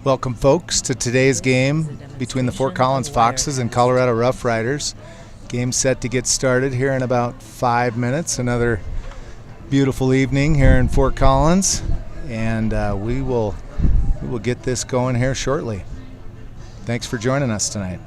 Welcome, folks, to today's game between the Fort Collins Foxes and Colorado RoughRiders. Game set to get started here in about 5 minutes. Another beautiful evening here in Fort Collins, and we will get this going here shortly. Thanks for joining us tonight.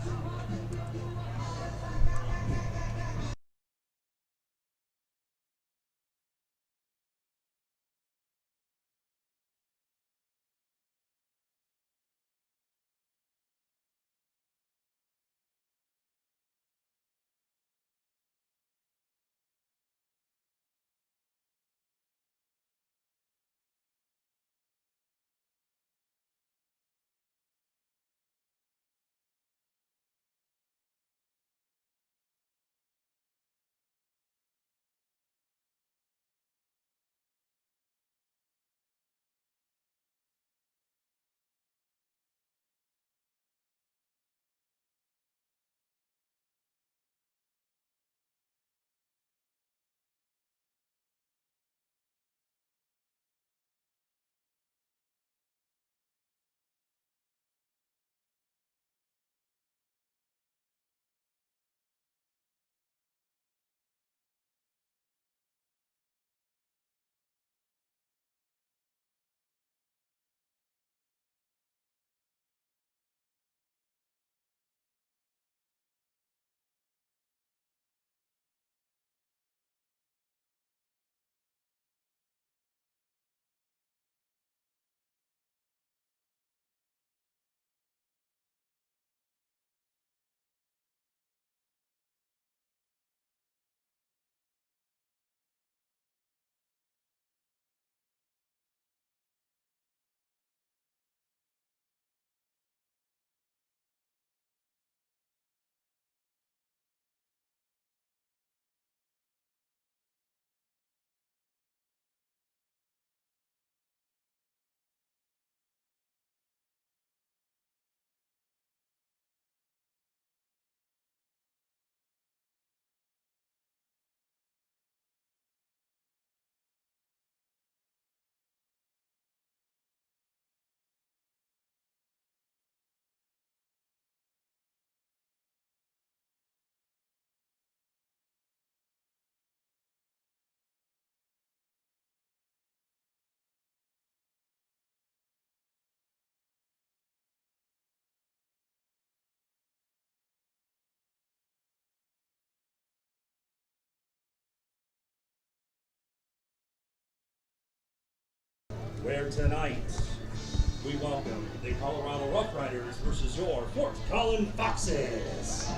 Where tonight we welcome the Colorado RoughRiders versus your Fort Collins Foxes.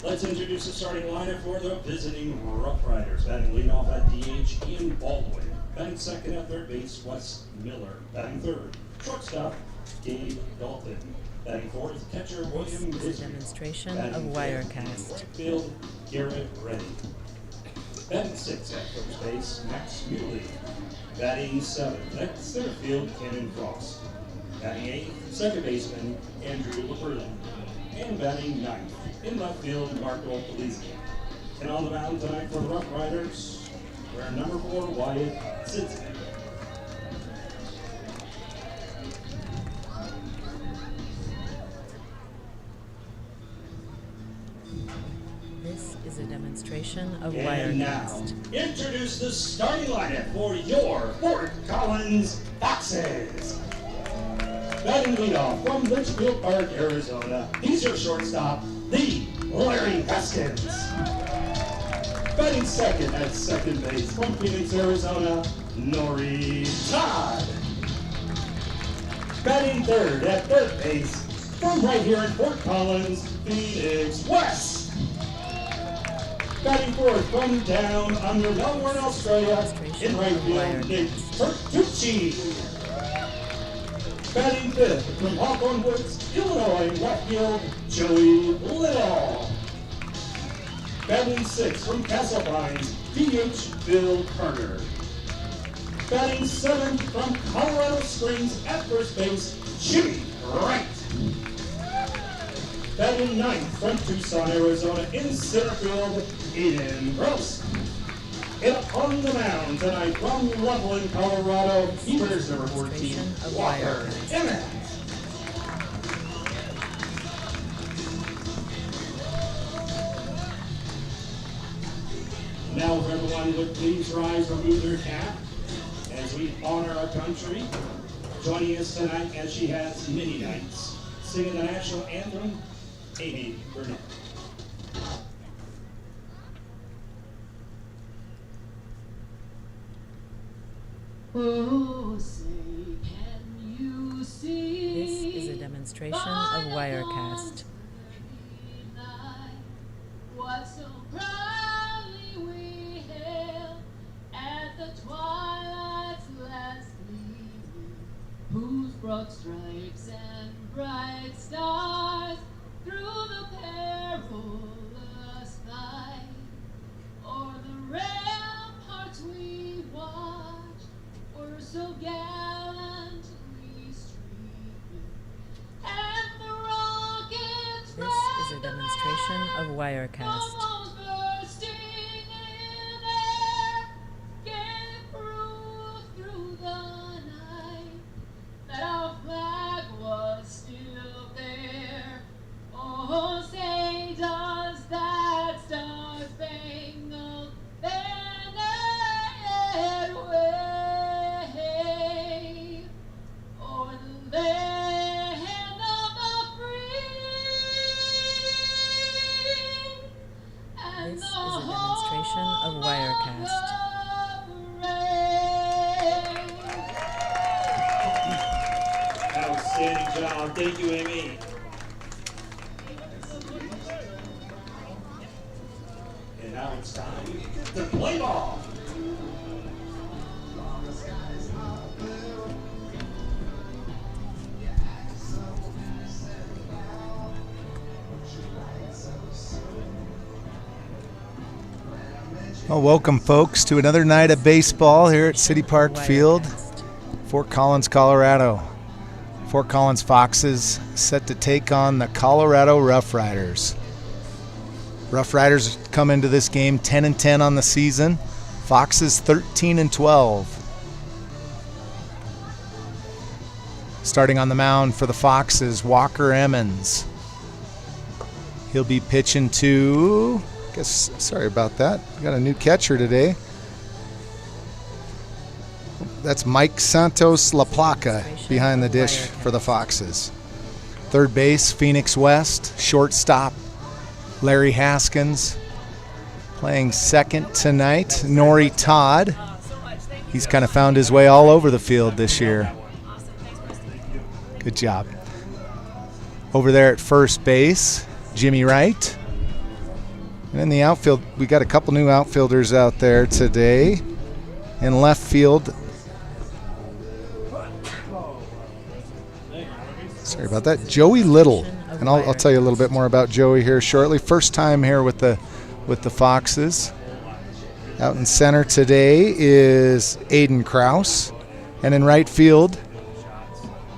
Let's introduce the starting lineup for the visiting RoughRiders. Batting leadoff at DH, Ian Baldwin. Batting second at third base, Wes Miller. Batting third, shortstop, Gabe Dalton. Batting fourth, catcher William This is a demonstration of Wirecast. Right field, Garrett Reddy. Batting sixth at first base, Max Muley. Batting seventh at center field, Cannon Frost. Batting eighth, second baseman, Andrew LaPerlin. And batting ninth, in left field, Marco Polizzi. And on the mound tonight for the RoughRiders, we're number 4, Wyatt Sidson. This is a demonstration of And now, Wirecast. introduce the starting lineup for your Fort Collins Foxes. Batting leadoff from Litchfield Park, Arizona, he's your shortstop, the Larry Haskins. Batting second at second base from Phoenix, Arizona, Nori Todd. Batting third at third base from right here in Fort Collins, Phoenix West. Batting fourth from down under Melbourne, Australia, in right field, Nick Pertucci. Batting fifth from Hawthorne Woods, Illinois, left field, Joey Little. Batting sixth from Castle Pines, DH Bill Carter. Batting seventh from Colorado Springs at first base, Jimmy Wright. Batting ninth from Tucson, Arizona, in center field, Aiden Gross. And on the mound tonight from Loveland, Colorado, keepers number 14, Walker Emmett. Now, if everyone would please rise, remove their cap as we honor our country. Joining us tonight, as she has many nights, singing the national anthem, Amy Burnett. Oh, say, can you see? This is a demonstration of Wirecast. What so proudly we hailed at the twilight's last gleaming, whose broad stripes and bright stars through the perilous fight, o'er the ramparts we watched, were so gallantly streaming, and the rockets This is a demonstration of Wirecast. almost bursting in air, gave proof through the night that our flag was still there. Oh, say does that star-spangled banner yet wave o'er the land of the free and This the is a demonstration of home Wirecast. of the brave. Outstanding job. Thank you, Amy. And now it's time to play ball. Well, welcome, folks, to another night of baseball here at City Park Field, Wirecast. Fort Collins, Colorado. Fort Collins Foxes set to take on the Colorado RoughRiders. RoughRiders come into this game 10-10 on the season. Foxes 13-12. Starting on the mound for the Foxes, Walker Emmons. He'll be pitching to, sorry about that. We got a new catcher today. That's Mike Santos La Placa behind the dish for the Foxes. Third base, Phoenix West. Shortstop, Larry Haskins. Playing second tonight, Nori Todd. He's kind of found his way all over the field this year. Good job. Over there at first base, Jimmy Wright. And in the outfield, we got a couple new outfielders out there today. In left field, sorry about that, Joey Little. And I'll tell you a little bit more about Joey here shortly. First time here with the Foxes. Out in center today is Aiden Krause. And in right field,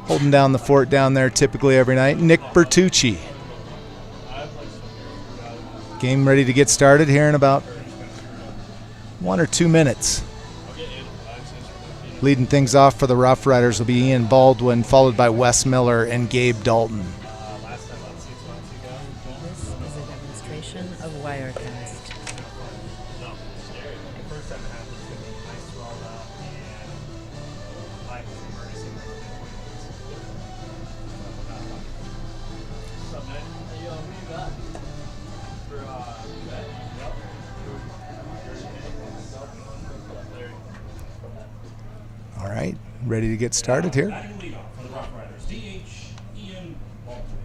holding down the fort down there typically every night, Nick Bertucci. Game ready to get started here in about 1 or 2 minutes. Leading things off for the RoughRiders will be Ian Baldwin, followed by Wes Miller and Gabe Dalton. This is a demonstration of Wirecast. All right, ready to get started here. Batting leadoff for the RoughRiders, DH Ian Baldwin.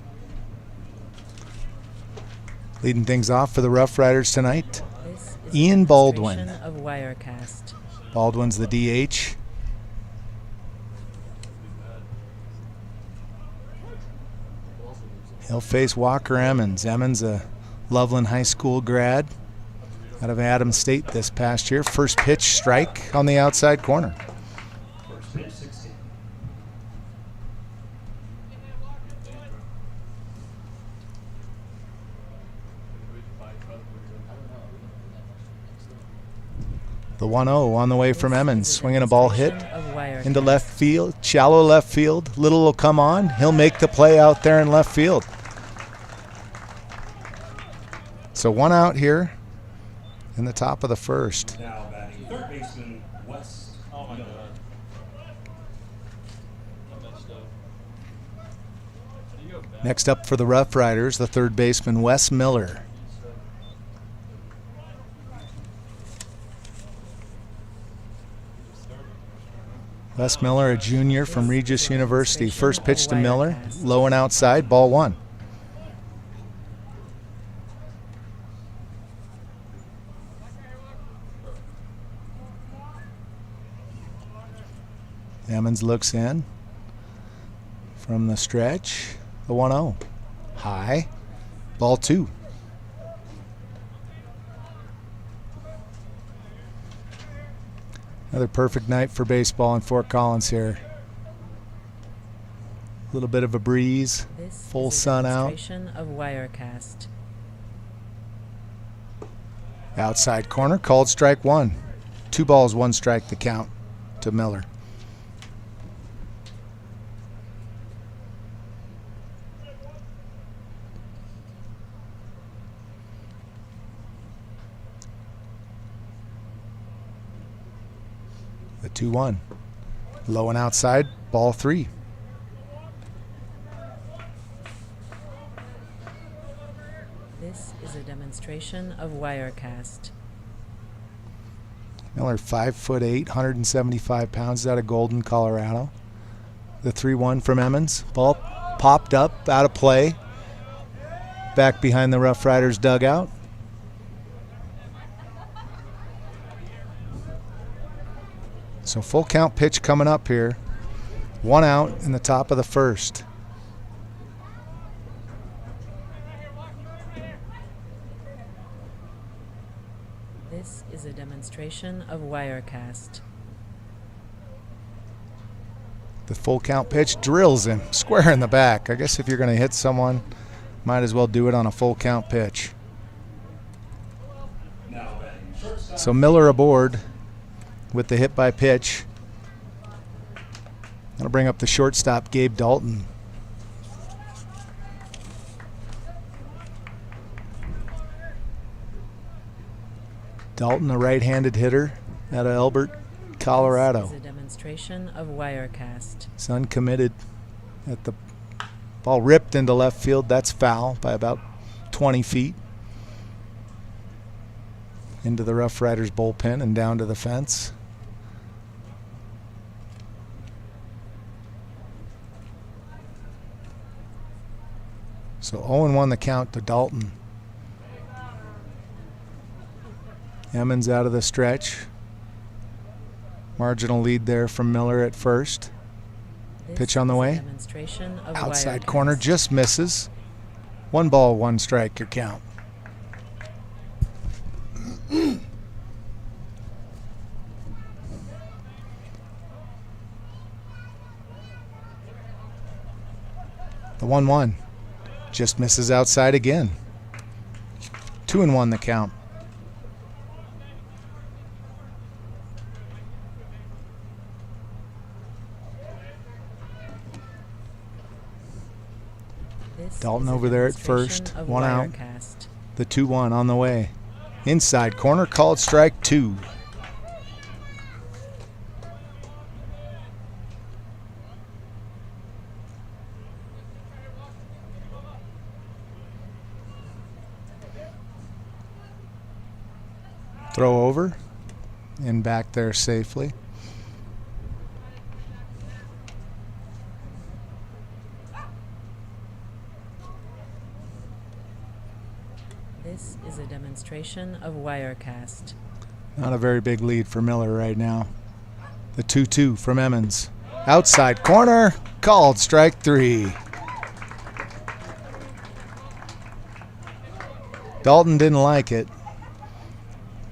Leading things off for the RoughRiders tonight, This is Ian a Baldwin. demonstration of Wirecast. Baldwin's the DH. He'll face Walker Emmons. Emmons, a Loveland High School grad out of Adams State this past year. First pitch, strike on the outside corner. First pitch, 16. The 1-0 on the way from Emmons, swinging a ball hit Of into left field, shallow left field. Little will come on. He'll make the play out there in left field. So 1 out here in the top of the first. Now batting third baseman West. Oh my Miller. God. I messed up. How do you go back? Next up for the Rough Riders, the third baseman Wes Miller. Wes Miller, a junior from Regis University. First pitch to Miller, low and outside, ball 1. Emmons looks in from the stretch, the 1-0. High, ball 2. Another perfect night for baseball in Fort Collins here. A little bit of a breeze, This full is a sun out. demonstration of Wirecast. Outside corner, called strike 1. 2 balls, 1 strike the count to Miller. The 2-1. Low and outside, ball 3. This is a demonstration of Wirecast. Miller, 5'8", 175 pounds, out of Golden, Colorado. The 3-1 from Emmons. Ball popped up, out of play. Back behind the Rough Riders dugout. So full count pitch coming up here. 1 out in the top of the first. This is a demonstration of Wirecast. The full count pitch drills him square in the back. I guess if you're going to hit someone, might as well do it on a full count pitch. Now batting shortstop. So Miller aboard with the hit by pitch. That'll bring up the shortstop, Gabe Dalton. Dalton, a right-handed hitter out of Elbert, Colorado. This is a demonstration of Wirecast. He's uncommitted at the ball ripped into left field. That's foul by about 20 feet. Into the Rough Riders bullpen and down to the fence. So 0-1 the count to Dalton. Emmons out of the stretch. Marginal lead there from Miller at first. This Pitch on the is a way. demonstration of Outside Wirecast. corner, just misses. 1 ball, 1 strike, your count. The 1-1 just misses outside again. 2-1 the count. This Dalton is a over there at demonstration first, of 1 out. Wirecast. The 2-1 on the way. Inside corner, called strike 2. Throw over and back there safely. This is a demonstration of Wirecast. Not a very big lead for Miller right now. The 2-2 from Emmons. Outside corner, called strike 3. Dalton didn't like it.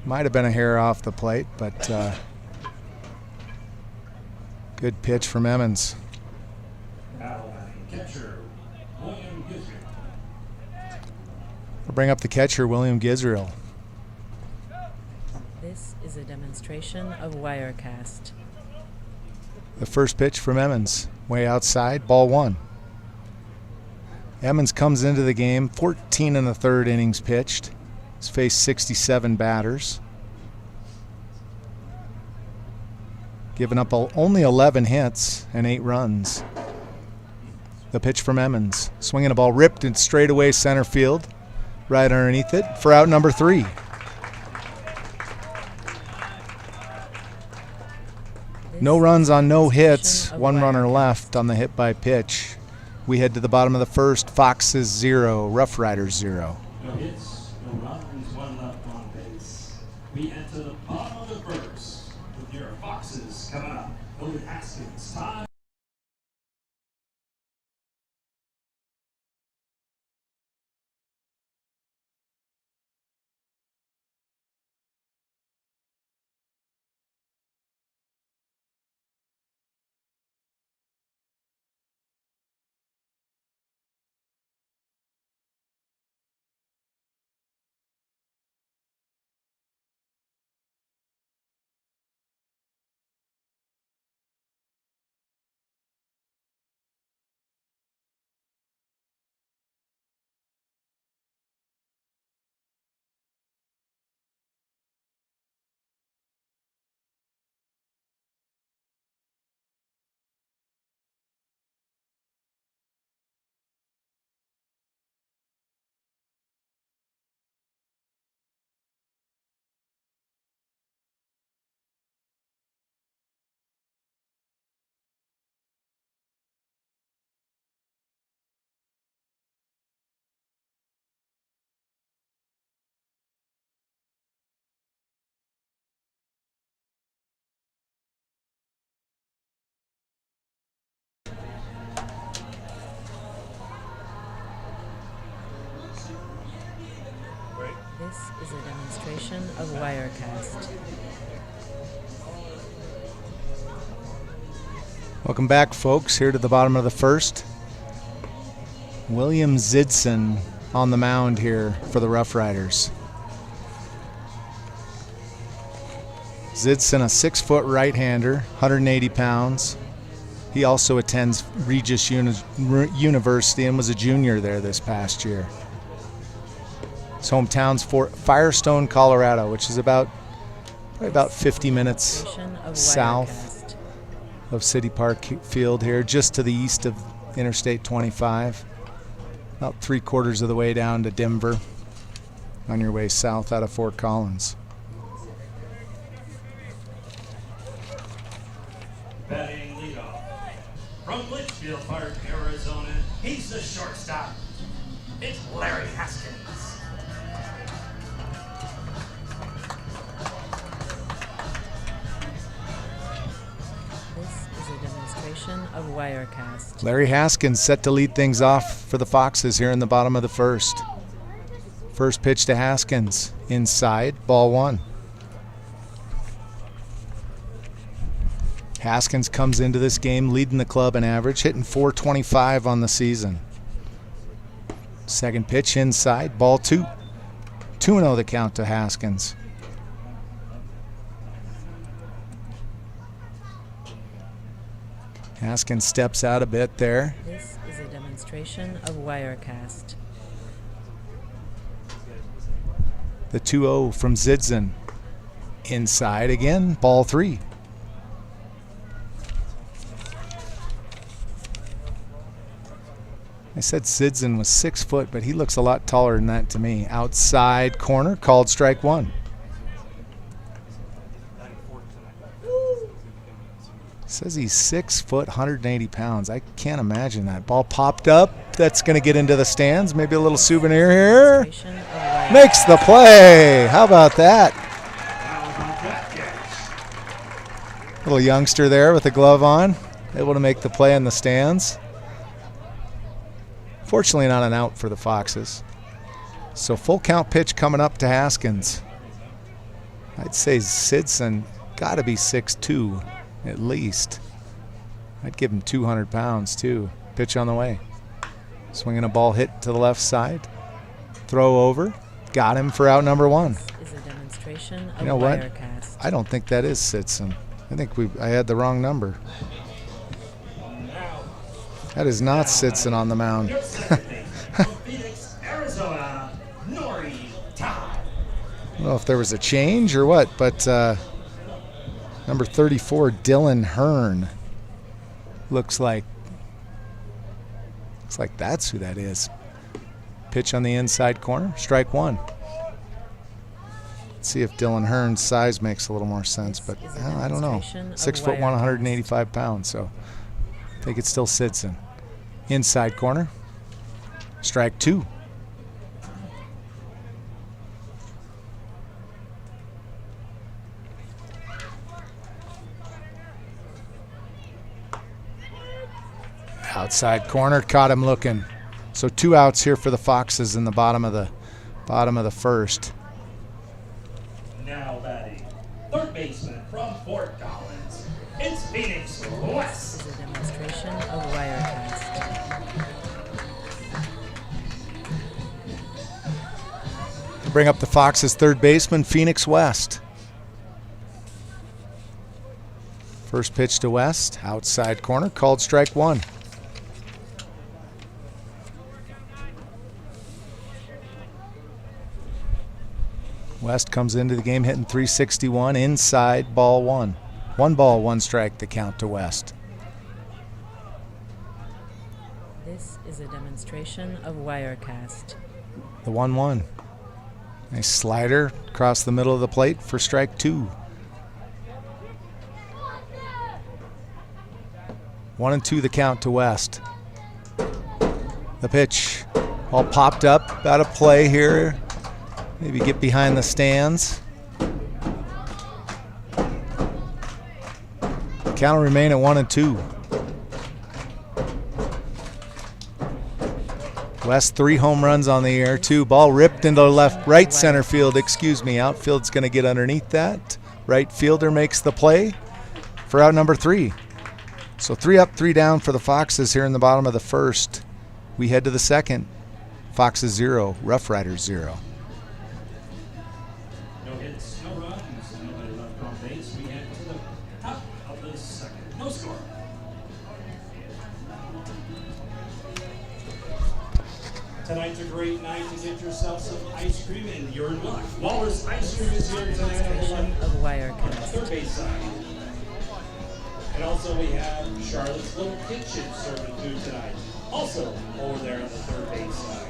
Might have been a hair off the plate, but good pitch from Emmons. Now batting catcher William Gizzier. We'll bring up the catcher, William Gizriel. This This is a demonstration of Wirecast. The first pitch from Emmons, way outside, ball 1. Emmons comes into the game, 14 in the third innings pitched. He's faced 67 batters. Given up only 11 hits and 8 runs. The pitch from Emmons, swinging a ball ripped and straight away center field, right underneath it for out number 3. No runs on no hits, 1 runner left on the hit by pitch. We head to the bottom of the first. Foxes 0, RoughRiders 0. No hits, no runs, 1 left on base. We enter the bottom of the first with your Foxes coming up. Owen Haskins, time. This is a demonstration of Wirecast. Welcome back, folks, here to the bottom of the first. William Zidson on the mound here for the RoughRiders. Zidson, a 6-foot right-hander, 180 pounds. He also attends Regis University and was a junior there this past year. His hometown's Firestone, Colorado, which is probably about 50 minutes Demonstration of south Wirecast. of City Park Field here, just to the east of Interstate 25. About 3/4 of the way down to Denver on your way south out of Fort Collins. Batting leadoff. From Litchfield Park, Arizona, he's the shortstop. It's Larry Haskins. This is a demonstration of Wirecast. Larry Haskins set to lead things off for the Foxes here in the bottom of the first. First pitch to Haskins, inside, ball 1. Haskins comes into this game leading the club in average, hitting .425 on the season. Second pitch inside, ball 2. 2-0 the count to Haskins. Haskins steps out a bit there. This is a demonstration of Wirecast. The 2-0 from Zidson. Inside again, ball 3. I said Zidson was 6 foot, but he looks a lot taller than that to me. Outside corner, called strike 1. Says he's 6 foot, 180 pounds. I can't imagine that. Ball popped up. That's going to get into the stands. Maybe a little souvenir here. Demonstration of Wirecast. Makes the play. How about that? Little youngster there with a glove on, able to make the play in the stands. Fortunately, not an out for the Foxes. So full count pitch coming up to Haskins. I'd say Zidson got to be 6'2", at least. I'd give him 200 pounds, too. Pitch on the way. Swinging a ball hit to the left side. Throw over. Got him for out number 1. This is a demonstration of You know what? Wirecast. I don't think that is Sitson. I think I had the wrong number. That is not Sitson on the mound. Phoenix, Arizona, Nori Todd. I don't know if there was a change or what, but number 34, Dylan Hearn, looks like that's who that is. Pitch on the inside corner, strike one. Let's see if Dylan Hearn's size makes a little more sense, but I don't know. 6'1", 185 pounds, so I think it still sits in. Inside corner, strike two. Outside corner, caught him looking. So 2 outs here for the Foxes in the bottom of the first. Now batting, third baseman from Fort Collins, it's Phoenix West. This is a demonstration of Wirecast. Bring up the Foxes' third baseman, Phoenix West. First pitch to West, outside corner, called strike one. West comes into the game hitting .361, inside, ball one. 1 ball, 1 strike, the count to West. This is a demonstration of Wirecast. The 1-1. Nice slider across the middle of the plate for strike two. 1-2 the count to West. The pitch all popped up, out of play here. Maybe get behind the stands. Count will remain at 1-2. West 3 home runs on the year, 2. Ball ripped into right center field, excuse me. Outfield's going to get underneath that. Right fielder makes the play for out number 3. So 3 up, 3 down for the Foxes here in the bottom of the first. We head to the second. Foxes 0, RoughRiders 0. No hits, no runs, nobody left on base. We head to the top of the second. No score. Tonight's a great night to get yourself some ice cream, and you're in luck. Walrus Ice Cream is here tonight on the Demonstration of Wirecast. third base side. And also we have Charlotte's Little Kitchen serving food tonight. Also over there on the third base side.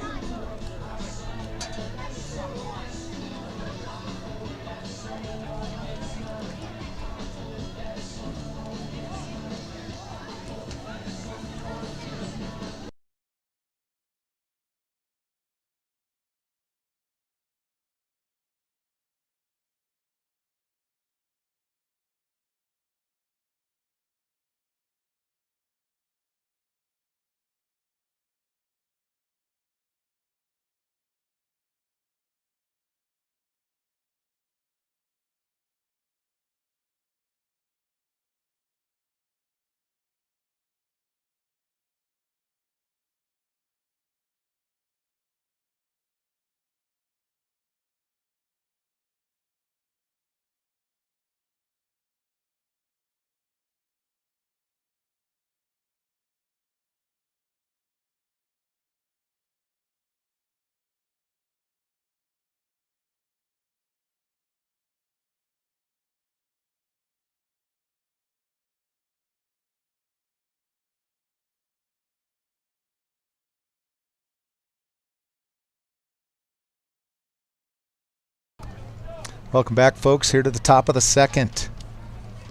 Welcome back, folks, here to the top of the second.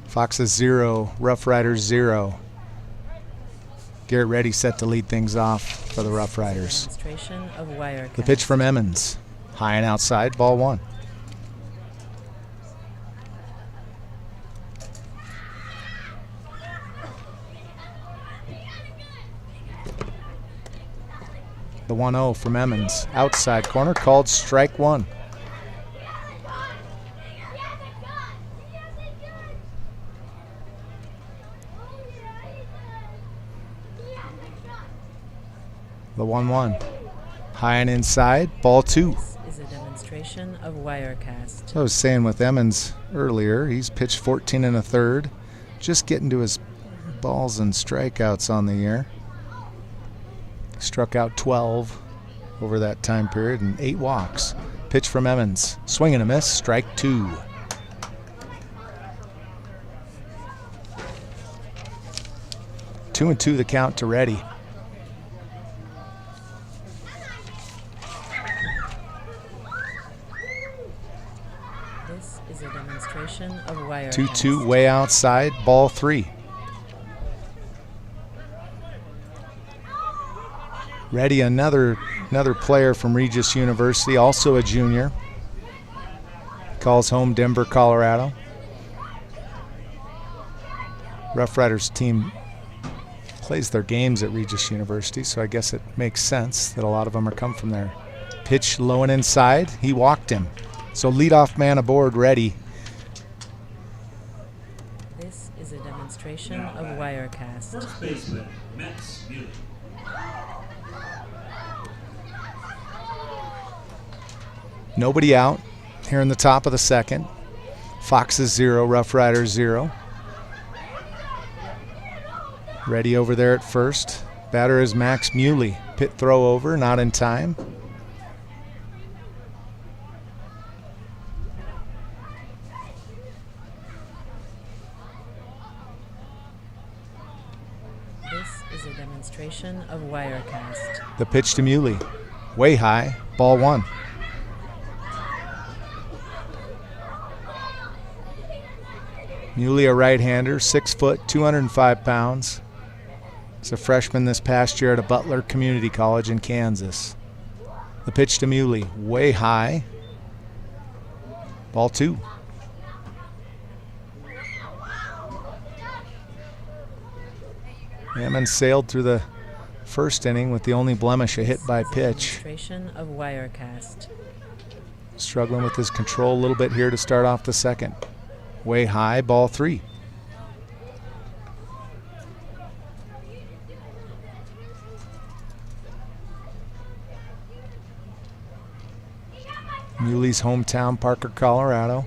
Foxes 0, RoughRiders 0. Garrett Reddy set to lead things off for the RoughRiders. Demonstration of Wirecast. The pitch from Emmons. High and outside, ball one. The 1-0 from Emmons. Outside corner, called strike one. The 1-1. High and inside, ball two. This is a demonstration of Wirecast. I was saying with Emmons earlier, he's pitched 14 1/3, just getting to his balls and strikeouts on the year. Struck out 12 over that time period and 8 walks. Pitch from Emmons, swing and a miss, strike 2. Two and 2 the count to Reddy. This is a demonstration of Wirecast. 2-2 way outside, ball 3. Reddy, another player from Regis University, also a junior. Calls home Denver, Colorado. RoughRiders team plays their games at Regis University, so I guess it makes sense that a lot of them are come from there. Pitch low and inside. He walked him. So leadoff man aboard, Reddy. This is a demonstration of Wirecast. First baseman, Max Muley. Nobody out here in the top of the second. Foxes 0, RoughRiders 0. Reddy over there at first. Batter is Max Muley. Pit throw over, not in time. This is a demonstration of Wirecast. The pitch to Muley. Way high, ball 1. Muley, a right-hander, 6 foot, 205 pounds. He's a freshman this past year at Butler Community College in Kansas. The pitch to Muley, way high. Ball 2. Emmons sailed through the first inning with the only blemish a hit by pitch. Demonstration of Wirecast. Struggling with his control a little bit here to start off the second. Way high, ball 3. Muley's hometown, Parker, Colorado.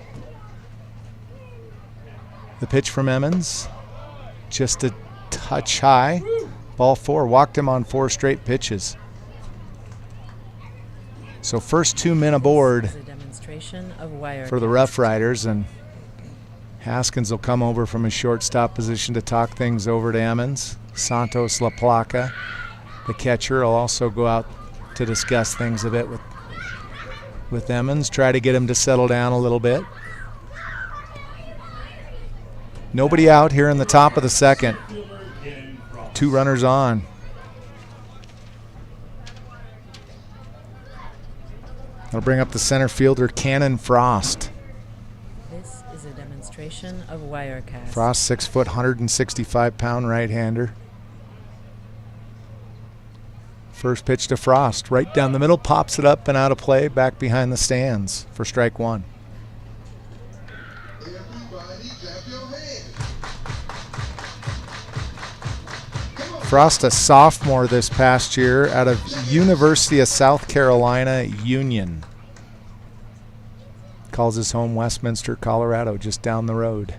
The pitch from Emmons, just a touch high. Ball 4, walked him on 4 straight pitches. So first 2 men aboard This is a demonstration of Wirecast. for the RoughRiders, and Haskins will come over from his shortstop position to talk things over to Emmons. Santos La Placa, the catcher, will also go out to discuss things a bit with Emmons, try to get him to settle down a little bit. Nobody out here in the top of the second. 2 runners on. That'll bring up the center fielder, Cannon Frost. This is a demonstration of Wirecast. Frost, 6 foot, 165 pound right-hander. First pitch to Frost, right down the middle, pops it up and out of play, back behind the stands for strike 1. Frost, a sophomore this past year out of University of South Carolina, Union. Calls his home Westminster, Colorado, just down the road.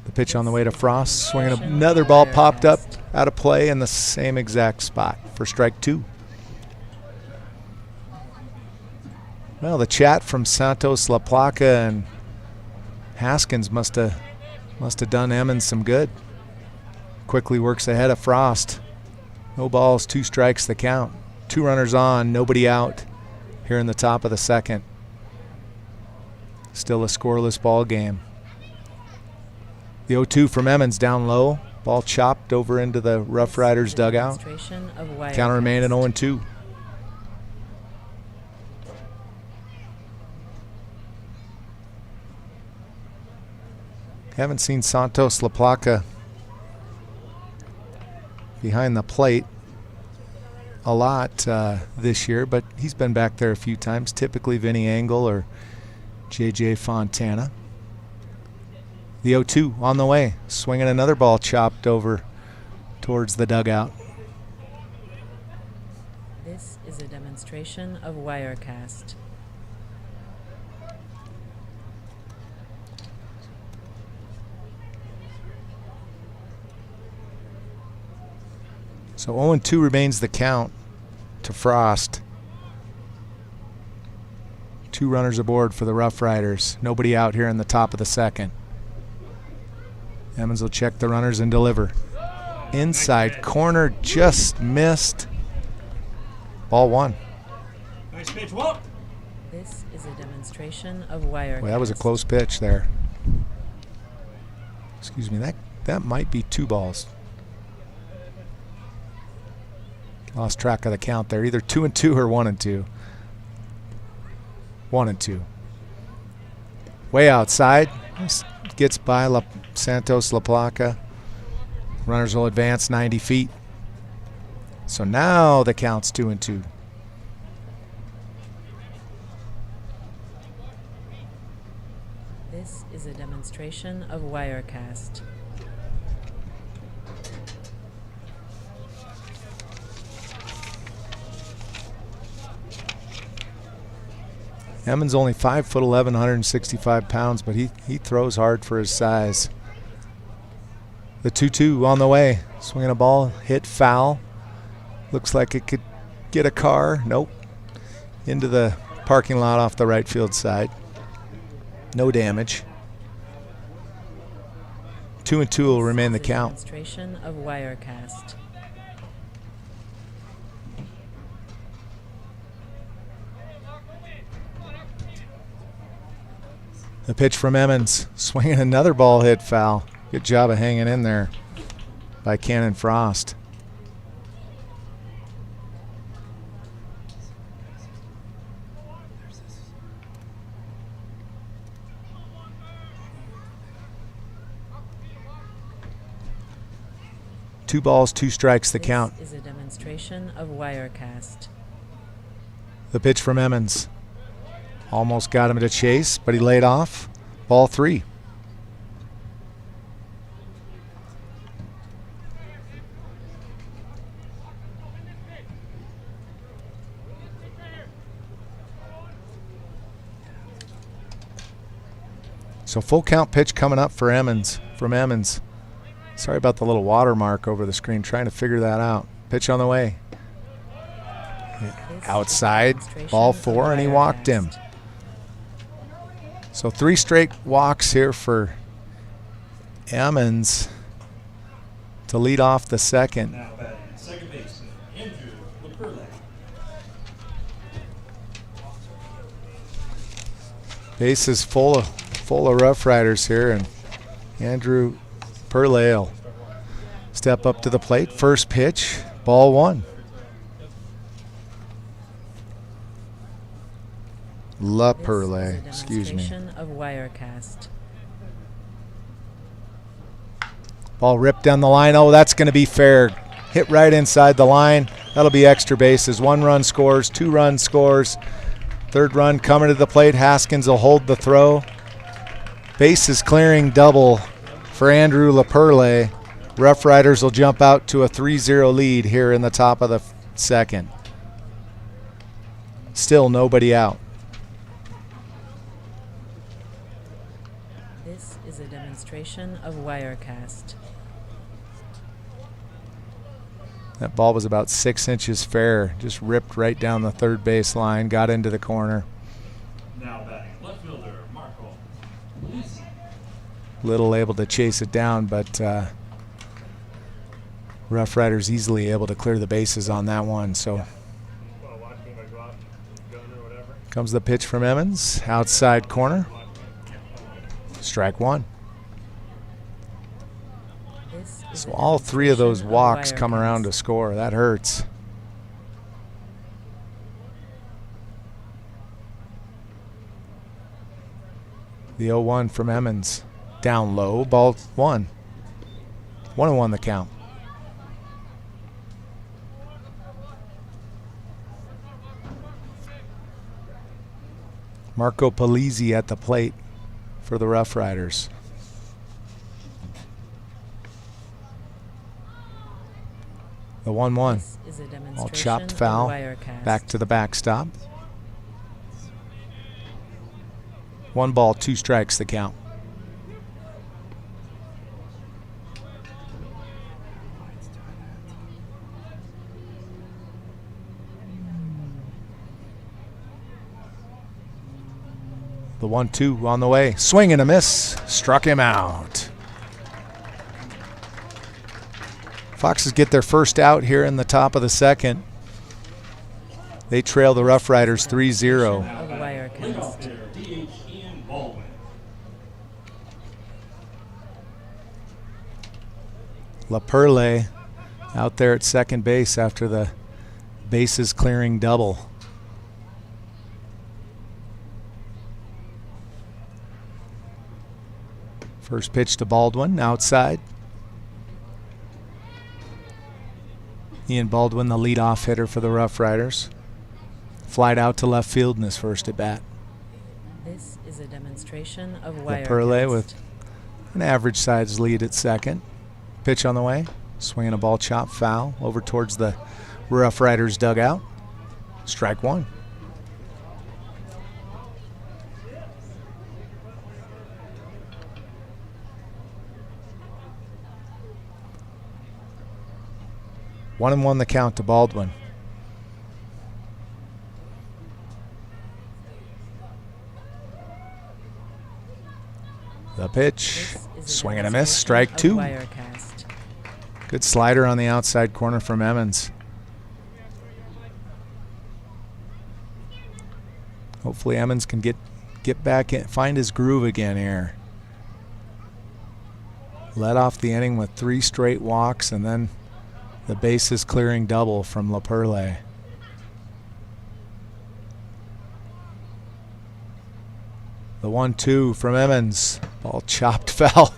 The pitch on the way to Frost, swinging another ball popped up out of play in the same exact spot for strike 2. Well, the chat from Santos La Placa and Haskins must have done Emmons some good. Quickly works ahead of Frost. No balls, 2 strikes the count. 2 runners on, nobody out here in the top of the second. Still a scoreless ball game. The 0-2 from Emmons down low. Ball chopped over into the RoughRiders dugout. Demonstration of Wirecast. Counter remained at 0-2. Haven't seen Santos La Placa behind the plate a lot this year, but he's been back there a few times, typically Vinny Engel or JJ Fontana. The 0-2 on the way, swinging another ball chopped over towards the dugout. This is a demonstration of Wirecast. So 0-2 remains the count to Frost. 2 runners aboard for the Rough Riders. Nobody out here in the top of the second. Emmons will check the runners and deliver. Inside corner, just missed. Ball 1. Nice pitch, walk. This is a demonstration of Wirecast. Well, that was a close pitch there. Excuse me, that might be 2 balls. Lost track of the count there. Either 2-2 or 1-2. 1-2. Way outside. Gets by Santos La Placa. Runners will advance 90 feet. So now the count's 2-2. This is a demonstration of Wirecast. Emmons only 5'11", 165 pounds, but he throws hard for his size. The 2-2 on the way. Swinging a ball, hit foul. Looks like it could get a car. Nope. Into the parking lot off the right field side. No damage. 2-2 will remain the count. Demonstration of Wirecast. The pitch from Emmons. Swinging another ball, hit foul. Good job of hanging in there by Cannon Frost. Two balls, 2 strikes, the count. This is a demonstration of Wirecast. The pitch from Emmons. Almost got him to chase, but he laid off. Ball 3. So full count pitch coming up for Emmons, from Emmons. Sorry about the little watermark over the screen, trying to figure that out. Pitch on the way. Outside, ball 4, and he walked him. So 3 straight walks here for Emmons to lead off the second. Now batting second baseman, Andrew LaPerle. Base is full of Rough Riders here, and Andrew Perlale step up to the plate. First pitch, ball 1. La Perle, excuse me. Of Wirecast. Ball ripped down the line. Oh, that's going to be fair. Hit right inside the line. That'll be extra bases. 1 run scores, 2 run scores. 3rd run coming to the plate. Haskins will hold the throw. Bases clearing double for Andrew LaPerle. Rough Riders will jump out to a 3-0 lead here in the top of the second. Still nobody out. This is a demonstration of Wirecast. That ball was about 6 inches fair. Just ripped right down the 3rd base line. Got into the corner. Now batting left fielder, Marco. Little able to chase it down, but Rough Riders easily able to clear the bases on that one. So comes the pitch from Emmons. Outside corner. Strike 1. So all 3 of those walks come around to score. That hurts. The 0-1 from Emmons. Down low, ball 1. 1-1 the count. Marco Polizzi at the plate for the Rough Riders. The 1-1. All chopped foul. Back to the backstop. 1 ball, 2 strikes the count. The 1-2 on the way. Swing and a miss. Struck him out. Foxes get their first out here in the top of the second. They trail the RoughRiders 3-0. Of Wirecast. DH Ian Baldwin. LaPerle out there at second base after the bases clearing double. First pitch to Baldwin, outside. Ian Baldwin, the leadoff hitter for the RoughRiders. Flied out to left field in his first at bat. This is a demonstration of LaPerle Wirecast. with an average size lead at second. Pitch on the way. Swinging a ball, chop foul over towards the RoughRiders dugout. Strike one. One and one the count to Baldwin. The pitch. This is Swing and a miss. demonstration Strike of two. Wirecast. Good slider on the outside corner from Emmons. Hopefully Emmons can get back in, find his groove again here. Led off the inning with 3 straight walks and then the bases clearing double from LaPerle. The 1-2 from Emmons. Ball chopped foul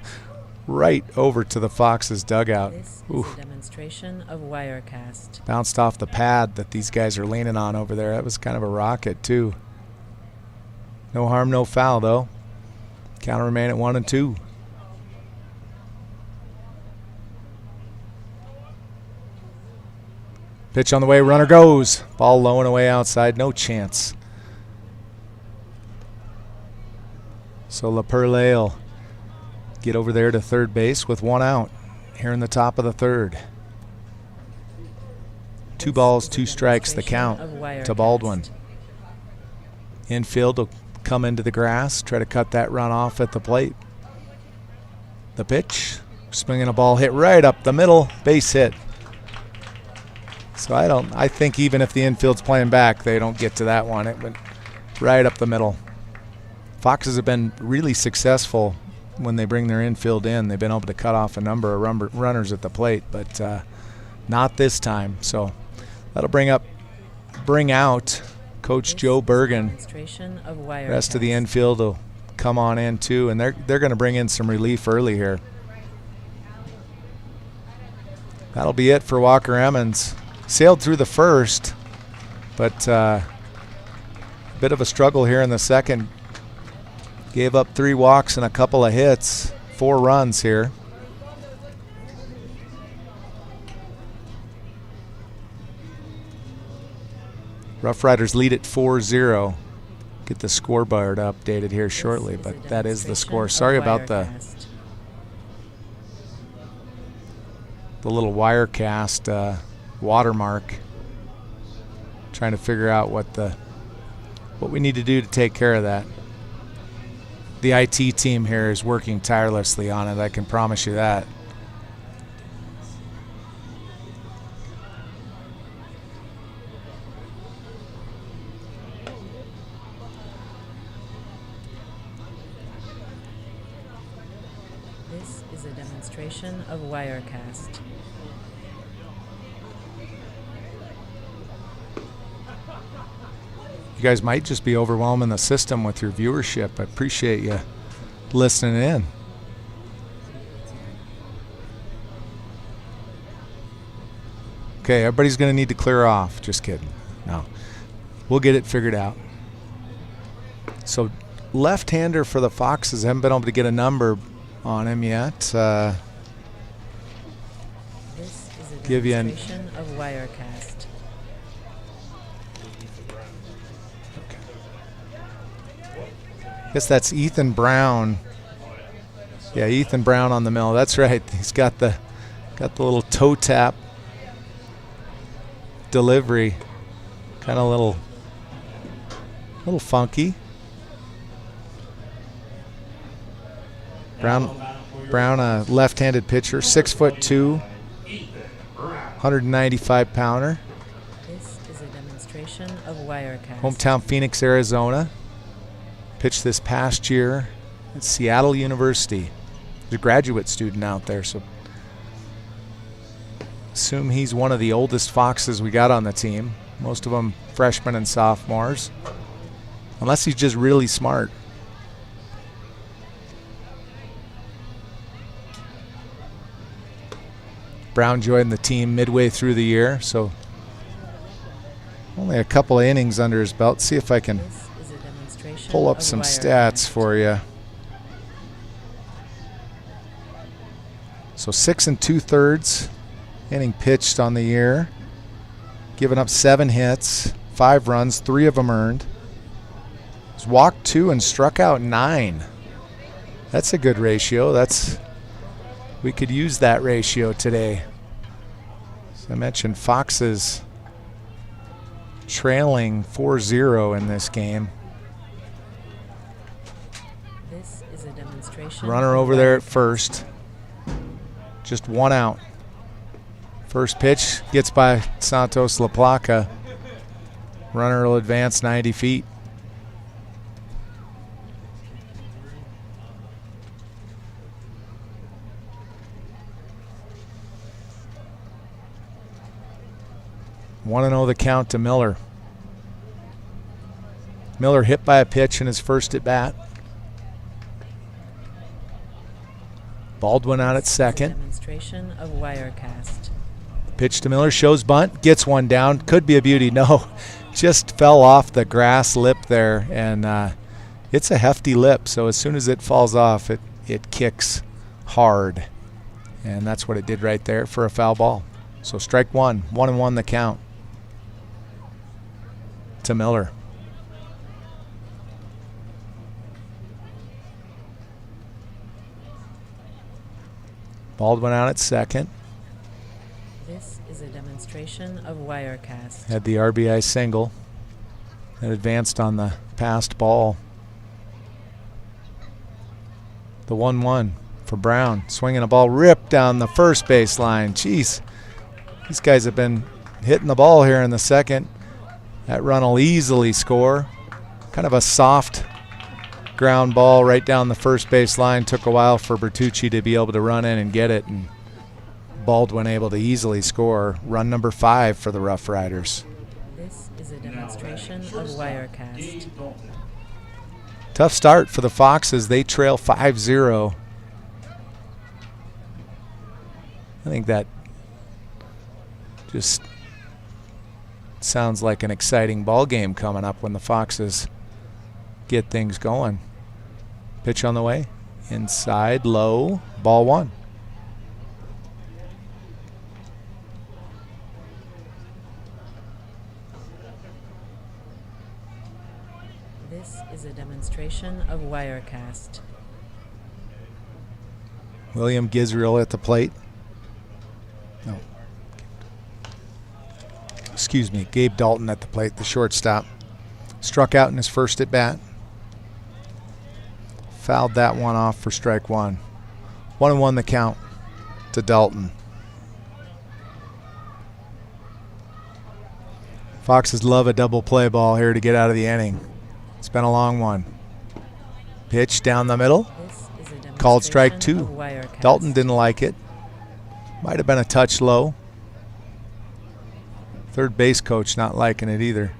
right over to the Foxes dugout. This Ooh. is a demonstration of Wirecast. Bounced off the pad that these guys are leaning on over there. That was kind of a rocket too. No harm, no foul though. Count remain at 1-2. Pitch on the way, runner goes. Ball low and away outside, no chance. So LaPerle will get over there to third base with 1 out here in the top of the third. 2 balls, 2 strikes, the count to Baldwin. Infield will come into the grass, try to cut that run off at the plate. The pitch, swinging a ball hit right up the middle, base hit. So I think even if the infield's playing back, they don't get to that one. It went right up the middle. Foxes have been really successful when they bring their infield in. They've been able to cut off a number of runners at the plate, but not this time. So that'll bring out Coach Joe Bergen. Demonstration of Wirecast. Rest of the infield will come on in too, and they're going to bring in some relief early here. That'll be it for Walker Emmons. Sailed through the first, but a bit of a struggle here in the second. Gave up 3 walks and a couple of hits, 4 runs here. RoughRiders lead at 4-0. Get the scoreboard updated here shortly, but that is the score. Sorry about the little Wirecast watermark. Trying to figure out what we need to do to take care of that. The IT team here is working tirelessly on it, I can promise you that. This is a demonstration of Wirecast. You guys might just be overwhelming the system with your viewership. I appreciate you listening in. Okay, everybody's going to need to clear off. Just kidding. No. We'll get it figured out. So, left-hander for the Foxes. Haven't been able to get a number on him yet. This is a Give you an- demonstration of Wirecast. I guess that's Ethan Brown. Yeah, Ethan Brown on the mill. That's right. He's got the little toe tap delivery. Kind of little funky. Brown, a left-handed pitcher, 6'2", 195 pounder. This is a demonstration of Wirecast. Hometown Phoenix, Arizona. Pitched this past year at Seattle University. There's a graduate student out there, so assume he's one of the oldest Foxes we got on the team. Most of them freshmen and sophomores, unless he's just really smart. Brown joined the team midway through the year, so only a couple of innings under his belt. See if I can pull up some stats for you. So 6 2/3 inning pitched on the year, giving up 7 hits, 5 runs, 3 of them earned. He's walked 2 and struck out 9. That's a good ratio. We could use that ratio today. As I mentioned, Foxes trailing 4-0 in this game. This is a demonstration. Runner over there at first. Just 1 out. First pitch gets by Santos La Placa. Runner will advance 90 feet. One and 0 the count to Miller. Miller hit by a pitch in his first at bat. Baldwin out at second. Demonstration of Wirecast. Pitch to Miller, shows bunt, gets one down. Could be a beauty. No, just fell off the grass lip there, and it's a hefty lip. So as soon as it falls off, it kicks hard, and that's what it did right there for a foul ball. So strike one, 1-1 the count to Miller. Baldwin out at second. This is a demonstration of Wirecast. Had the RBI single that advanced on the passed ball. The 1-1 for Brown. Swinging a ball ripped down the first base line. Jeez, these guys have been hitting the ball here in the second. That run will easily score. Kind of a soft ground ball right down the first base line. Took a while for Bertucci to be able to run in and get it, and Baldwin able to easily score. Run number 5 for the Rough Riders. This is a demonstration of Wirecast. Tough start for the Foxes. They trail 5-0. I think that just sounds like an exciting ball game coming up when the Foxes get things going. Pitch on the way. Inside, low, ball 1. This is a demonstration of Wirecast. William Gisriel at the plate. No. Excuse me, Gabe Dalton at the plate, the shortstop. Struck out in his first at bat. Fouled that one off for strike 1. 1-1 the count to Dalton. Foxes love a double play ball here to get out of the inning. It's been a long one. Pitch down the middle. Called strike 2. Dalton didn't like it. Might have been a touch low. Third base coach not liking it either.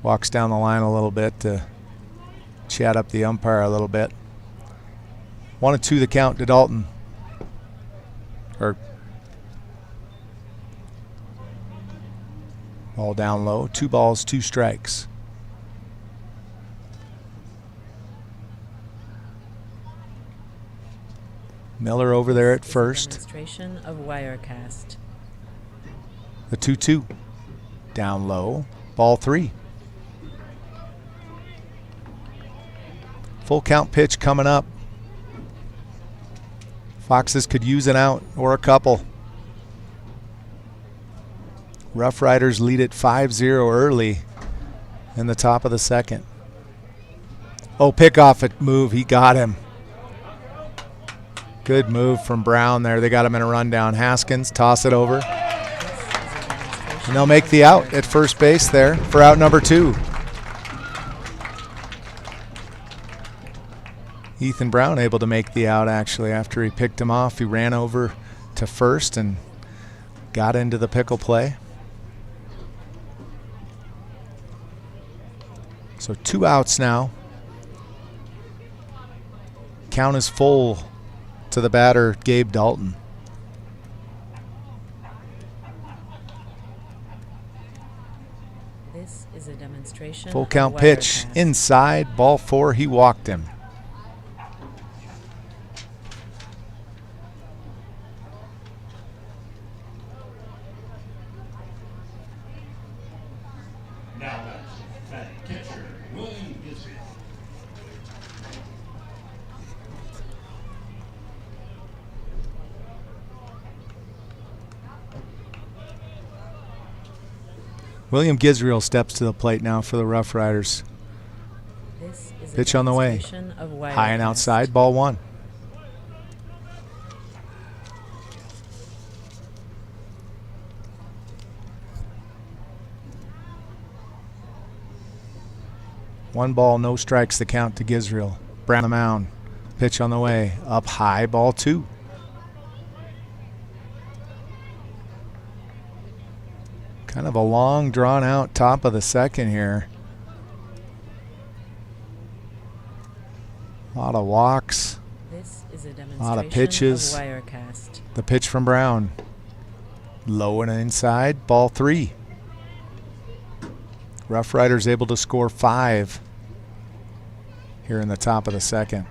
Walks down the line a little bit to chat up the umpire a little bit. 1-2 the count to Dalton. Ball down low. 2 balls, 2 strikes. Miller over there at first. Demonstration of Wirecast. The 2-2. Down low. Ball 3. Full count pitch coming up. Foxes could use an out or a couple. Rough Riders lead at 5-0 early in the top of the second. Oh, pickoff at move. He got him. Good move from Brown there. They got him in a rundown. Haskins, toss it over. And they'll make the out at first base there for out number 2. Ethan Brown able to make the out actually after he picked him off. He ran over to first and got into the pickle play. So 2 outs now. Count is full to the batter, Gabe Dalton. This is a demonstration. Full count of pitch Wirecast. inside, ball 4. He walked him. Now batting catcher, William Israel. William Gisriel steps to the plate now for the Rough Riders. This is a Pitch on the way. demonstration of High and Wirecast. outside, ball 1. One ball, no strikes, the count to Gisriel. Brown on the mound. Pitch on the way. Up high, ball 2. Kind of a long, drawn-out top of the second here. A lot of walks. This is a lot of demonstration pitches. of Wirecast. The pitch from Brown. Low and inside, ball 3. Rough Riders able to score 5 here in the top of the second.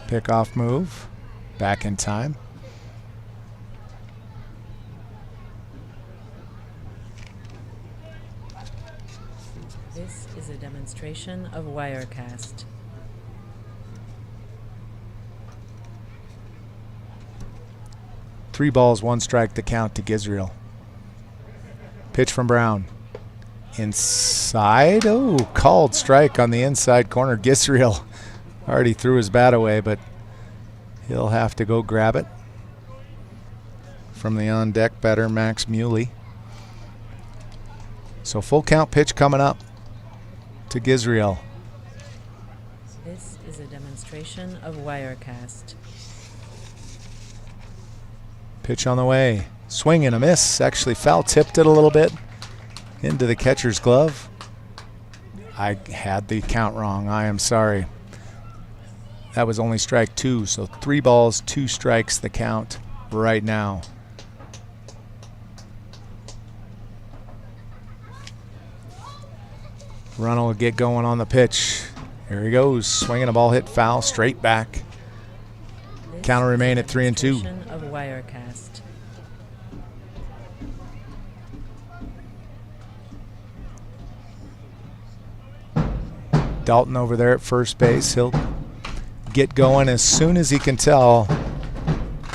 Pickoff move. Back in time. This is a demonstration of Wirecast. Three balls, 1 strike, the count to Gisriel. Pitch from Brown. Inside. Oh, called strike on the inside corner. Gisriel already threw his bat away, but he'll have to go grab it from the on-deck batter, Max Muley. So full count pitch coming up to Gisriel. This is a demonstration of Wirecast. Pitch on the way. Swing and a miss. Actually foul tipped it a little bit into the catcher's glove. I had the count wrong. I am sorry. That was only strike 2, so 3 balls, 2 strikes the count right now. Run will get going on the pitch. Here he goes, swinging a ball hit foul, straight back. This Count will is a remain at 3-2. demonstration of Wirecast. Dalton over there at first base. He'll get going as soon as he can tell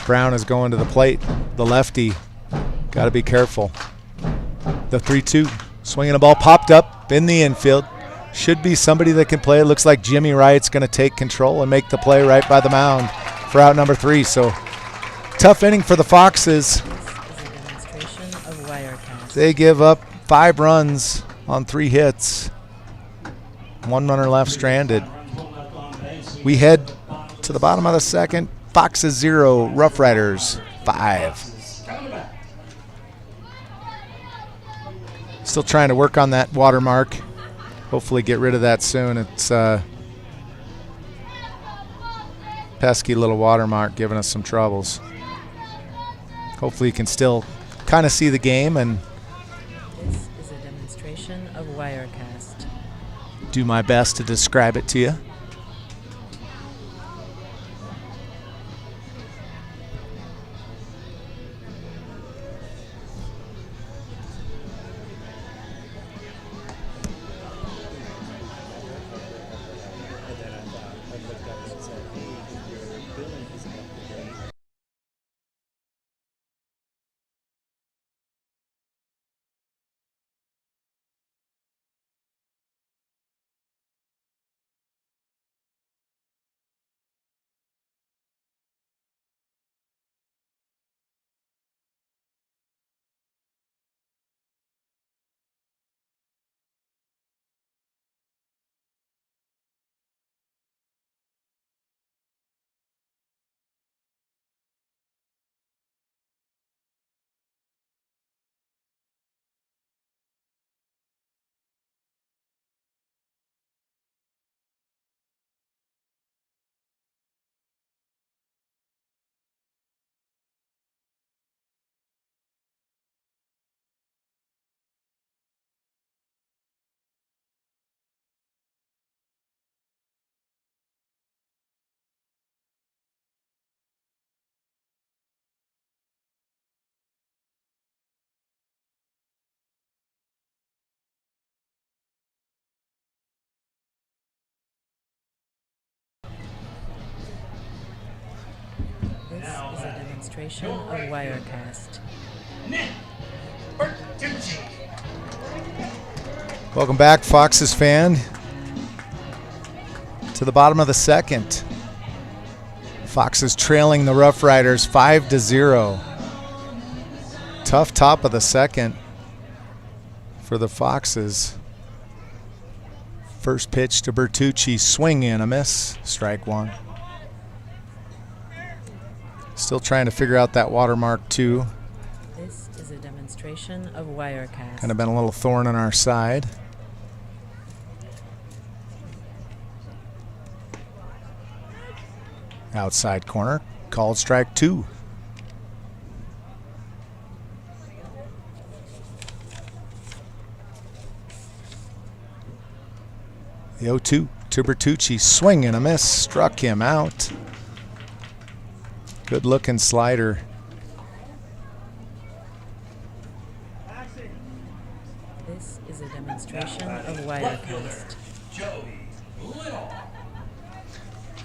Brown is going to the plate. The lefty. Got to be careful. The 3-2. Swinging a ball popped up in the infield. Should be somebody that can play. It looks like Jimmy Wright's going to take control and make the play right by the mound for out number 3. So tough inning for the Foxes. This is a demonstration of Wirecast. They give up 5 runs on 3 hits. 1 runner left stranded. We head to the bottom of the second. Foxes 0, Rough Riders 5. Still trying to work on that watermark. Hopefully get rid of that soon. It's pesky little watermark giving us some troubles. Hopefully you can still kind of see the game and This is a demonstration of Wirecast. do my best to describe it to you. demonstration of Wirecast. Nick Bertucci. Welcome back, Foxes fan, to the bottom of the second. Foxes trailing the Rough Riders 5-0. Tough top of the second for the Foxes. First pitch to Bertucci, swing and a miss, strike one. Still trying to figure out that watermark too. This is a demonstration of Wirecast. Kind of been a little thorn in our side. Outside corner, called strike two. The 0-2 to Bertucci, swing and a miss, struck him out. Good looking slider. This is a demonstration of Wirecast. Joey Little.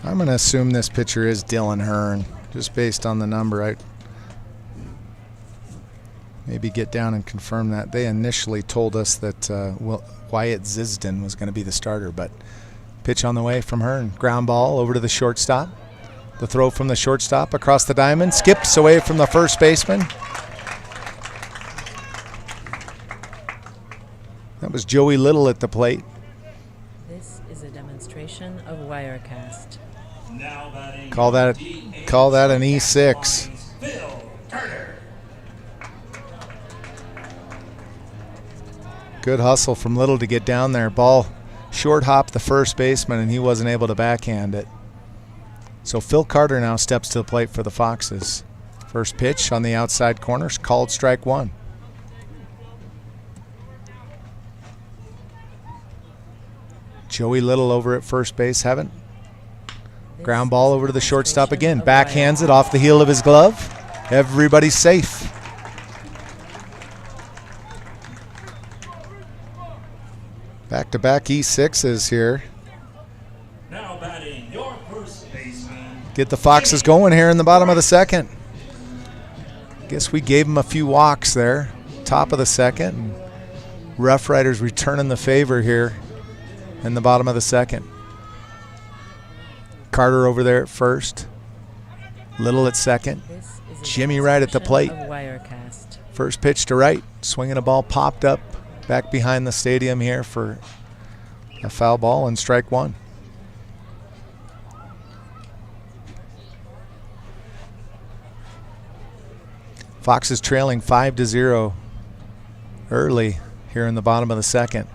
I'm going to assume this pitcher is Dylan Hearn, just based on the number. I maybe get down and confirm that. They initially told us that Wyatt Zisden was going to be the starter, but pitch on the way from Hearn. Ground ball over to the shortstop. The throw from the shortstop across the diamond, skips away from the first baseman. That was Joey Little at the plate. This is a demonstration of Wirecast. Now batting Call that an E6. Phil Carter. Good hustle from Little to get down there. Ball short hopped the first baseman, and he wasn't able to backhand it. So Phil Carter now steps to the plate for the Foxes. First pitch on the outside corner, called strike one. Joey Little over at first base, haven't. Ground ball over to the shortstop again. Backhands it off the heel of his glove. Everybody's safe. Back-to-back E6s here. Now batting your first baseman. Get the Foxes going here in the bottom of the second. Guess we gave them a few walks there. Top of the second. And Rough Riders returning the favor here in the bottom of the second. Carter over there at first. Little at second. Jimmy right at the plate. First pitch to right. Swinging a ball popped up back behind the stadium here for a foul ball and strike one. Foxes trailing 5-0 early here in the bottom of the second.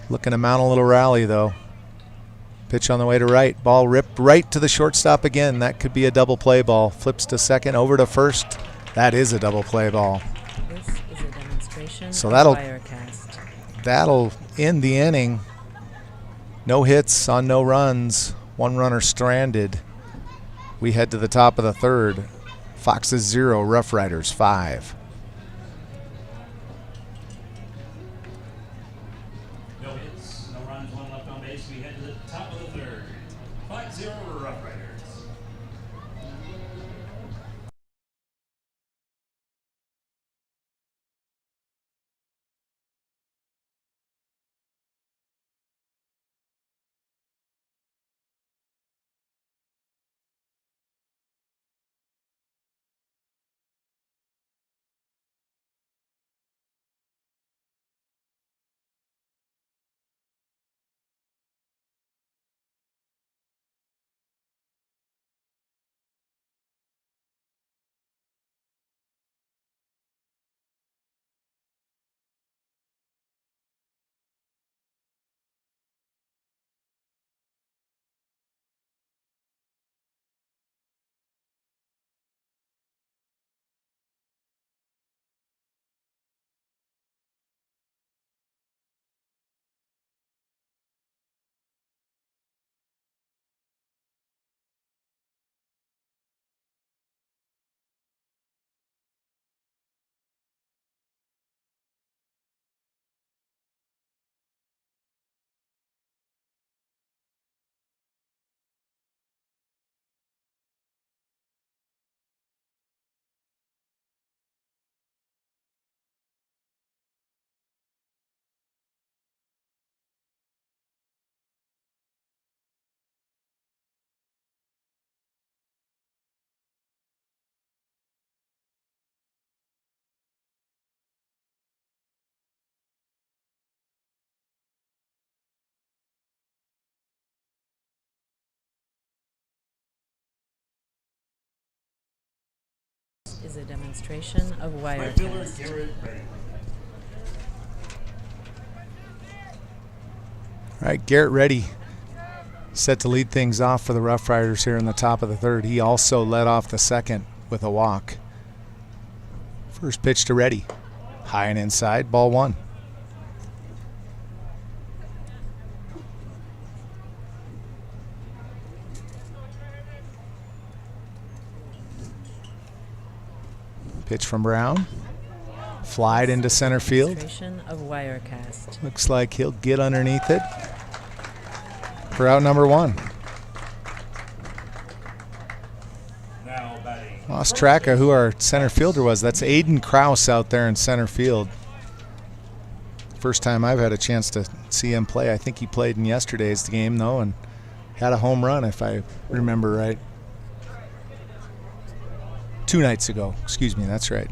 Looking to mount a little rally though. Pitch on the way to right. Ball ripped right to the shortstop again. That could be a double play ball. Flips to second, over to first. That is a double play ball. This is a demonstration So of that'll end the inning. No hits on no runs. One runner stranded. We head to the top of the third. Foxes 0, Rough Riders 5. No hits, no runs, one left on base. We head to the top of the third. 5-0 Rough Riders. is a demonstration of Right fielder Wirecast. Garrett Ready. All right, Garrett Ready set to lead things off for the Rough Riders here in the top of the third. He also led off the second with a walk. First pitch to Ready. High and inside, ball one. Pitch from Brown. Flied into center field. Demonstration of Wirecast. Looks like he'll get underneath it for out number one. Now batting. Lost track of who our center fielder was. That's Aiden Krause out there in center field. First time I've had a chance to see him play. I think he played in yesterday's game, though, and had a home run, if I remember right. 2 nights ago. Excuse me, that's right.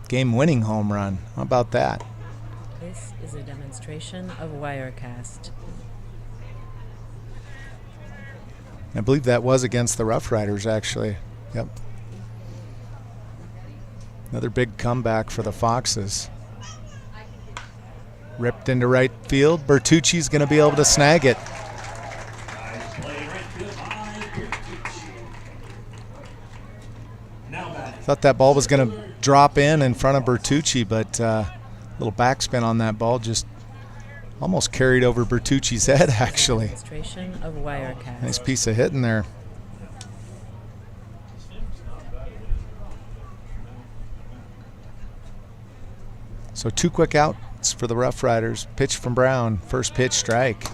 Game-winning home run. How about that? This is a demonstration of Wirecast. I believe that was against the Rough Riders, actually. Yep. Another big comeback for the Foxes. Ripped into right field. Bertucci's going to be able to snag it. Nice play right field by Bertucci. Now batting. Thought that ball was going to drop in front of Bertucci, but a little backspin on that ball just almost carried over Bertucci's head, actually. Demonstration of Wirecast. Nice piece of hitting there. So 2 quick outs for the Rough Riders. Pitch from Brown. First pitch, strike.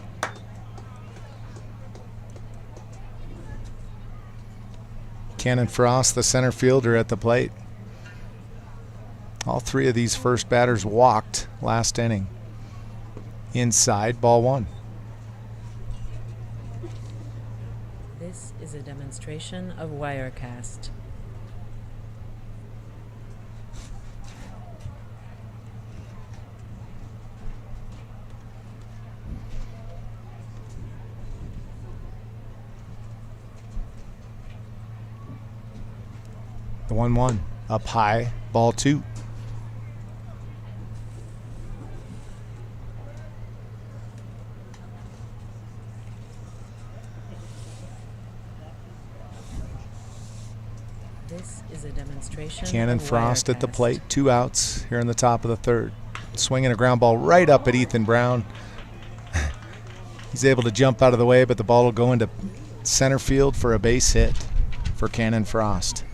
Cannon Frost, the center fielder, at the plate. All 3 of these first batters walked last inning. Inside, ball one. This is a demonstration of Wirecast. The 1-1 up high, ball two. This is a demonstration Cannon of Frost at the Wirecast. plate. 2 outs here in the top of the third. Swinging a ground ball right up at Ethan Brown. He's able to jump out of the way, but the ball will go into center field for a base hit for Cannon Frost.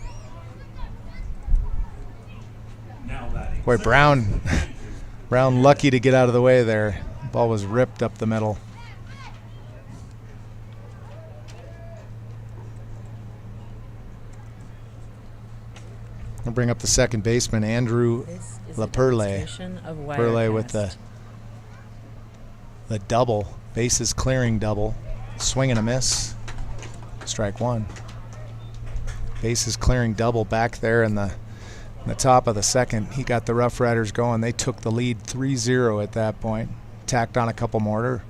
Now batting. Boy, Brown lucky to get out of the way there. Ball was ripped up the middle. I'll bring up the second baseman, Andrew This is a LaPerle. demonstration of Perle with Wirecast. the double, bases clearing double. Swing and a miss. Strike one. Bases clearing double back there in the top of the second. He got the Rough Riders going. They took the lead 3-0 at that point. Tacked on a couple more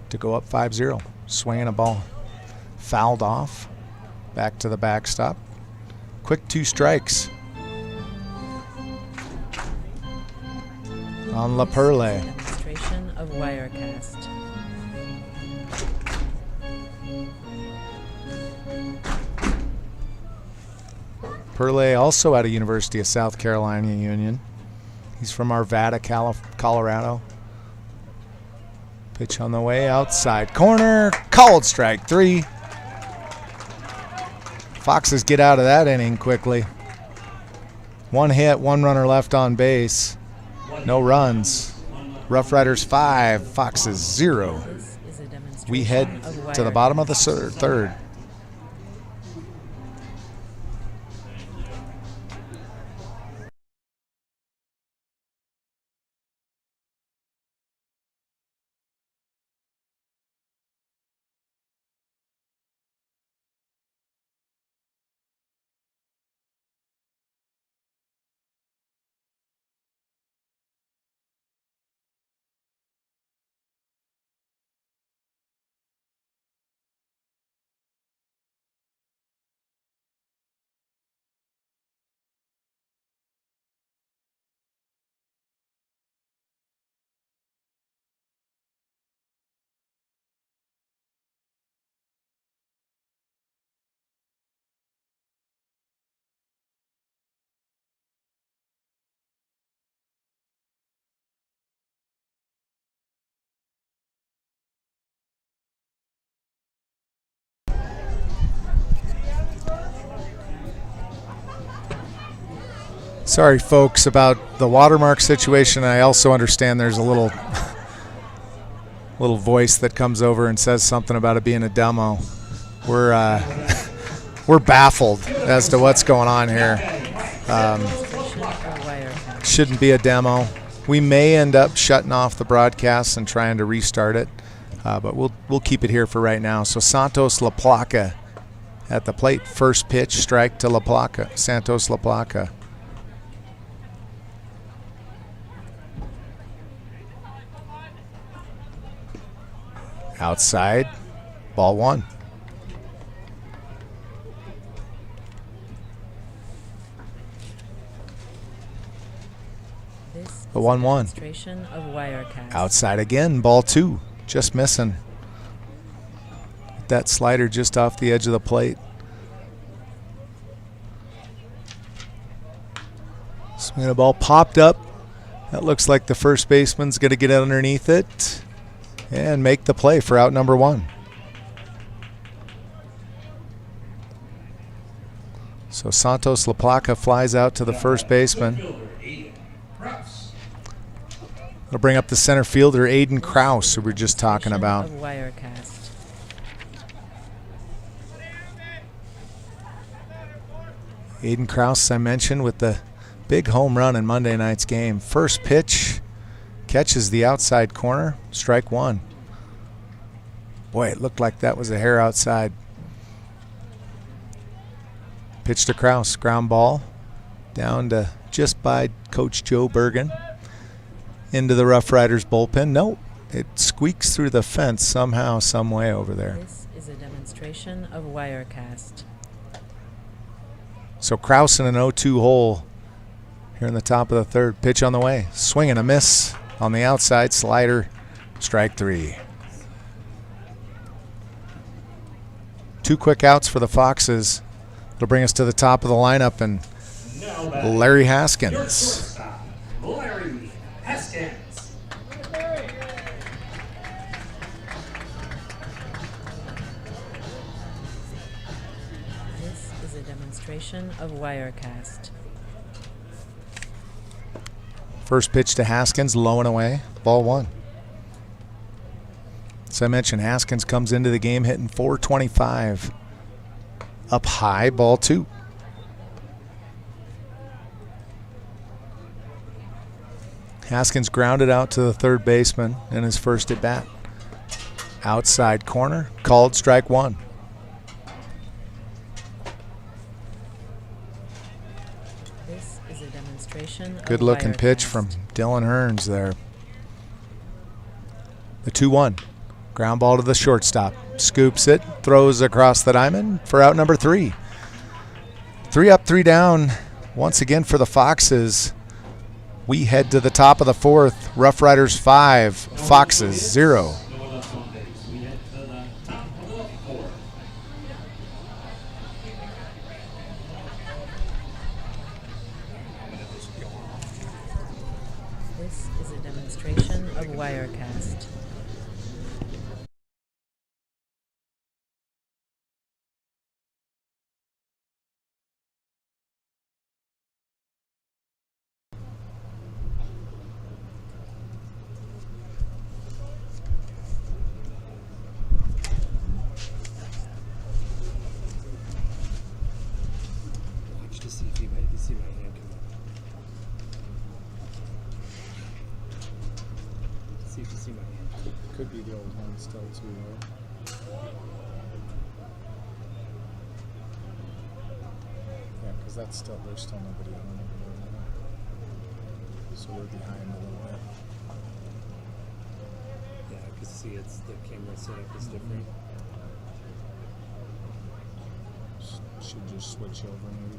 to go up 5-0. Swinging a ball. Fouled off. Back to the backstop. Quick 2 strikes on LaPerle. Demonstration of Wirecast. Perle also out of University of South Carolina Union. He's from Arvada, Colorado. Pitch on the way outside corner. Called strike 3. Foxes get out of that inning quickly. 1 hit, 1 runner left on base. No runs. Rough Riders 5, Foxes 0. This is a demonstration We head of to the bottom of the Wirecast. third. Sorry, folks, about the watermark situation. I also understand there's a little voice that comes over and says something about it being a demo. We're baffled as to what's going on here. Shouldn't be a demo. We may end up shutting off the broadcast and trying to restart it, but we'll keep it here for right now. So Santos La Placa at the plate. First pitch, strike to La Placa. Santos La Placa. Outside, ball one. The 1-1. Outside again, ball two. Just missing. That slider just off the edge of the plate. Swing a ball popped up. That looks like the first baseman's going to get underneath it and make the play for out number one. So Santos La Placa flies out to the first baseman. It'll bring up the center fielder, Aiden Krause, who we were just talking about. Aiden Krause, I mentioned, with the big home run in Monday night's game. First pitch, catches the outside corner, strike one. Boy, it looked like that was a hair outside. Pitch to Krause, ground ball, down to just by Coach Joe Bergen. Into the RoughRiders bullpen. Nope, it squeaks through the fence somehow, some way over there. This is a demonstration of Wirecast. So Krause in an 0-2 hole here in the top of the third. Pitch on the way. Swing and a miss on the outside. Slider. Strike three. Two quick outs for the Foxes. It'll bring us to the top of the lineup and Larry Haskins. Larry Haskins. This is a demonstration of Wirecast. First pitch to Haskins, low and away. Ball one. As I mentioned, Haskins comes into the game hitting .425. Up high, ball two. Haskins grounded out to the third baseman in his first at bat. Outside corner, called strike one. This is a demonstration of Good looking pitch Wirecast. from Dylan Hearns there. The 2-1. Ground ball to the shortstop. Scoops it, throws across the diamond for out number three. 3 up, 3 down. Once again for the Foxes. We head to the top of the fourth. RoughRiders 5, Foxes 0. No one else on base. We head to the top of the fourth. This is a demonstration of Wirecast. Watch to see if you might see my hand come up. See if you see my hand. Could be the old one still too low. Yeah, because there's still nobody on it. So we're behind a little bit. Yeah, I can see it's the camera setup is different. Should just switch over maybe.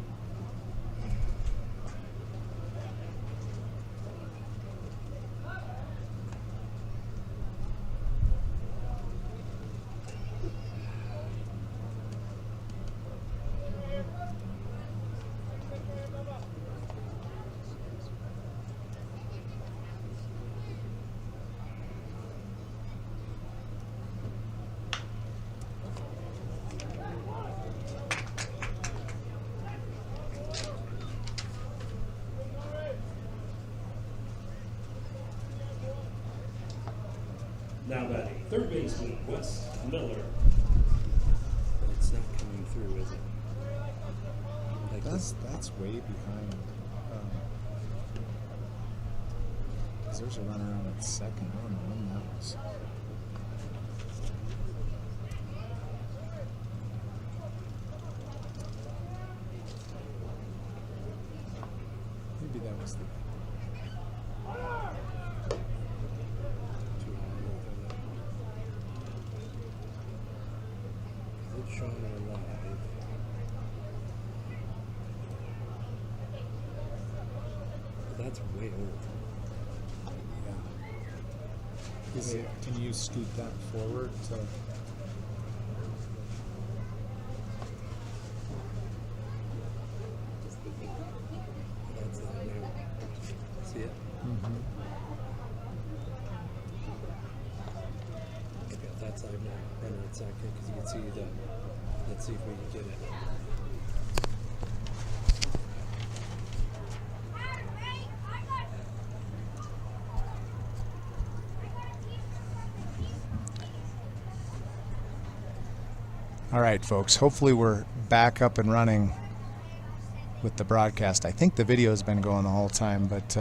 baseman, Wes Miller. It's not coming through, is it? Like That's way behind. 'Cause there's a runner on at second. I don't know when that was. Maybe that was the. Is it showing her live? That's way old. Yeah. Is it, can you scoot that forward to? That's it now. See it? Mm-hmm. Okay, that side now. Runner at second, because you can see the. Let's see if we can get it. All right, folks. Hopefully we're back up and running with the broadcast. I think the video has been going the whole time, but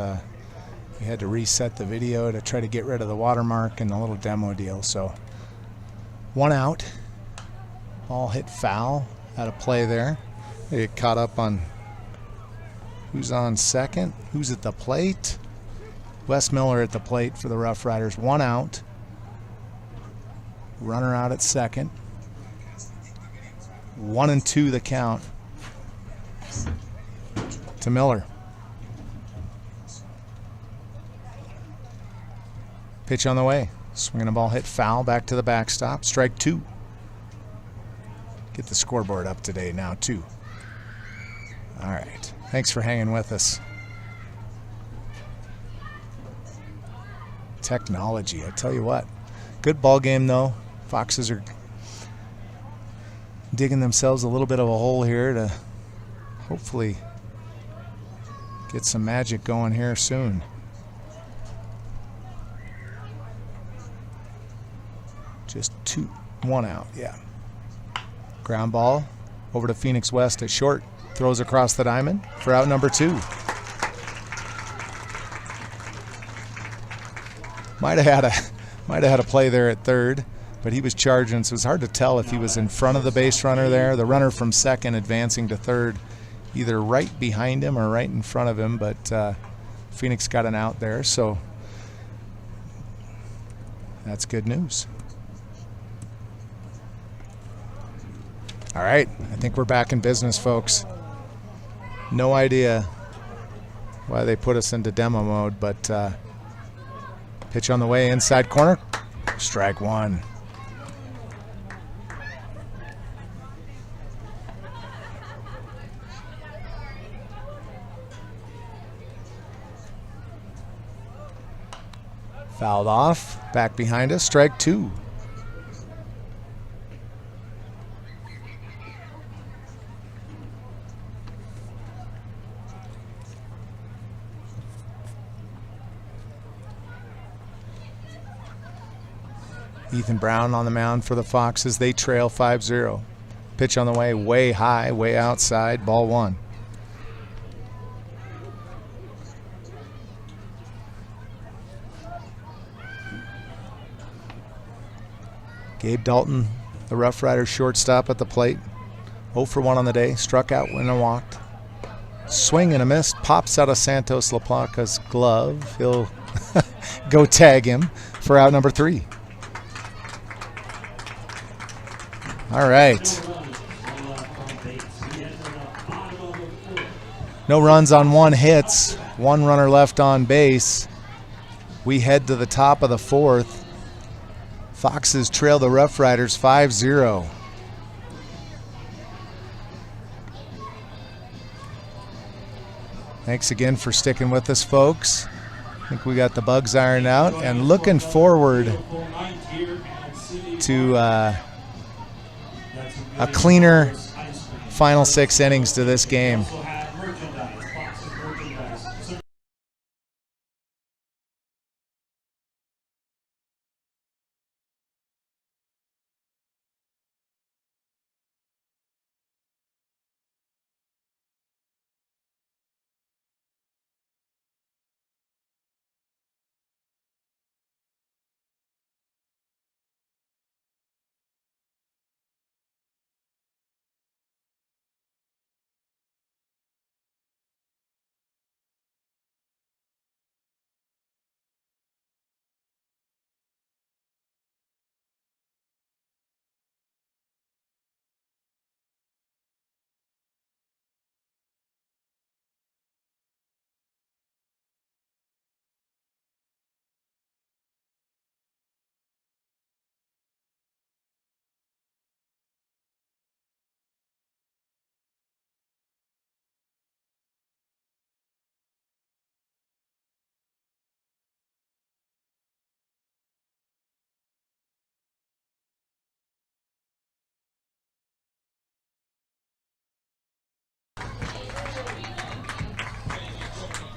we had to reset the video to try to get rid of the watermark and the little demo deal. So 1 out. Ball hit foul. Out of play there. They get caught up on who's on second, who's at the plate. Wes Miller at the plate for the Rough Riders. 1 out. Runner out at second. 1-2 the count to Miller. Pitch on the way. Swinging a ball hit foul back to the backstop. Strike 2. Get the scoreboard up today now, 2. All right. Thanks for hanging with us. Technology, I tell you what. Good ball game, though. Foxes are digging themselves a little bit of a hole here to hopefully get some magic going here soon. Just 1 out, yeah. Ground ball over to Phoenix West at short. Throws across the diamond for out number 2. Might have had a play there at third, but he was charging, so it was hard to tell if he was in front of the base runner there. The runner from second advancing to third, either right behind him or right in front of him, but Phoenix got an out there, so that's good news. All right, I think we're back in business, folks. No idea why they put us into demo mode, but pitch on the way, inside corner, strike 1. Fouled off, back behind us, strike 2. Ethan Brown on the mound for the Foxes. They trail 5-0. Pitch on the way, way high, way outside, ball 1. Gabe Dalton, the Rough Riders shortstop at the plate. 0 for 1 on the day, struck out when and walked. Swing and a miss, pops out of Santos LaPlaca's glove. He'll go tag him for out number 3. All right. No runs on 1 hits. 1 runner left on base. We head to the top of the 4th. Foxes trail the Rough Riders 5-0. Thanks again for sticking with us, folks. I think we got the bugs ironed out and looking forward to a cleaner final 6 innings to this game.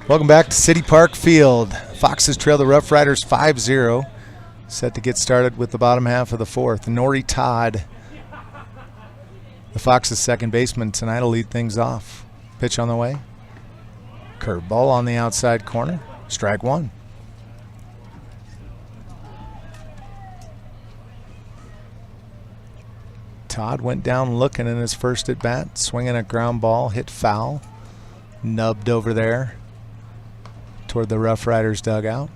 Welcome back to City Park Field. Foxes trail the Rough Riders 5-0. Set to get started with the bottom half of the fourth. Nori Todd, the Foxes' second baseman tonight, will lead things off. Pitch on the way. Curveball on the outside corner. Strike one. Todd went down looking in his first at bat, swinging a ground ball, hit foul, nubbed over there toward the Rough Riders dugout.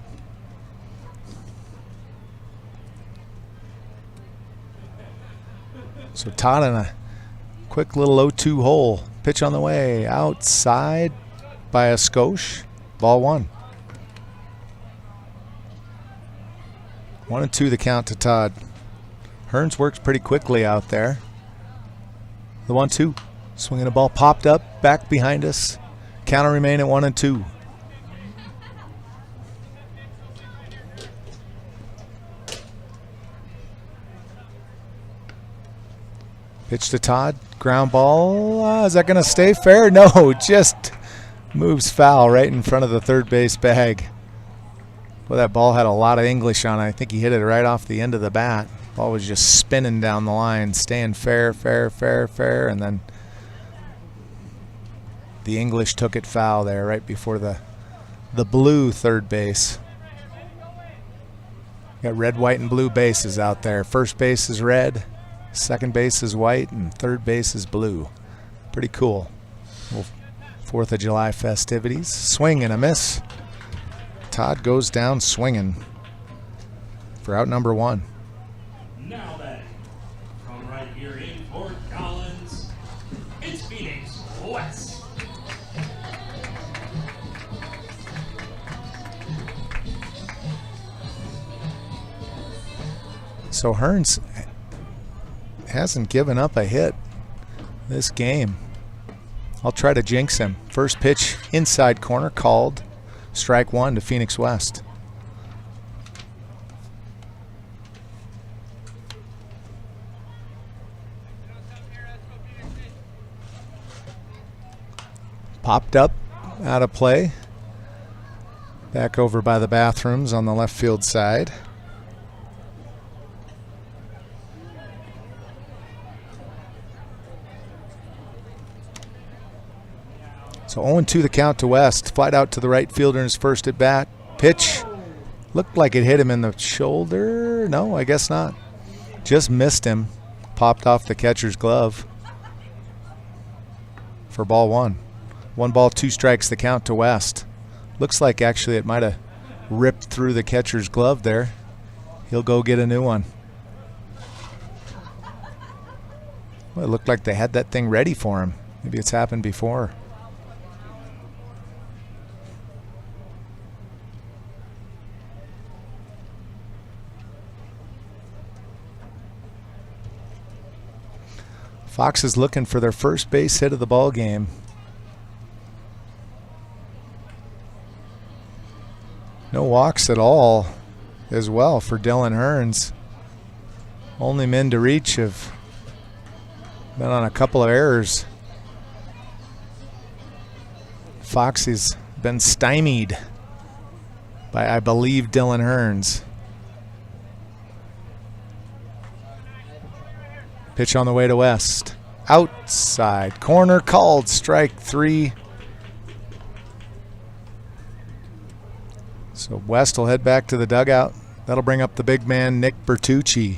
So Todd in a quick little 0-2 hole. Pitch on the way, outside by a skosh. Ball one. 1-2 the count to Todd. Hearns works pretty quickly out there. The 1-2. Swinging a ball popped up, back behind us. Count will remain at 1-2. Pitch to Todd. Ground ball. Is that going to stay fair? No, just moves foul right in front of the third base bag. Well, that ball had a lot of English on it. I think he hit it right off the end of the bat. Ball was just spinning down the line, staying fair, fair, fair, fair, and then the English took it foul there right before the blue third base. Got red, white, and blue bases out there. First base is red, second base is white, and third base is blue. Pretty cool. Little 4th of July festivities. Swing and a miss. Todd goes down swinging for out number one. Now then, from right here in Fort Collins, it's Phoenix West. So Hearns hasn't given up a hit this game. I'll try to jinx him. First pitch inside corner called. Strike one to Phoenix West. Popped up, out of play. Back over by the bathrooms on the left field side. So 0-2 the count to West. Flight out to the right fielder in his first at bat. Pitch looked like it hit him in the shoulder. No, I guess not. Just missed him. Popped off the catcher's glove for ball one. 1-2 strikes the count to West. Looks like actually it might have ripped through the catcher's glove there. He'll go get a new one. Well, it looked like they had that thing ready for him. Maybe it's happened before. Fox is looking for their first base hit of the ball game. No walks at all as well for Dylan Hearns. Only men to reach have been on a couple of errors. Fox has been stymied by, I believe, Dylan Hearns. Pitch on the way to West. Outside corner called. Strike three. So West will head back to the dugout. That'll bring up the big man, Nick Bertucci.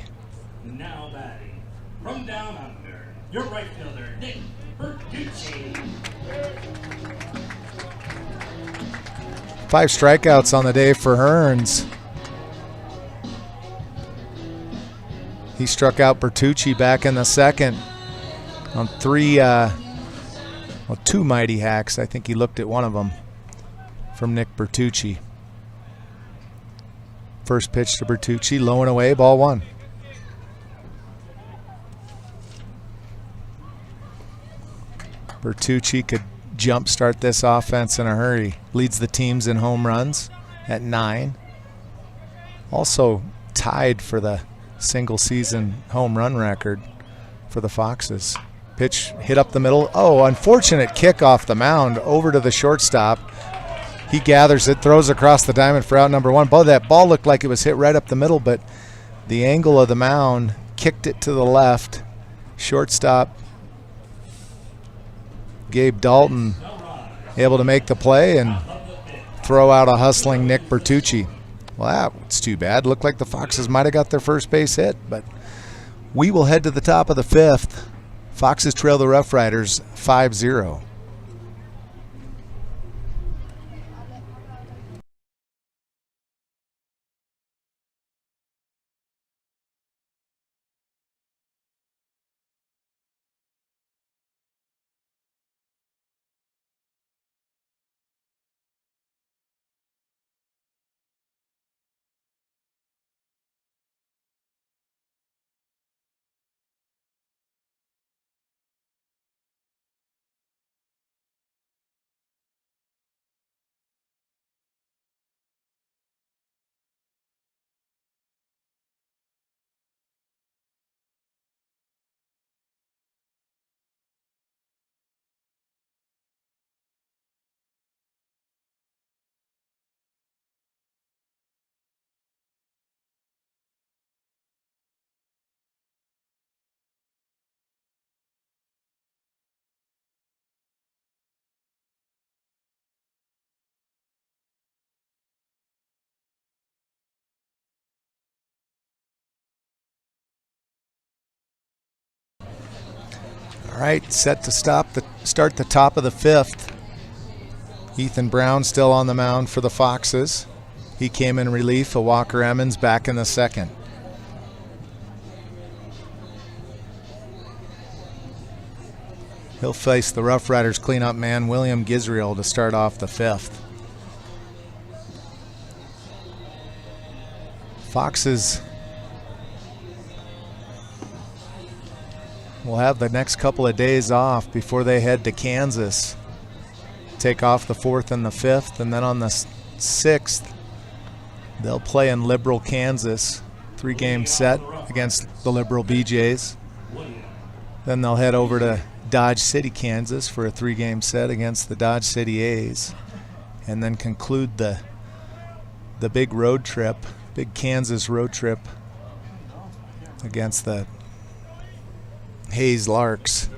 Now batting from down under, your right fielder, Nick Bertucci. 5 strikeouts on the day for Hearns. He struck out Bertucci back in the second on 2 mighty hacks. I think he looked at one of them from Nick Bertucci. First pitch to Bertucci, low and away, ball one. Bertucci could jumpstart this offense in a hurry. Leads the teams in home runs at 9. Also tied for the single season home run record for the Foxes. Pitch hit up the middle. Oh, unfortunate kick off the mound over to the shortstop. He gathers it, throws across the diamond for out number 1. Boy, that ball looked like it was hit right up the middle, but the angle of the mound kicked it to the left. Shortstop Gabe Dalton able to make the play and throw out a hustling Nick Bertucci. Well, that's too bad. Looked like the Foxes might have got their first base hit, but we will head to the top of the 5th. Foxes trail the Rough Riders 5-0. All right, set to start the top of the 5th. Ethan Brown still on the mound for the Foxes. He came in relief of Walker Emmons back in the 2nd. He'll face the Rough Riders cleanup man, William Gisriel, to start off the 5th. Foxes will have the next couple of days off before they head to Kansas. Take off the 4th and the 5th, and then on the 6th, they'll play in Liberal, Kansas. 3-game set against the Liberal BJs. Then they'll head over to Dodge City, Kansas for a 3-game set against the Dodge City A's, and then conclude the big road trip, big Kansas road trip against the Hayes Larks.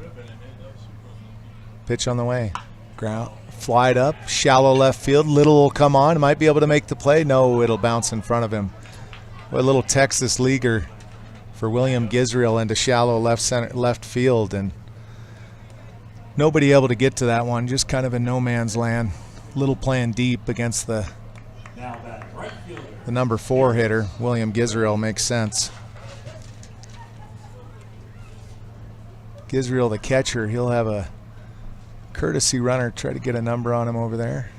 Pitch on the way. Ground flied up, shallow left field. Little will come on, might be able to make the play. No, it'll bounce in front of him. What a little Texas leaguer for William Gisriel into shallow left field, and nobody able to get to that one. Just kind of in no man's land. Little playing deep against the number 4 hitter, William Gisriel, makes sense. Gisriel, the catcher, he'll have a courtesy runner try to get a number on him over there.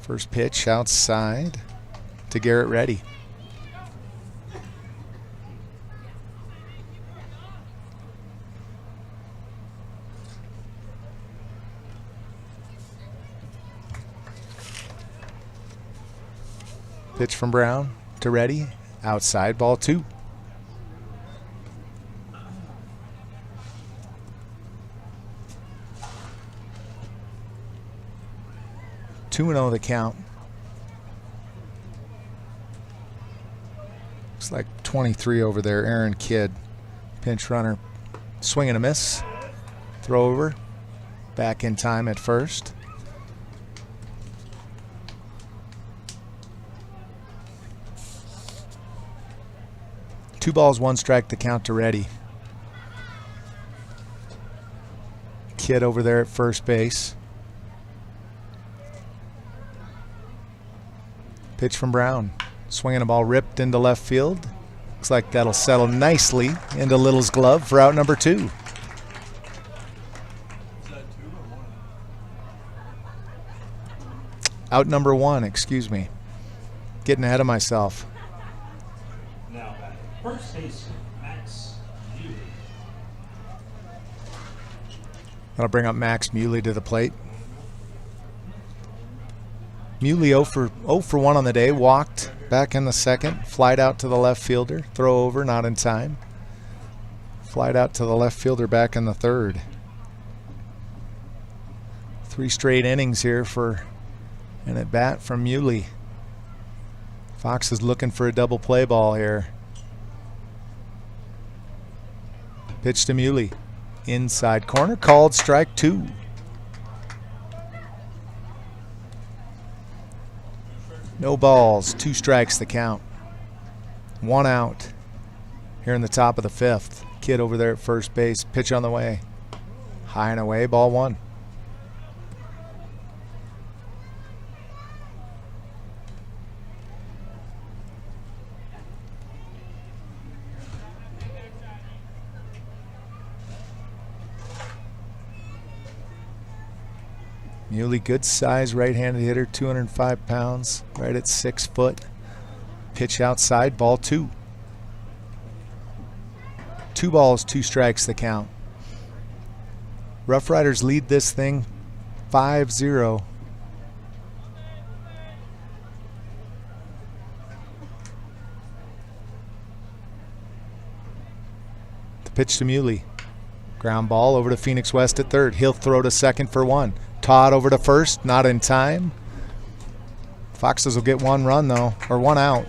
First pitch outside to Garrett Reddy. Pitch from Brown to Reddy. Outside, ball 2. Two and 0 the count. Looks like 23 over there, Aaron Kidd. Pinch runner, swing and a miss. Throw over, back in time at first. Two balls, 1 strike, the count to Reddy. Kidd over there at first base. Pitch from Brown. Swinging a ball ripped into left field. Looks like that'll settle nicely into Little's glove for out number 2. Out number 1, excuse me. Getting ahead of myself. Now back first base, Max Muley. That'll bring up Max Muley to the plate. Muley 0 for 1 on the day. Walked back in the 2nd. Flied out to the left fielder. Throw over, not in time. Flied out to the left fielder back in the 3rd. 3 straight innings here for an at bat from Muley. Fox is looking for a double play ball here. Pitch to Muley. Inside corner, called strike 2. No balls, 2 strikes the count. 1 out here in the top of the 5th. Kid over there at first base. Pitch on the way. High and away, ball 1. Muley, good size right-handed hitter, 205 pounds, right at 6 foot. Pitch outside, ball 2. 2 balls, 2 strikes the count. Rough Riders lead this thing 5-0. The pitch to Muley. Ground ball over to Phoenix West at third. He'll throw to second for 1. Todd over to first, not in time. Foxes will get 1 run though, or 1 out.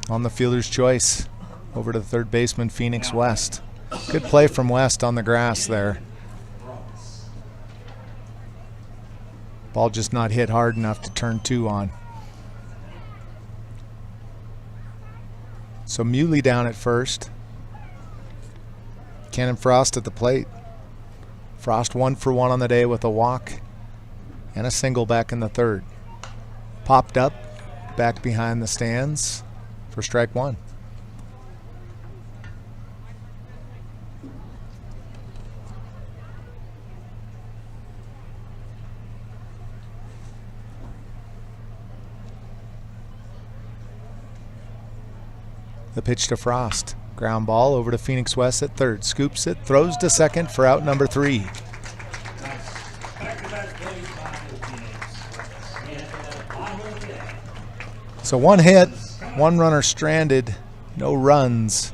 On the fielder's choice, over to the third baseman, Phoenix West. Good play from West on the grass there. Ball just not hit hard enough to turn 2 on. So Muley down at first. Cannon Frost at the plate. Frost 1 for 1 on the day with a walk and a single back in the 3rd. Popped up, back behind the stands for strike 1. The pitch to Frost. Ground ball over to Phoenix West at third. Scoops it, throws to second for out number 3. So 1 hit, 1 runner stranded, no runs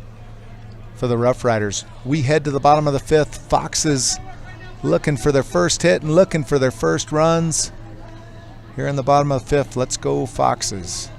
for the Rough Riders. We head to the bottom of the 5th. Foxes looking for their first hit and looking for their first runs. Here in the bottom of the 5th, let's go Foxes.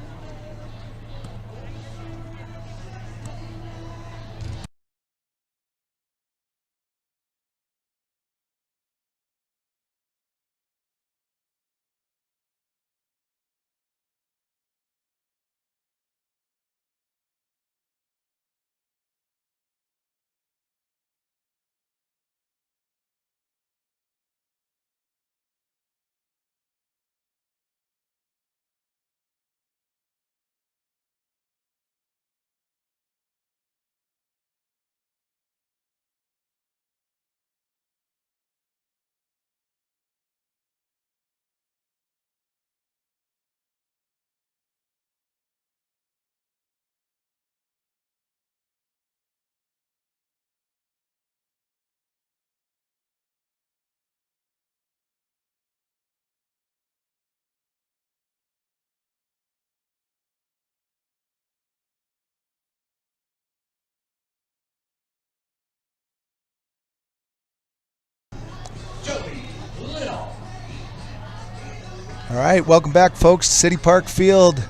All right, welcome back, folks. City Park Field.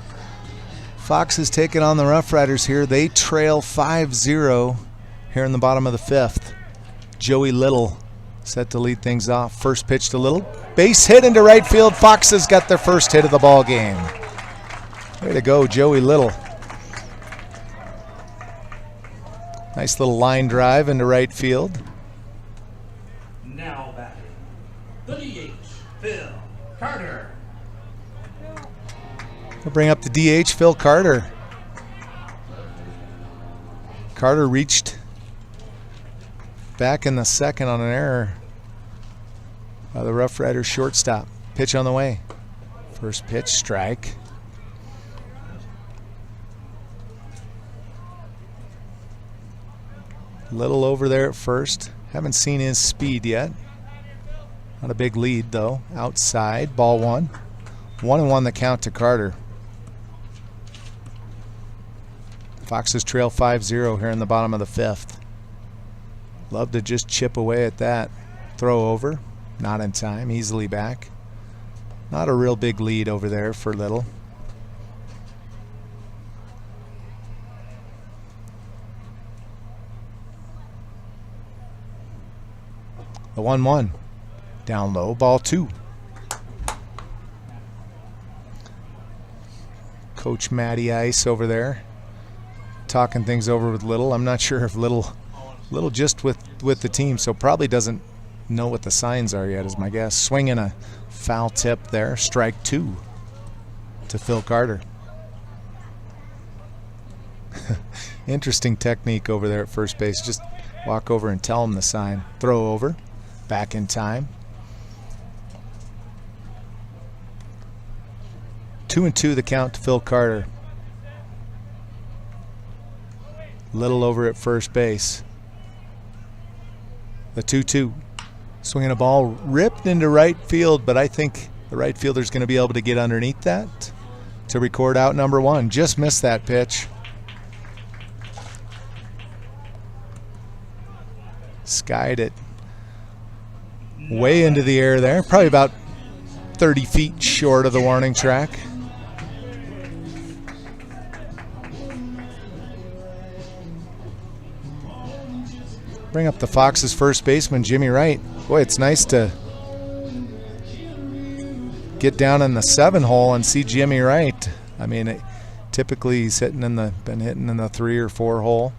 Foxes taking on the Rough Riders here. They trail 5-0 here in the bottom of the 5th. Joey Little set to lead things off. First pitch to Little. Base hit into right field. Foxes got their first hit of the ball game. Way to go, Joey Little. Nice little line drive into right field. Now batting, the DH, Phil Carter. We'll bring up the DH, Phil Carter. Carter reached back in the 2nd on an error by the Rough Riders shortstop. Pitch on the way. First pitch, strike. Little over there at first. Haven't seen his speed yet. Not a big lead though. Outside, ball 1. 1-1 the count to Carter. Foxes trail 5-0 here in the bottom of the 5th. Love to just chip away at that. Throw over, not in time, easily back. Not a real big lead over there for Little. The 1-1. Down low, ball 2. Coach Matty Ice over there talking things over with Little. I'm not sure if Little just with the team, so probably doesn't know what the signs are yet, is my guess. Swinging a foul tip there. Strike 2 to Phil Carter. Interesting technique over there at first base. Just walk over and tell him the sign. Throw over. Back in time. 2-2 the count to Phil Carter. Little over at first base. The 2-2. Swinging a ball ripped into right field, but I think the right fielder's going to be able to get underneath that to record out number 1. Just missed that pitch. Skied it way into the air there, probably about 30 feet short of the warning track. Bring up the Fox's first baseman, Jimmy Wright. Boy, it's nice to get down in the 7 hole and see Jimmy Wright. I mean, typically he's been hitting in the 3 or 4 hole,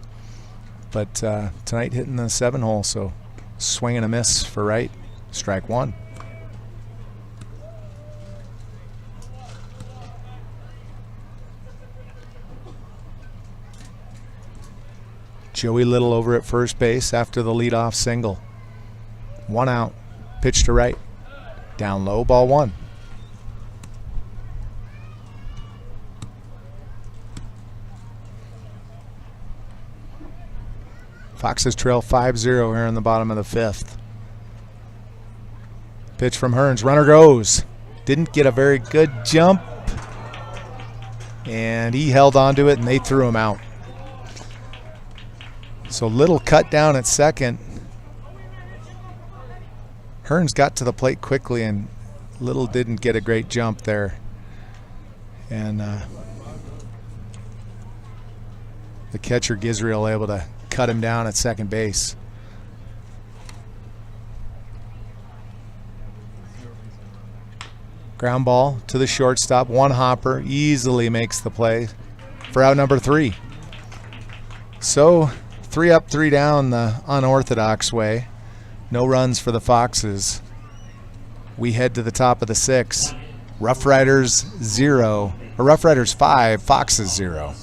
but tonight hitting the 7 hole. So swing and a miss for Wright. Strike 1. Joey Little over at first base after the leadoff single. 1 out. Pitch to Wright. Down low, ball 1. Foxes trail 5-0 here in the bottom of the 5th. Pitch from Hearns. Runner goes. Didn't get a very good jump. And he held onto it and they threw him out. So Little cut down at second. Hearns got to the plate quickly and Little didn't get a great jump there. And the catcher Gisriel able to cut him down at second base. Ground ball to the shortstop. 1 hopper easily makes the play for out number 3. So 3 up, 3 down the unorthodox way. No runs for the Foxes. We head to the top of the 6th. RoughRiders 0, or RoughRiders 5, Foxes 0.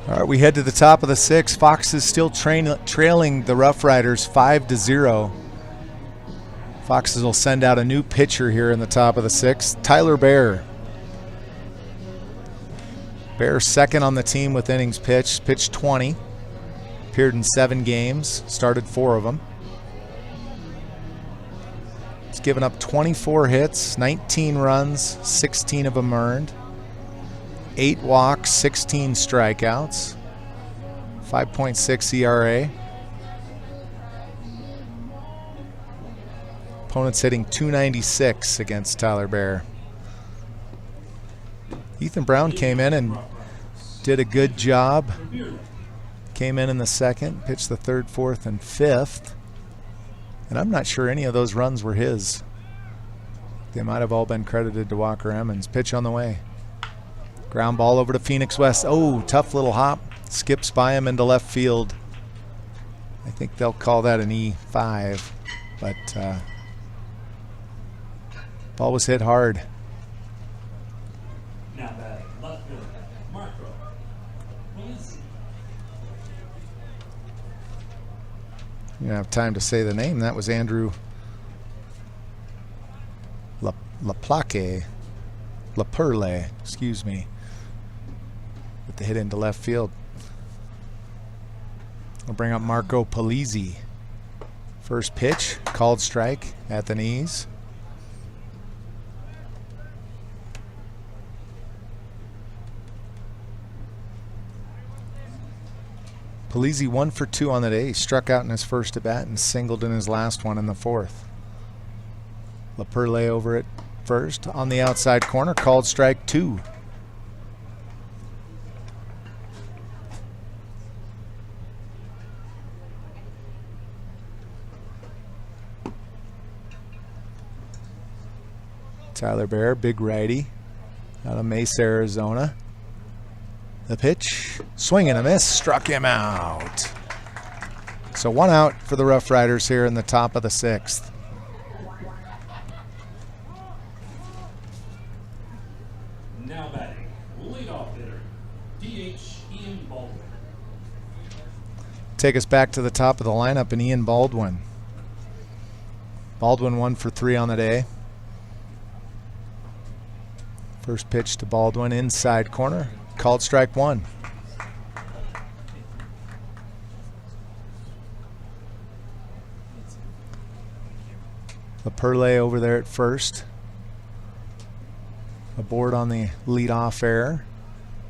All right, we head to the top of the 6th. Foxes still trailing the RoughRiders 5-0. Foxes will send out a new pitcher here in the top of the 6th, Tyler Bear. Bear second on the team with innings pitched. Pitched 20. Appeared in 7 games. Started 4 of them. He's given up 24 hits, 19 runs, 16 of them earned. 8 walks, 16 strikeouts. 5.6 ERA. Opponent's hitting .296 against Tyler Bear. Ethan Brown came in and did a good job. Came in the second, pitched the third, fourth, and fifth. And I'm not sure any of those runs were his. They might have all been credited to Walker Emmons. Pitch on the way. Ground ball over to Phoenix West. Oh, tough little hop. Skips by him into left field. I think they'll call that an E5. But ball was hit hard. Now batting left fielder, Marco Polizzi. You don't have time to say the name. That was Andrew Laperle, excuse me, with the hit into left field. We'll bring up Marco Polizzi. First pitch, called strike at the knees. Polizzi 1 for 2 on the day. He struck out in his first at bat and singled in his last one in the fourth. Laperle over at first on the outside corner, called strike 2. Tyler Bear, big righty out of Mesa, Arizona. The pitch, swing and a miss, struck him out. So 1 out for the Rough Riders here in the top of the 6th. Now batting, leadoff hitter, DH Ian Baldwin. Take us back to the top of the lineup and Ian Baldwin. Baldwin 1 for 3 on the day. First pitch to Baldwin, inside corner, called strike 1. Laperle over there at first. Aboard on the leadoff error.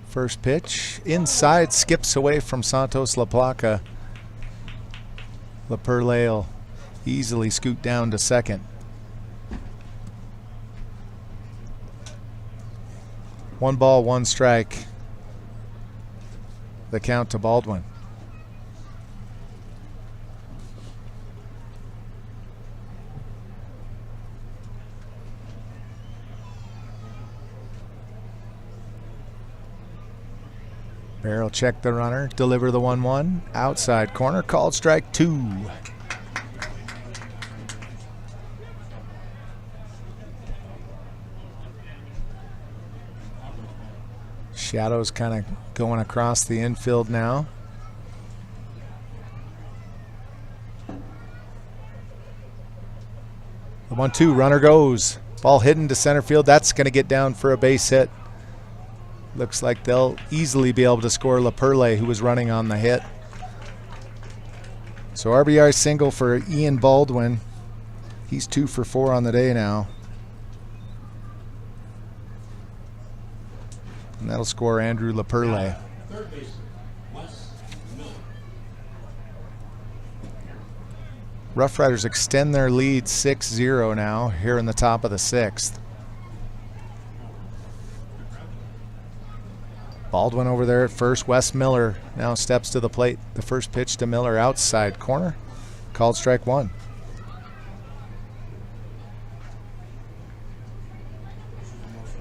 First pitch, inside, skips away from Santos La Placa. Laperle will easily scoot down to second. 1 ball, 1 strike. The count to Baldwin. Bear will check the runner, deliver the 1-1. Outside corner, called strike 2. Shadows kind of going across the infield now. The 1-2, runner goes. Ball hidden to center field. That's going to get down for a base hit. Looks like they'll easily be able to score Laperle, who was running on the hit. So RBI single for Ian Baldwin. He's 2 for 4 on the day now. And that'll score Andrew Laperle. Third baseman, Wes Miller. Rough Riders extend their lead 6-0 now here in the top of the 6th. Baldwin over there at first. Wes Miller now steps to the plate. The first pitch to Miller, outside corner, called strike 1.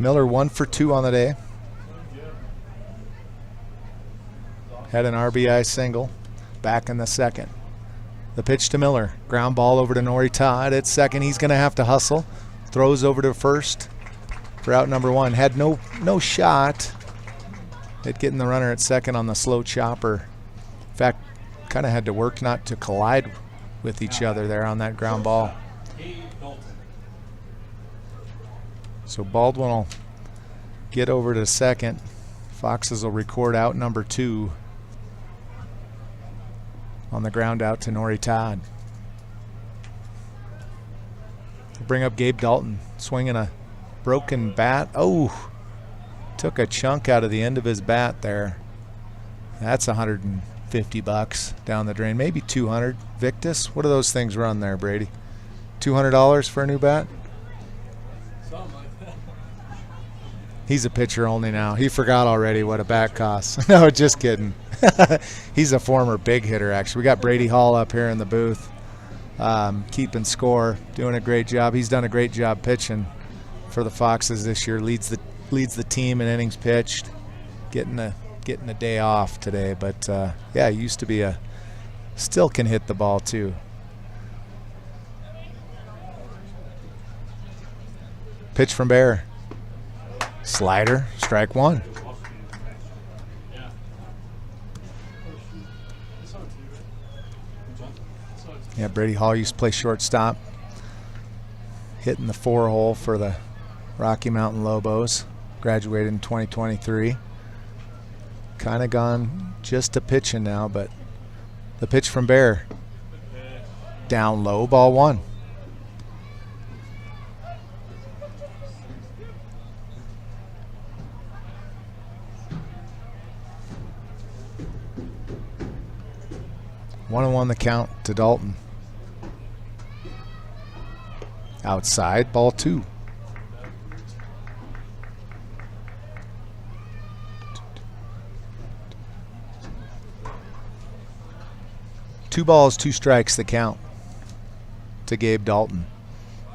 Miller 1 for 2 on the day. Had an RBI single back in the second. The pitch to Miller. Ground ball over to Nori Todd at second. He's going to have to hustle. Throws over to first for out number 1. Had no shot at getting the runner at second on the slow chopper. In fact, kind of had to work not to collide with each other there on that ground ball. So Baldwin will get over to second Foxes will record out number 2 on the ground out to Nori Todd. Bring up Gabe Dalton, swinging a broken bat. Oh, took a chunk out of the end of his bat there. That's $150 down the drain, maybe 200. Victus, what do those things run there, Brady? $200 for a new bat? Something like that. He's a pitcher only now. He forgot already what a bat costs. No, just kidding. He's a former big hitter, actually. We got Brady Hall up here in the booth, keeping score, doing a great job. He's done a great job pitching for the Foxes this year. Leads the team in innings pitched, getting a day off today. But yeah, he used to be still can hit the ball too. Pitch from Bear. Slider, strike 1. Yeah, Brady Hall used to play shortstop, hitting the 4-hole for the Rocky Mountain Lobos. Graduated in 2023. Kind of gone just to pitching now, but the pitch from Bear. Down low, ball 1. One and 1 the count to Dalton. Outside, ball 2. Two balls, 2 strikes the count to Gabe Dalton.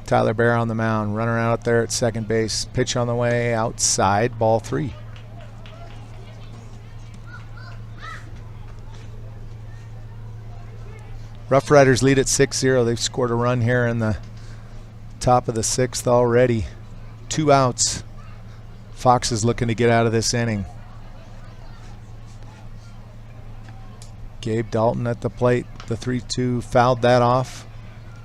Tyler Bear on the mound, runner out there at second base. Pitch on the way, outside, ball 3. RoughRiders lead at 6-0. They've scored a run here in the top of the 6th already. 2 outs. Fox is looking to get out of this inning. Gabe Dalton at the plate. The 3-2 fouled that off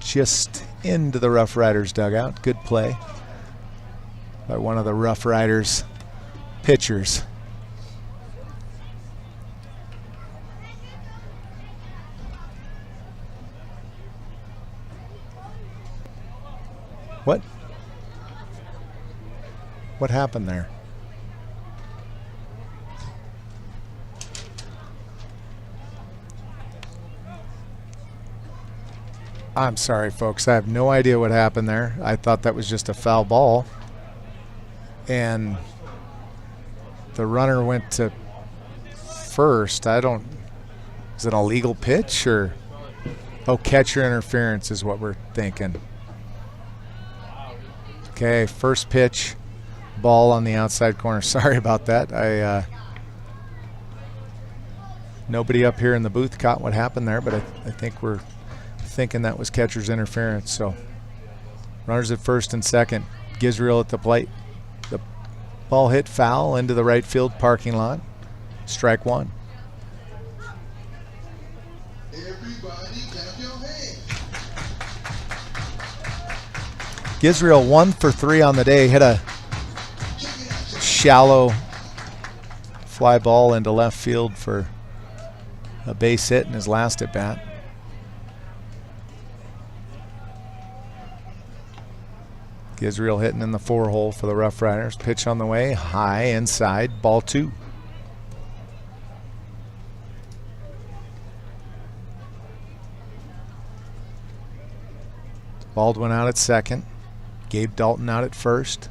just into the RoughRiders dugout. Good play by one of the RoughRiders pitchers. What happened there? I'm sorry, folks. I have no idea what happened there. I thought that was just a foul ball. And the runner went to first. Is it an illegal pitch or? Oh, catcher interference is what we're thinking. Okay, first pitch, ball on the outside corner. Sorry about that. Nobody up here in the booth caught what happened there, but I think we're thinking that was catcher's interference. So runners at first and second. Gisriel at the plate. The ball hit foul into the right field parking lot. Strike 1. Everybody clap your hands. Gisriel 1 for 3 on the day. Hit a shallow fly ball into left field for a base hit in his last at bat. Gisriel hitting in the 4-hole for the RoughRiders. Pitch on the way, high inside, ball 2. Baldwin out at second. Gabe Dalton out at first.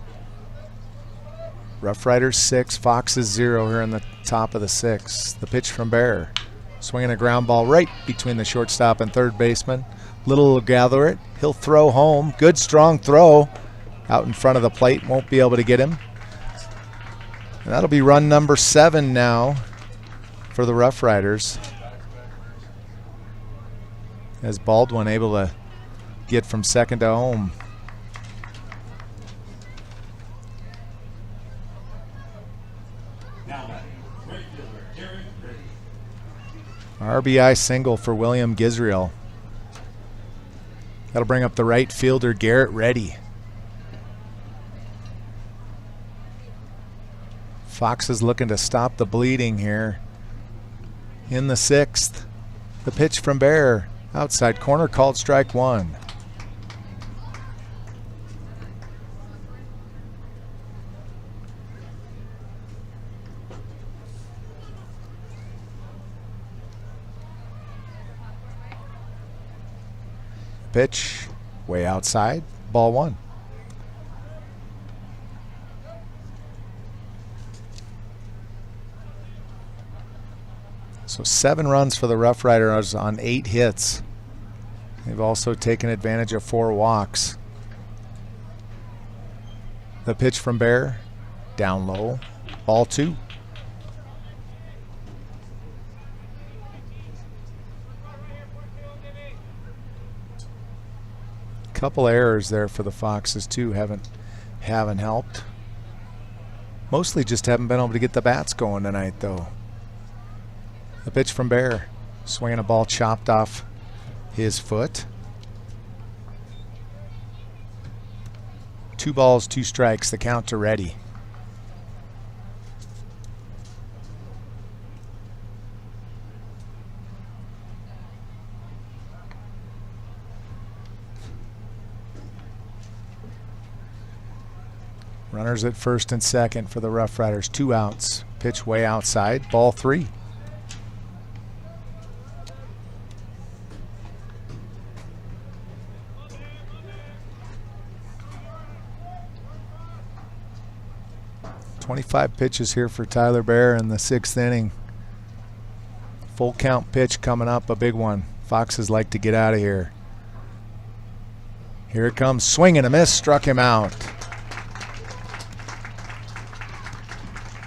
RoughRiders 6, Foxes 0 here in the top of the 6th. The pitch from Bear. Swinging a ground ball right between the shortstop and third baseman. Little will gather it. He'll throw home. Good strong throw. Out in front of the plate. Won't be able to get him. And that'll be run number 7 now for the RoughRiders. As Baldwin able to get from second to home. RBI single for William Gisriel. That'll bring up the right fielder, Garrett Reddy. Fox is looking to stop the bleeding here. In the 6th, the pitch from Bear. Outside corner, called strike 1. Pitch way outside, ball 1. So 7 runs for the RoughRiders on 8 hits. They've also taken advantage of 4 walks. The pitch from Bear, down low, ball 2. Couple errors there for the Foxes too, haven't helped. Mostly just haven't been able to get the bats going tonight though. The pitch from Bear, swinging a ball chopped off his foot. 2 balls, 2 strikes, the count to ready. Runners at first and second for the RoughRiders. 2 outs. Pitch way outside. Ball 3. .25 pitches here for Tyler Bear in the 6th inning. Full count pitch coming up, a big one. Foxes like to get out of here. Here it comes, swing and a miss, struck him out.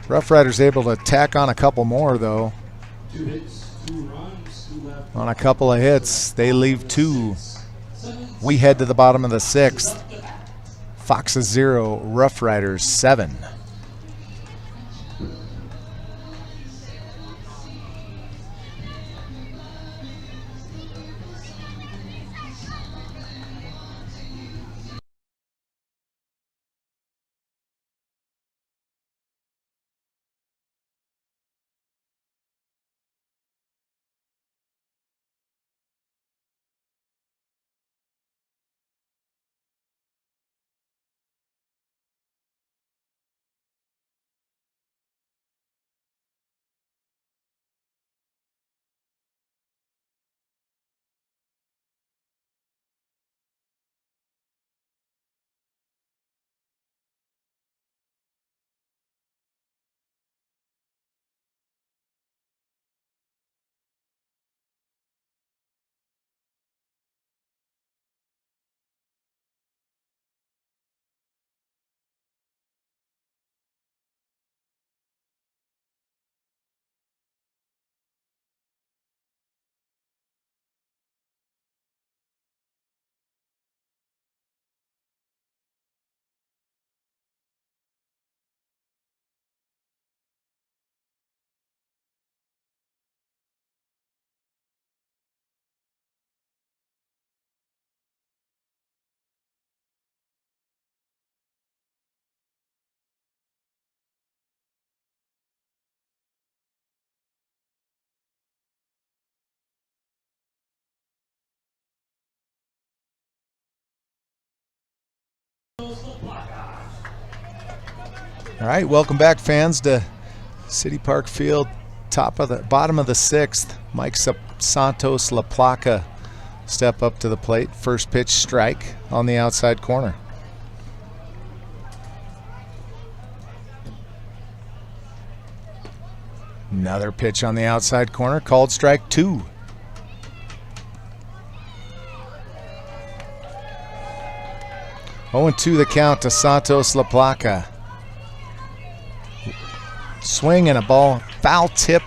RoughRiders able to tack on a couple more though. 2 hits, 2 runs, 2 left. On a couple of hits, they leave 2. We head to the bottom of the 6th. Foxes 0, RoughRiders 7. All right, welcome back, fans, to City Park Field, bottom of the 6th. Mike Santos La Placa step up to the plate. First pitch strike on the outside corner. Another pitch on the outside corner, called strike 2. Oh, and 2 the count to Santos La Placa. Swing and a ball, foul tip,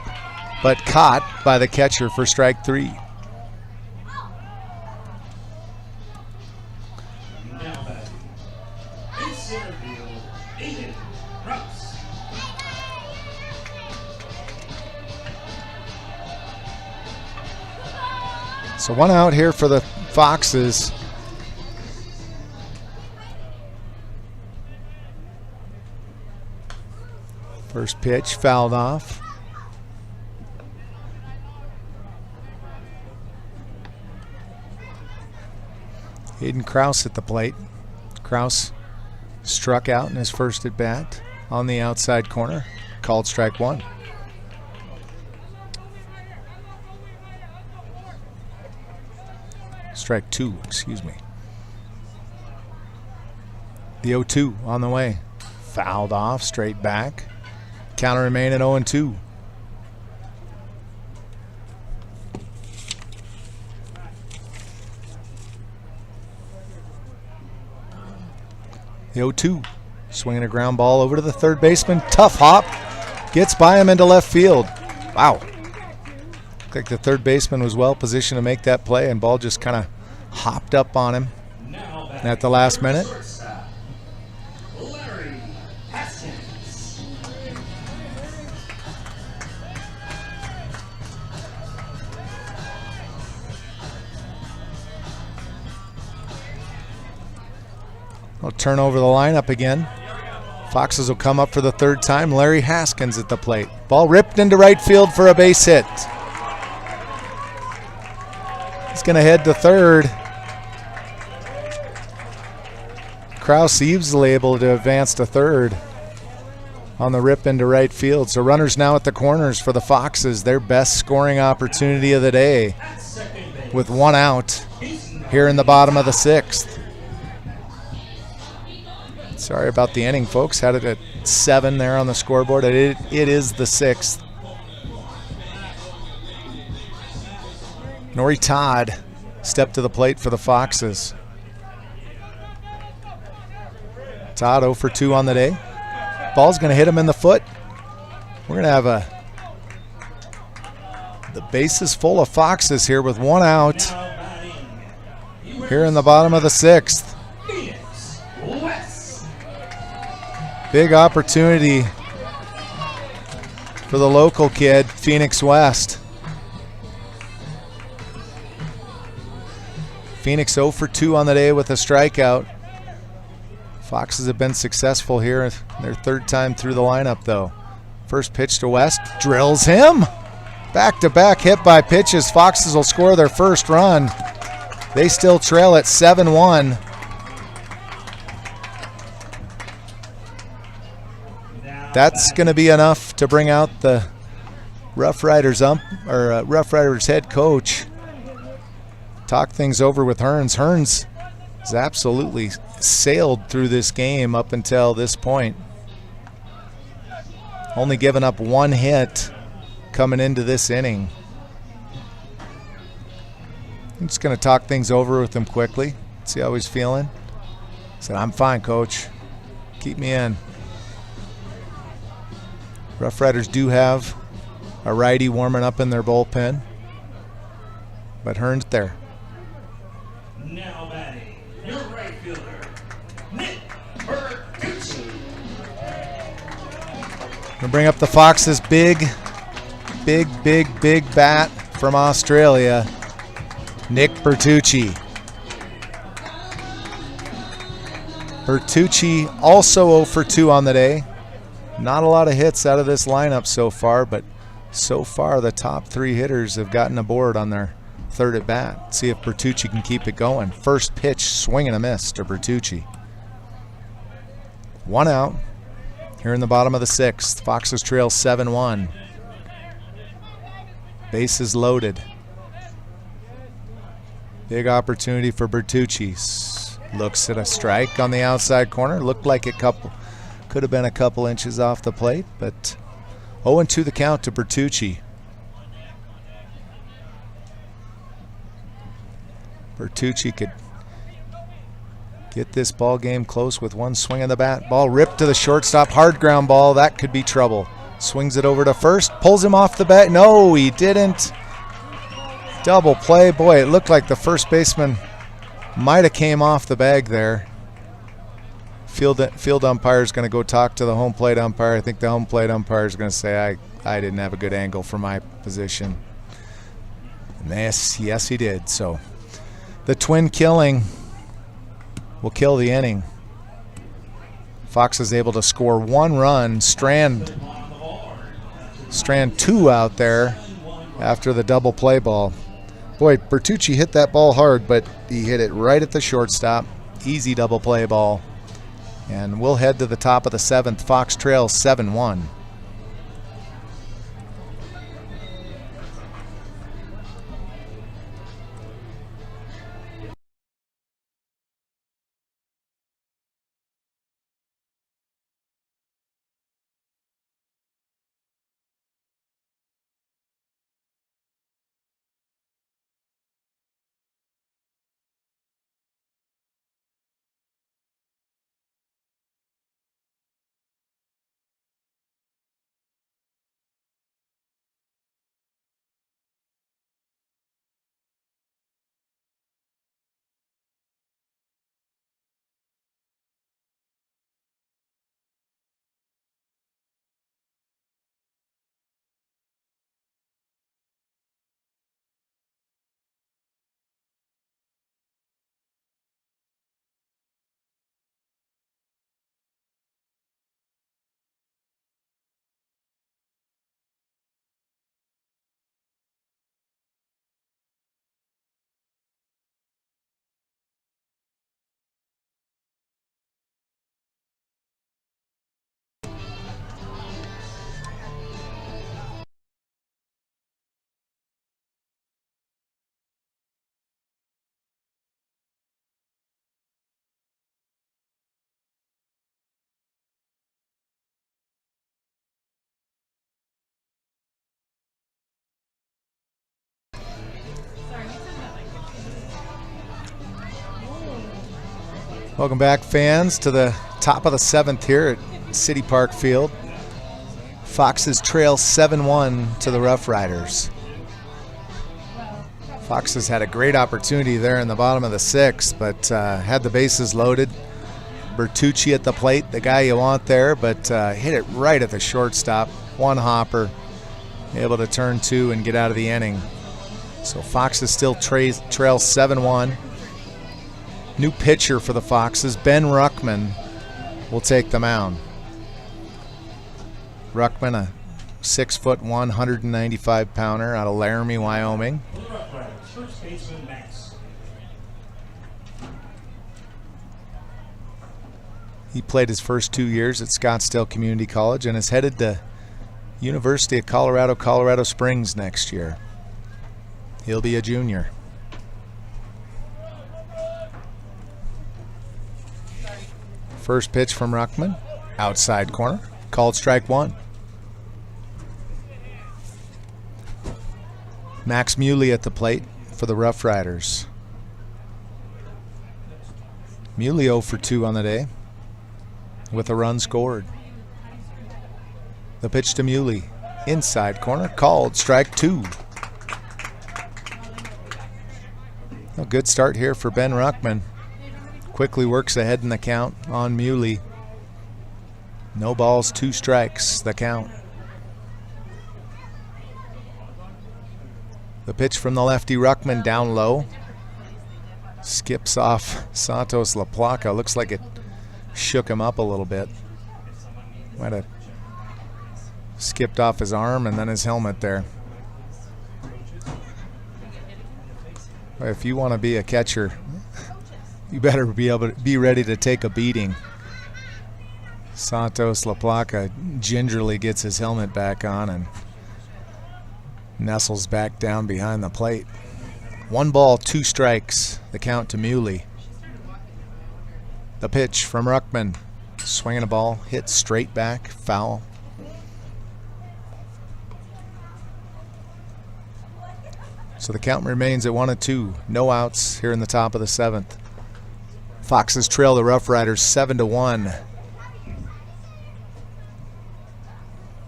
but caught by the catcher for strike 3. Now batting. In center field, Aiden Rouse. So 1 out here for the Foxes. First pitch fouled off. Hayden Kraus at the plate. Kraus struck out in his first at bat on the outside corner. Called strike one. Strike two, excuse me. The 0-2 on the way. Fouled off, straight back. Counter remain at 0-2. The 0-2. Swinging a ground ball over to the third baseman. Tough hop. Gets by him into left field. Wow. Looked like the third baseman was well positioned to make that play, and ball just kind of hopped up on him at the last minute. I'll turn over the lineup again. Foxes will come up for the third time. Larry Haskins at the plate. Ball ripped into right field for a base hit. He's going to head to third. Kraus easily able to advance to third on the rip into right field. So runners now at the corners for the Foxes. Their best scoring opportunity of the day with one out here in the bottom of the sixth. Sorry about the inning, folks. Had it at 7 there on the scoreboard. It is the sixth. Nori Todd stepped to the plate for the Foxes. Todd 0 for 2 on the day. Ball's going to hit him in the foot. We're going to have the bases full of Foxes here with one out here in the bottom of the sixth. Big opportunity for the local kid, Phoenix West. Phoenix 0 for 2 on the day with a strikeout. Foxes have been successful here. Their third time through the lineup, though. First pitch to West, drills him. Back-to-back hit by pitches. Foxes will score their first run. They still trail at 7-1. That's going to be enough to bring out the RoughRiders RoughRiders head coach. Talk things over with Hearns. Hearns has absolutely sailed through this game up until this point. Only given up one hit coming into this inning. I'm just going to talk things over with him quickly, see how he's feeling. I said, I'm fine, coach. Keep me in. RoughRiders do have a righty warming up in their bullpen, but Hearns there. Now batting, your right fielder, Nick Bertucci. Gonna bring up the Foxes' big bat from Australia, Nick Bertucci. Bertucci also 0 for 2 on the day. Not a lot of hits out of this lineup so far, but so far the top 3 hitters have gotten aboard on their third at bat. See if Bertucci can keep it going. First pitch, swing and a miss to Bertucci. One out here in the bottom of the sixth. Foxes trail 7-1. Bases loaded. Big opportunity for Bertucci. Looks at a strike on the outside corner. Looked like could have been a couple inches off the plate, but 0-2 the count to Bertucci. Bertucci could get this ball game close with one swing of the bat. Ball ripped to the shortstop, hard ground ball. That could be trouble. Swings it over to first, pulls him off the bat. No, he didn't. Double play. Boy, it looked like the first baseman might have came off the bag there. Field umpire is going to go talk to the home plate umpire. I think the home plate umpire is going to say, I didn't have a good angle for my position. And yes, he did. So the twin killing will kill the inning. Fox is able to score one run. Strand strand 2 out there after the double play ball. Boy, Bertucci hit that ball hard, but he hit it right at the shortstop. Easy double play ball. And we'll head to the top of the 7th. Fox trails 7-1. Welcome back, fans, to the top of the 7th here at City Park Field. Foxes trail 7-1 to the RoughRiders. Foxes had a great opportunity there in the bottom of the 6th, but had the bases loaded. Bertucci at the plate, the guy you want there, but hit it right at the shortstop. One hopper, able to turn 2 and get out of the inning. So Foxes still trail 7-1. New pitcher for the Foxes, Ben Ruckman, will take the mound. Ruckman, a 6'1", 195-pounder out of Laramie, Wyoming. First baseman Max. He played his first 2 years at Scottsdale Community College and is headed to University of Colorado, Colorado Springs next year. He'll be a junior. First pitch from Ruckman, outside corner, called strike 1. Max Muley at the plate for the RoughRiders. Muley 0 for 2 on the day with a run scored. The pitch to Muley, inside corner, called strike 2. A good start here for Ben Ruckman. Quickly works ahead in the count on Muley. No balls, 2 strikes, the count. The pitch from the lefty Ruckman down low. Skips off Santos La Placa. Looks like it shook him up a little bit. Might have skipped off his arm and then his helmet there. If you want to be a catcher, you better be able to be ready to take a beating. Santos La Placa gingerly gets his helmet back on and nestles back down behind the plate. 1 ball, 2 strikes, the count to Muley. The pitch from Ruckman, swinging a ball, hit straight back, foul. So the count remains at 1-2, no outs here in the top of the 7th. Foxes trail the RoughRiders 7-1.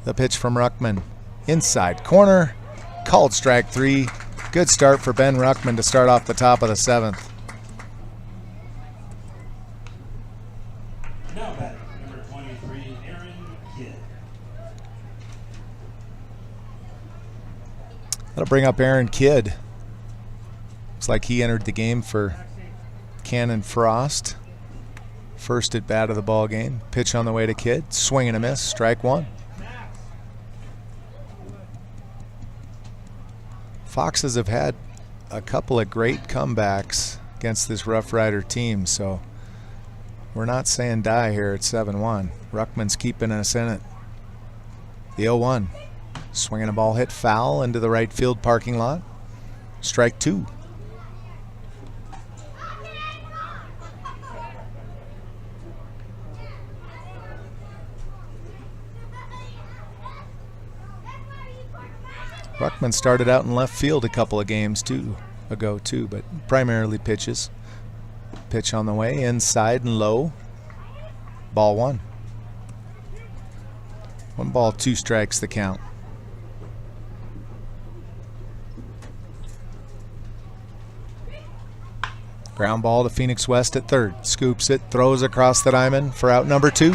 The pitch from Ruckman, inside corner, called strike 3. Good start for Ben Ruckman to start off the top of the 7th. Now batting, number 23, Aaron Kidd. That'll bring up Aaron Kidd. Looks like he entered the game for Cannon Frost. First at bat of the ball game. Pitch on the way to Kidd. Swing and a miss. Strike 1. Foxes have had a couple of great comebacks against this Rough Rider team, so we're not saying die here at 7-1. Ruckman's keeping us in it. The 0-1. Swinging a ball hit foul into the right field parking lot. Strike 2. Ruckman started out in left field a couple of games ago too, but primarily pitches. Pitch on the way, inside and low. Ball 1. 1 ball, 2 strikes the count. Ground ball to Phoenix West at third. Scoops it, throws across the diamond for out number 2.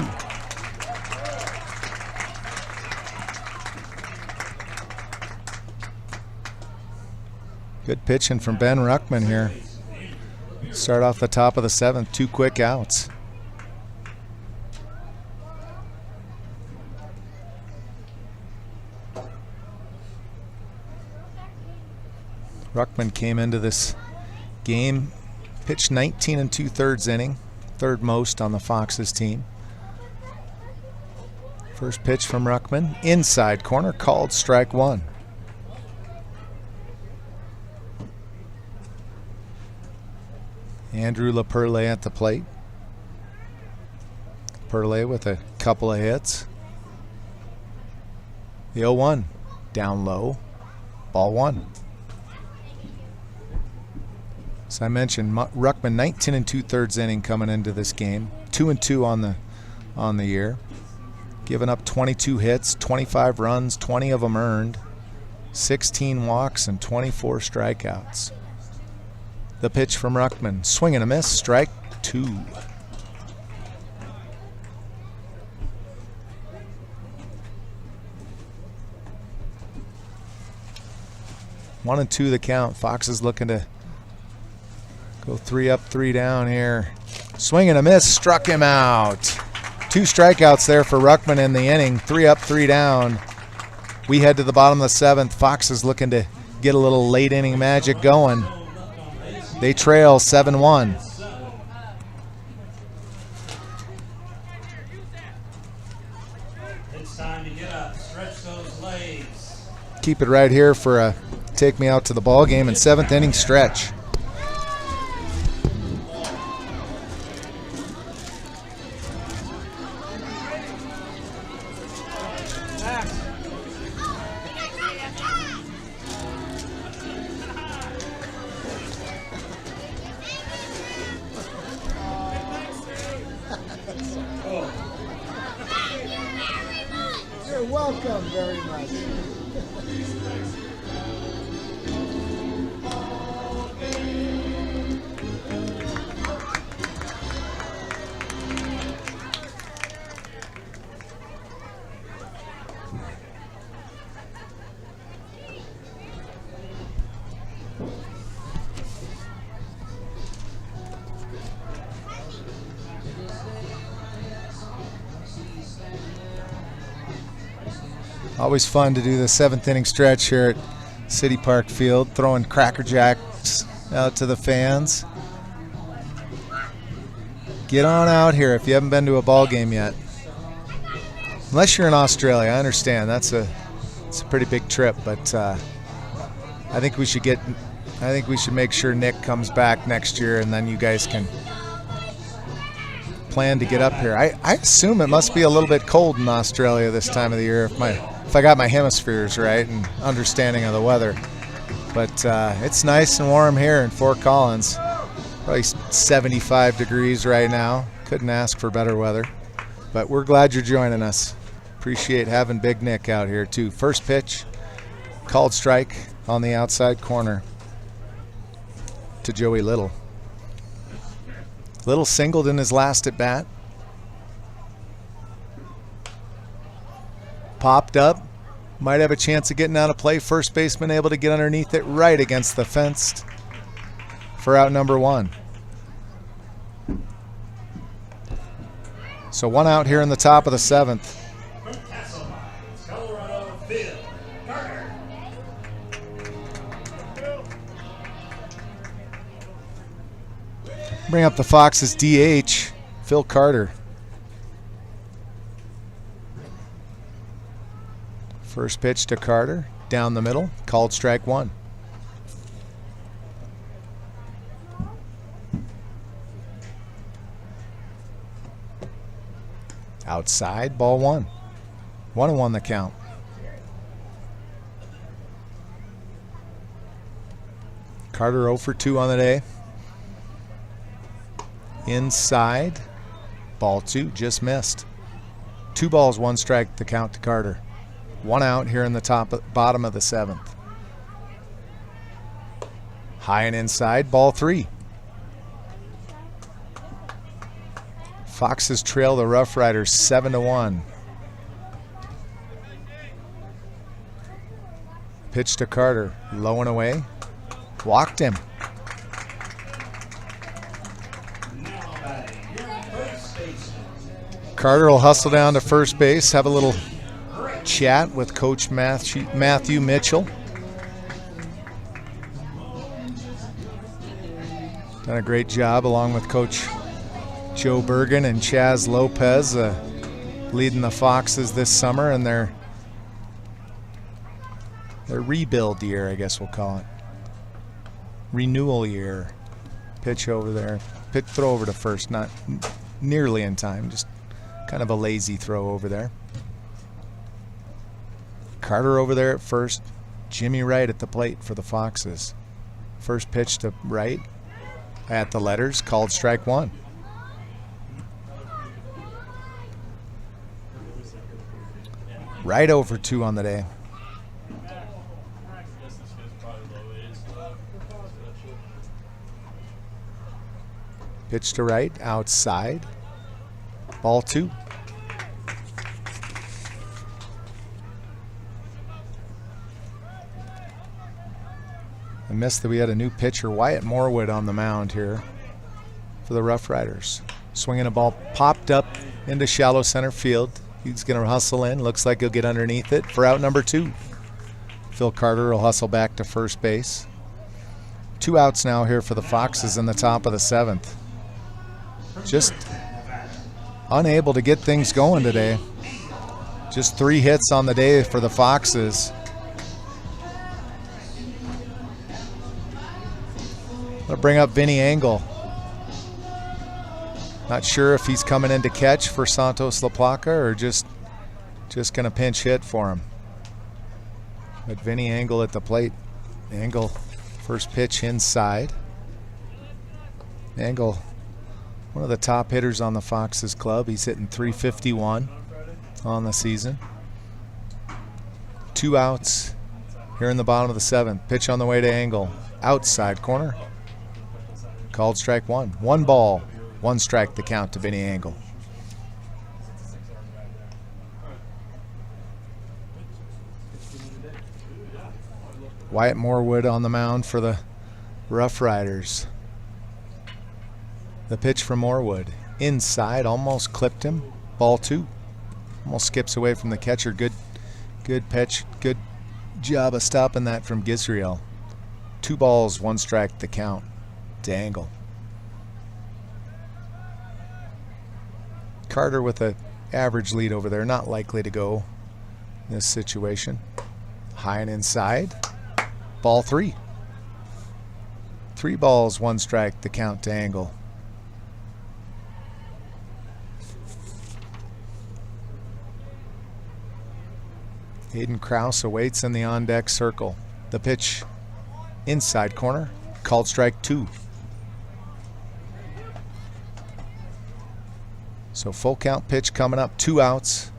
Good pitching from Ben Ruckman here. Start off the top of the 7th, 2 quick outs. Ruckman came into this game, pitched 19 2/3 inning, 3rd most on the Foxes team. First pitch from Ruckman, inside corner, called strike 1. Andrew LaPerle at the plate. Perle with a couple of hits. The 0-1 down low. Ball 1. As I mentioned, Ruckman 19 2/3 inning coming into this game. 2-2 on the year. Giving up 22 hits, 25 runs, 20 of them earned, 16 walks and 24 strikeouts. The pitch from Ruckman, swing and a miss, strike 2. One and 2 the count. Fox is looking to go 3 up, 3 down here. Swing and a miss, struck him out. 2 strikeouts there for Ruckman in the inning. 3 up, 3 down. We head to the bottom of the 7th. Fox is looking to get a little late inning magic going. They trail 7-1. It's time to get up, stretch those legs. Keep it right here for a take me out to the ball game and 7th inning stretch. You're welcome very much. Always fun to do the 7th inning stretch here at City Park Field, throwing Cracker Jacks out to the fans. Get on out here if you haven't been to a ball game yet. Unless you're in Australia, I understand it's a pretty big trip, but I think we should make sure Nick comes back next year, and then you guys can plan to get up here. I assume it must be a little bit cold in Australia this time of the year if I got my hemispheres right and understanding of the weather. But it's nice and warm here in Fort Collins. Probably 75 degrees right now. Couldn't ask for better weather. But we're glad you're joining us. Appreciate having Big Nick out here too. First pitch, called strike on the outside corner to Joey Little. Little singled in his last at bat. Popped up. Might have a chance of getting out of play. First baseman able to get underneath it right against the fence for out number 1. So 1 out here in the top of the 7th. Colorado field. Carter. Bring up the Foxes DH, Phil Carter. First pitch to Carter, down the middle, called strike one. Outside, ball one. 1-1 the count. Carter 0 for 2 on the day. Inside, ball two, just missed. 2 balls, 1 strike, the count to Carter. 1 out here in the bottom of the 7th. High and inside, ball 3. Foxes trail the RoughRiders 7-1. Pitch to Carter, low and away. Walked him. Carter will hustle down to first base, have a little chat with Coach Matthew Mitchell. Done a great job along with Coach Joe Bergen and Chaz Lopez leading the Foxes this summer in their rebuild year, I guess we'll call it. Renewal year. Pitch over there. Throw over to first, not nearly in time, just kind of a lazy throw over there. Carter over there at first. Jimmy Wright at the plate for the Foxes. First pitch to Wright at the letters, called strike one. Right over 2 on the day. Pitch to right, outside. Ball 2. I missed that we had a new pitcher, Wyatt Morwood, on the mound here for the RoughRiders. Swinging a ball popped up into shallow center field. He's going to hustle in. Looks like he'll get underneath it for out number 2. Phil Carter will hustle back to first base. 2 outs now here for the Foxes in the top of the 7th. Just unable to get things going today. Just 3 hits on the day for the Foxes. I'm going to bring up Vinny Engel. Not sure if he's coming in to catch for Santos La Placa or just going to pinch hit for him. But Vinny Engel at the plate. Engel, first pitch inside. Engel, one of the top hitters on the Foxes club. He's hitting .351 on the season. 2 outs here in the bottom of the 7th. Pitch on the way to Engel. Outside corner. Called strike 1. 1 ball, 1 strike, the count to Vinny Engel. Wyatt Morwood on the mound for the RoughRiders. The pitch from Morwood. Inside, almost clipped him. Ball 2. Almost skips away from the catcher. Good pitch. Good job of stopping that from Gisriel. 2 balls, 1 strike, the count to Engel. Carter with an average lead over there. Not likely to go in this situation. High and inside. Ball 3. 3 balls, 1 strike, the count to Engel. Hayden Krause awaits in the on-deck circle. The pitch inside corner, called strike 2. So full count pitch coming up, 2 outs.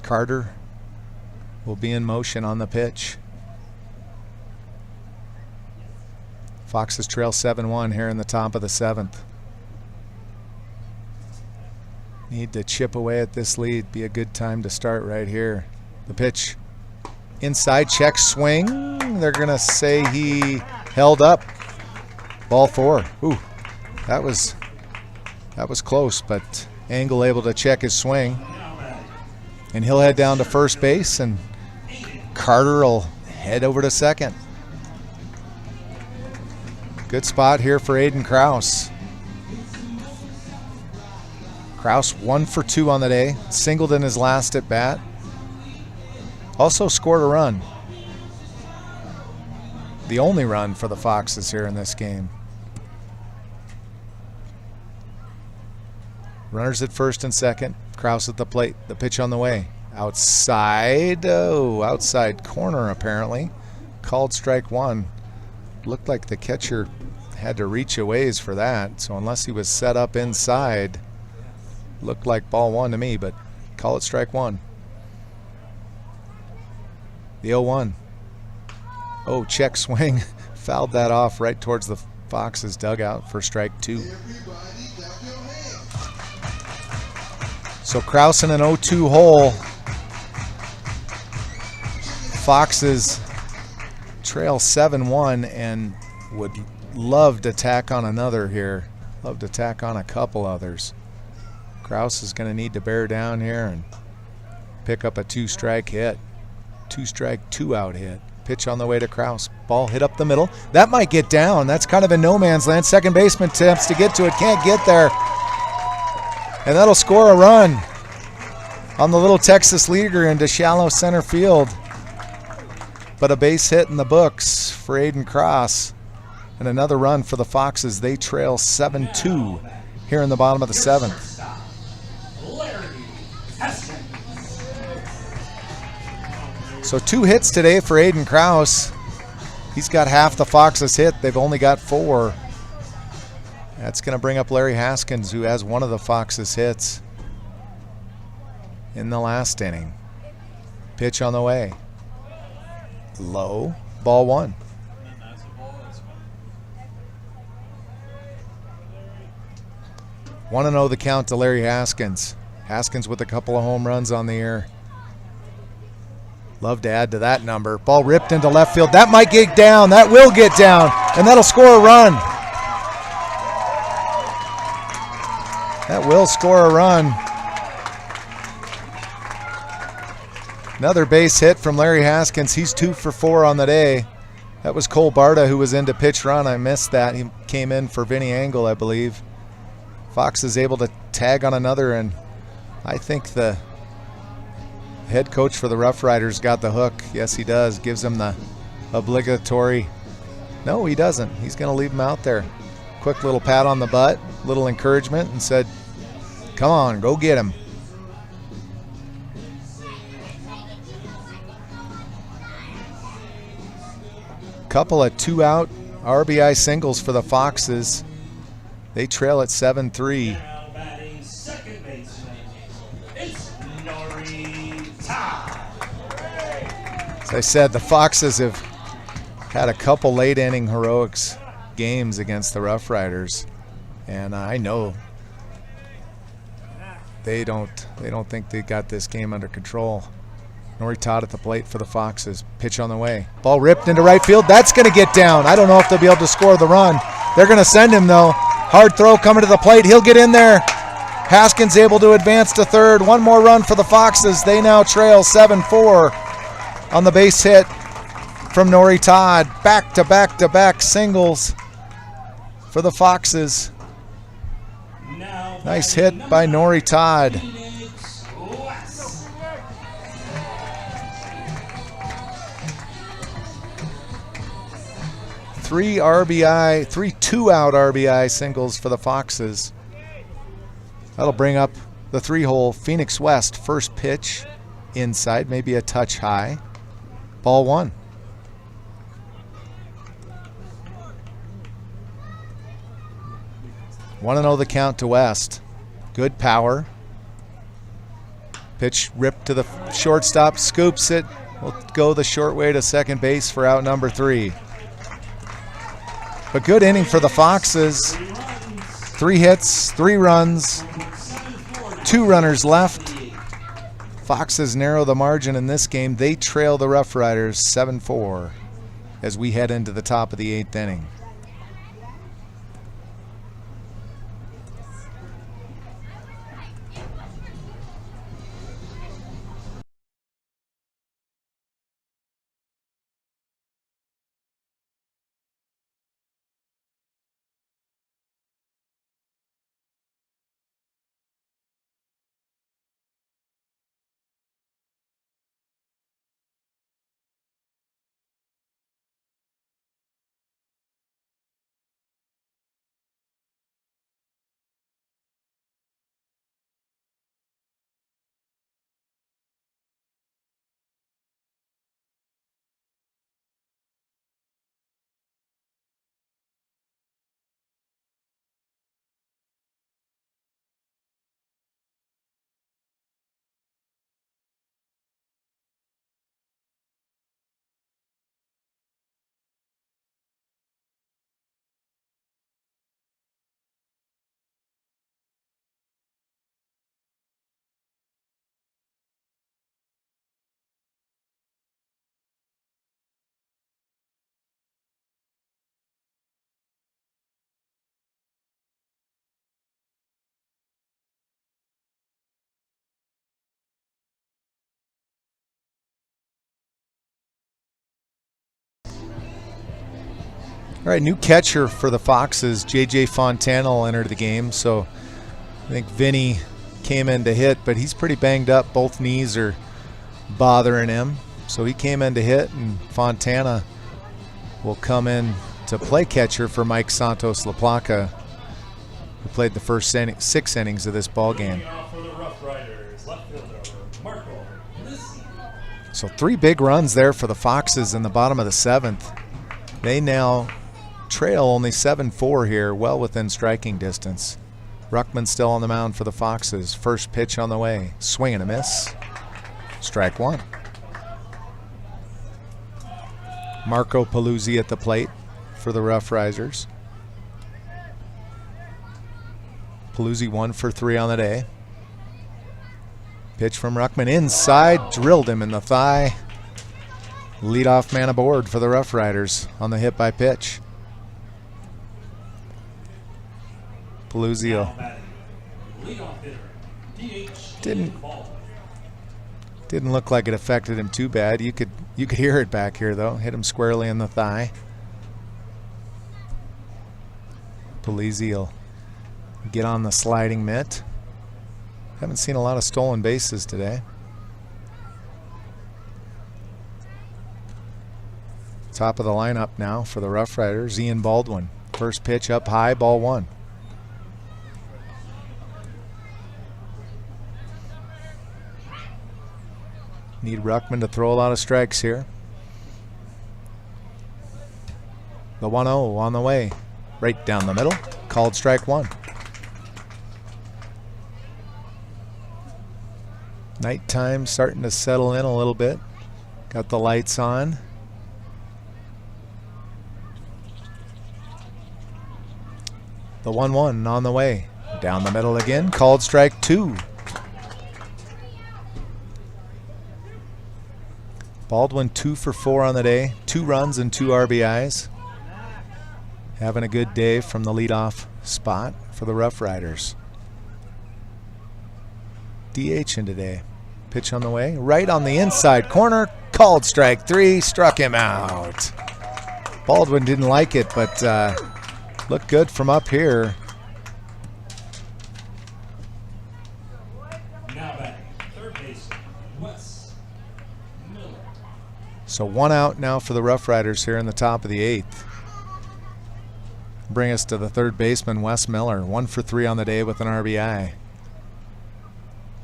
Carter will be in motion on the pitch. Foxes trail 7-1 here in the top of the 7th. Need to chip away at this lead. Be a good time to start right here. The pitch inside, check, swing. They're going to say he held up. Ball 4. Ooh, that was close, but Engel able to check his swing. And he'll head down to first base, and Carter will head over to second. Good spot here for Aiden Kraus. Kraus 1 for 2 on the day, singled in his last at bat. Also scored a run. The only run for the Foxes here in this game. Runners at first and second. Kraus at the plate. The pitch on the way. Outside. Oh, outside corner apparently. Called strike one. Looked like the catcher had to reach a ways for that. So unless he was set up inside, looked like ball one to me, but call it strike one. The 0-1. Oh, check swing. Fouled that off right towards the Foxes dugout for strike two. So Kraus in an 0-2 hole. Foxes trail 7-1 and would love to tack on another here. Love to tack on a couple others. Kraus is going to need to bear down here and pick up a 2-strike hit. 2-strike, 2-out hit. Pitch on the way to Kraus. Ball hit up the middle. That might get down. That's kind of in no man's land. Second baseman attempts to get to it. Can't get there. And that'll score a run on the little Texas leaguer into shallow center field. But a base hit in the books for Aiden Kraus. And another run for the Foxes. They trail 7-2 here in the bottom of the seventh. So 2 hits today for Aiden Kraus. He's got half the Foxes hit. They've only got 4. That's going to bring up Larry Haskins, who has one of the Foxes hits in the last inning. Pitch on the way. Low. Ball one. Want to know the count to Larry Haskins. Haskins with a couple of home runs on the year. Love to add to that number. Ball ripped into left field. That might get down. That will get down. And that'll score a run. That will score a run. Another base hit from Larry Haskins. He's 2 for 4 on the day. That was Cole Barta who was in to pitch run. I missed that. He came in for Vinny Angle, I believe. Fox is able to tag on another, and I think the head coach for the RoughRiders got the hook. Yes, he does. Gives him the obligatory. No, he doesn't. He's going to leave him out there. Quick little pat on the butt, little encouragement, and said, come on, go get him. Couple of 2-out RBI singles for the Foxes. They trail at 7-3. Now batting second baseman, it's Nori Todd. As I said, the Foxes have had a couple late inning heroics games against the RoughRiders, and I know they don't think they got this game under control. Nori Todd at the plate for the Foxes. Pitch on the way. Ball ripped into right field. That's going to get down. I don't know if they'll be able to score the run. They're going to send him, though. Hard throw coming to the plate. He'll get in there. Haskins able to advance to third. One more run for the Foxes. They now trail 7-4 on the base hit from Nori Todd. Back-to-back-to-back singles for the Foxes. Nice hit by Nori Todd. Three 2-out RBI singles for the Foxes. That'll bring up the 3-hole. Phoenix West, first pitch inside, maybe a touch high. Ball one. Want to know the count to West. Good power. Pitch ripped to the shortstop, scoops it. We'll go the short way to second base for out number 3. But good inning for the Foxes. 3 hits, 3 runs, 2 runners left. Foxes narrow the margin in this game. They trail the RoughRiders 7-4 as we head into the top of the 8th inning. All right, new catcher for the Foxes, J.J. Fontana will enter the game. So I think Vinny came in to hit, but he's pretty banged up. Both knees are bothering him. So he came in to hit, and Fontana will come in to play catcher for Mike Santos La Placa, who played the first 6 innings of this ball game. For the RoughRiders, left fielder Marco. So 3 big runs there for the Foxes in the bottom of the 7th. They now trail only 7-4 here, well within striking distance. Ruckman still on the mound for the Foxes. First pitch on the way. Swing and a miss. Strike 1. Marco Paluzzi at the plate for the RoughRiders. Paluzzi 1 for 3 on the day. Pitch from Ruckman inside, drilled him in the thigh. Leadoff man aboard for the RoughRiders on the hit by pitch. Paluzzi didn't look like it affected him too bad. You could hear it back here though. Hit him squarely in the thigh. Paluzzi will get on the sliding mitt. Haven't seen a lot of stolen bases today. Top of the lineup now for the RoughRiders, Ian Baldwin. First pitch up high, ball 1. Need Ruckman to throw a lot of strikes here. The 1-0 on the way. Right down the middle. Called strike 1. Nighttime starting to settle in a little bit. Got the lights on. The 1-1 on the way. Down the middle again. Called strike 2. Baldwin 2 for 4 on the day. 2 runs and 2 RBIs. Having a good day from the leadoff spot for the RoughRiders. DH in today. Pitch on the way. Right on the inside corner. Called strike 3. Struck him out. Baldwin didn't like it, but looked good from up here. Now batting, third base, Wes Miller. So 1 out now for the RoughRiders here in the top of the 8th. Bring us to the third baseman, Wes Miller. 1 for 3 on the day with an RBI.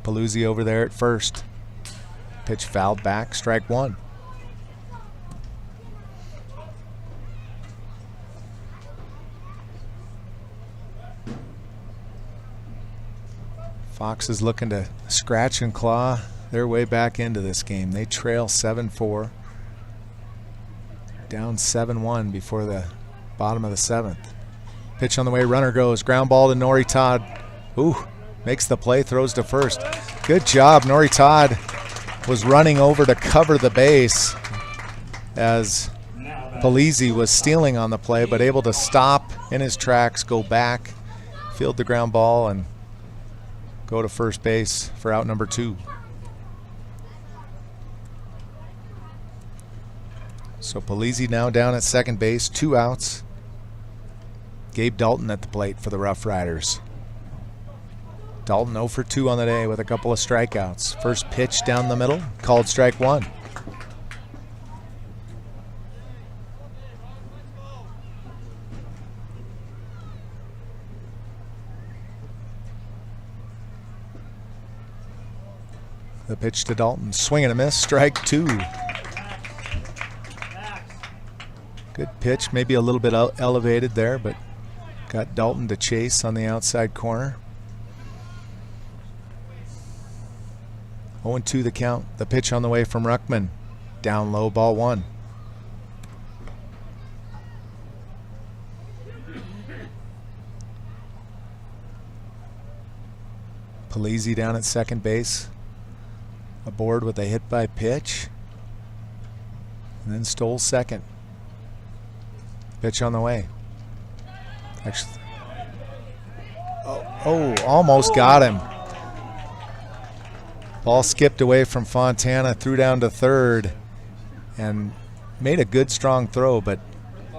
Paluzzi over there at first. Pitch fouled back, strike 1. Fox is looking to scratch and claw their way back into this game. They trail 7-4. Down 7-1 before the bottom of the 7th. Pitch on the way, runner goes. Ground ball to Nori Todd. Ooh, makes the play, throws to first. Good job. Nori Todd was running over to cover the base as Paluzzi was stealing on the play, but able to stop in his tracks, go back, field the ground ball, and go to first base for out number 2. So Paluzzi now down at second base, 2 outs. Gabe Dalton at the plate for the RoughRiders. Dalton 0 for 2 on the day with a couple of strikeouts. First pitch down the middle, called strike 1. The pitch to Dalton, swing and a miss, strike 2. Good pitch, maybe a little bit elevated there, but got Dalton to chase on the outside corner. 0-2 the count. The pitch on the way from Ruckman. Down low, ball 1. Paluzzi down at second base. Aboard with a hit by pitch. And then stole second. Pitch on the way. Actually, almost got him. Ball skipped away from Fontana, threw down to third, and made a good strong throw, but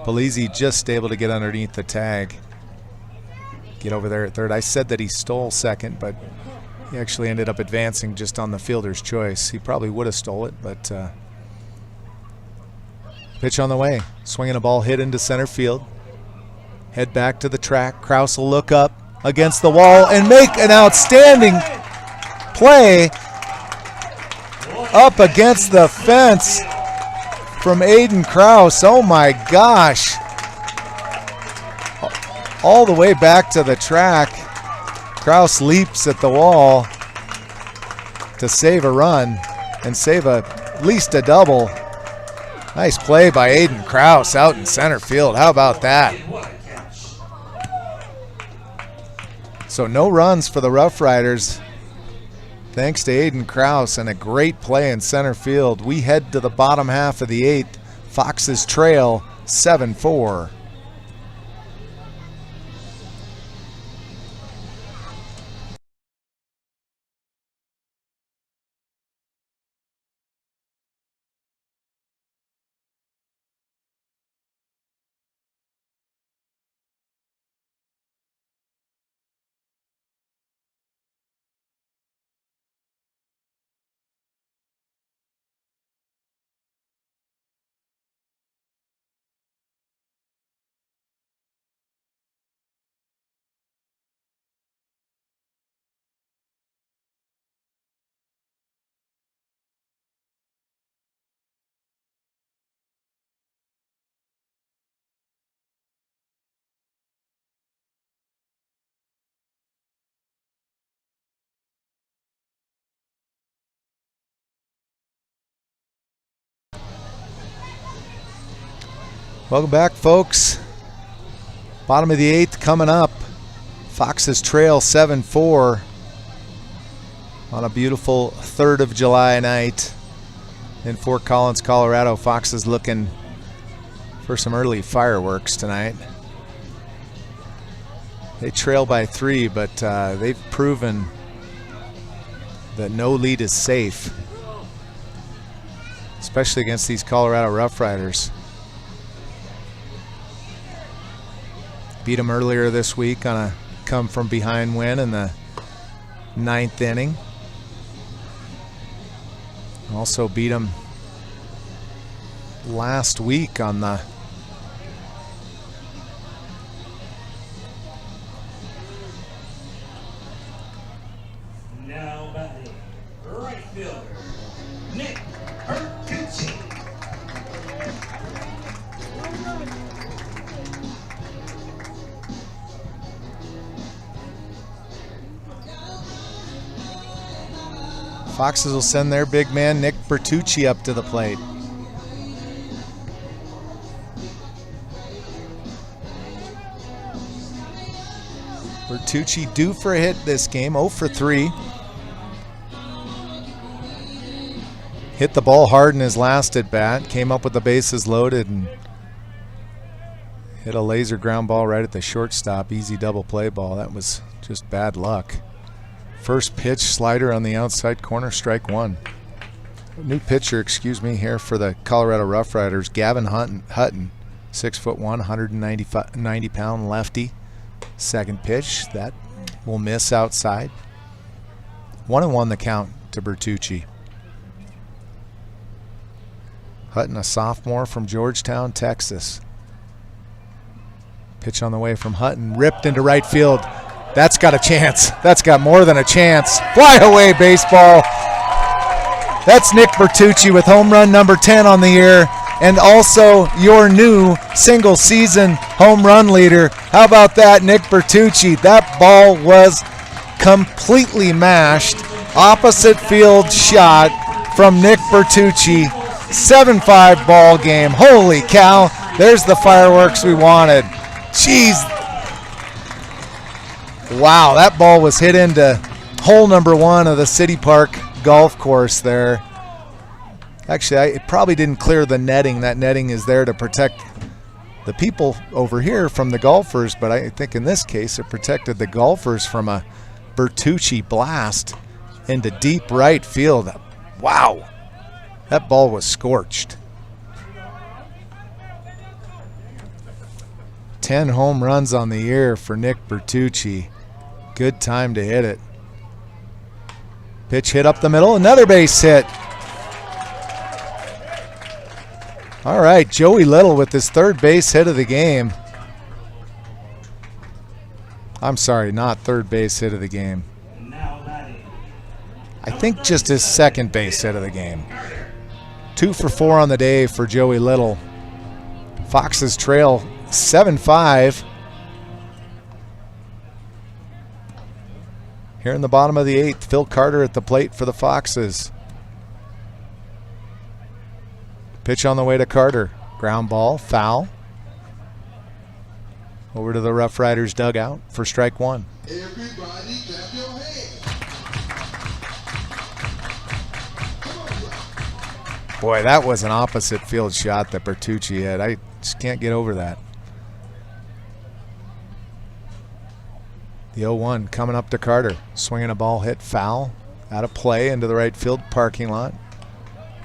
Polizzi just able to get underneath the tag. Get over there at third. I said that he stole second, but he actually ended up advancing just on the fielder's choice. He probably would have stole it, but pitch on the way. Swinging a ball hit into center field. Head back to the track. Kraus will look up against the wall and make an outstanding play up against the fence from Aiden Kraus. Oh my gosh. All the way back to the track. Kraus leaps at the wall to save a run and save at least a double. Nice play by Aiden Kraus out in center field. How about that? So no runs for the RoughRiders. Thanks to Aiden Kraus and a great play in center field. We head to the bottom half of the 8th. Foxes trail 7-4. Welcome back, folks. Bottom of the 8th coming up. Foxes trail 7-4 on a beautiful 3rd of July night in Fort Collins, Colorado. Foxes looking for some early fireworks tonight. They trail by 3, but they've proven that no lead is safe, especially against these Colorado RoughRiders. Beat them earlier this week on a come-from-behind win in the 9th inning. Also beat them last week on the Now batting, right fielder, Nick Bertucci. Foxes will send their big man, Nick Bertucci, up to the plate. Bertucci due for a hit this game, 0 for 3. Hit the ball hard in his last at bat, came up with the bases loaded and hit a laser ground ball right at the shortstop. Easy double play ball. That was just bad luck. First pitch, slider on the outside corner, strike 1. New pitcher, excuse me, here for the Colorado RoughRiders, Gavin Hutton, 6'1", 190-pound lefty. Second pitch, that will miss outside. 1-1 the count to Bertucci. Hutton, a sophomore from Georgetown, Texas. Pitch on the way from Hutton, ripped into right field. That's got a chance. That's got more than a chance. Fly away baseball. That's Nick Bertucci with home run number 10 on the year, and also your new single season home run leader. How about that, Nick Bertucci? That ball was completely mashed. Opposite field shot from Nick Bertucci. 7-5 ball game. Holy cow. There's the fireworks we wanted. Jeez. Wow, that ball was hit into hole number 1 of the City Park golf course there. Actually, it probably didn't clear the netting. That netting is there to protect the people over here from the golfers, but I think in this case it protected the golfers from a Bertucci blast into deep right field. Wow, that ball was scorched. 10 home runs on the year for Nick Bertucci. Good time to hit it. Pitch hit up the middle, another base hit. All right, Joey Little with his 3rd base hit of the game. I'm sorry, not 3rd base hit of the game. I think just his 2nd base hit of the game. 2 for 4 on the day for Joey Little. Foxes trail 7-5. Here in the bottom of the 8th, Phil Carter at the plate for the Foxes. Pitch on the way to Carter. Ground ball, foul. Over to the RoughRiders dugout for strike 1. Everybody clap your hands. Boy, that was an opposite field shot that Bertucci had. I just can't get over that. The 0-1 coming up to Carter. Swinging a ball hit foul. Out of play into the right field parking lot.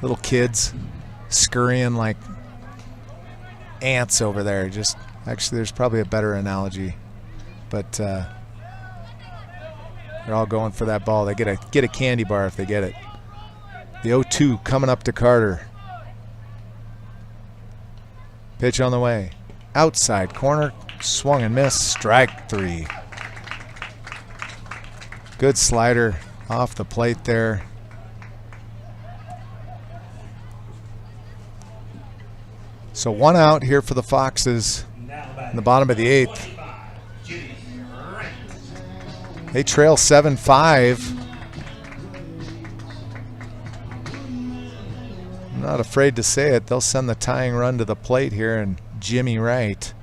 Little kids scurrying like ants over there. Just actually, there's probably a better analogy. But they're all going for that ball. They get a candy bar if they get it. The 0-2 coming up to Carter. Pitch on the way. Outside corner. Swung and missed. Strike 3. Good slider off the plate there. So 1 out here for the Foxes in the bottom of the 8th. They trail 7-5. I'm not afraid to say it. They'll send the tying run to the plate here, and Jimmy Wright.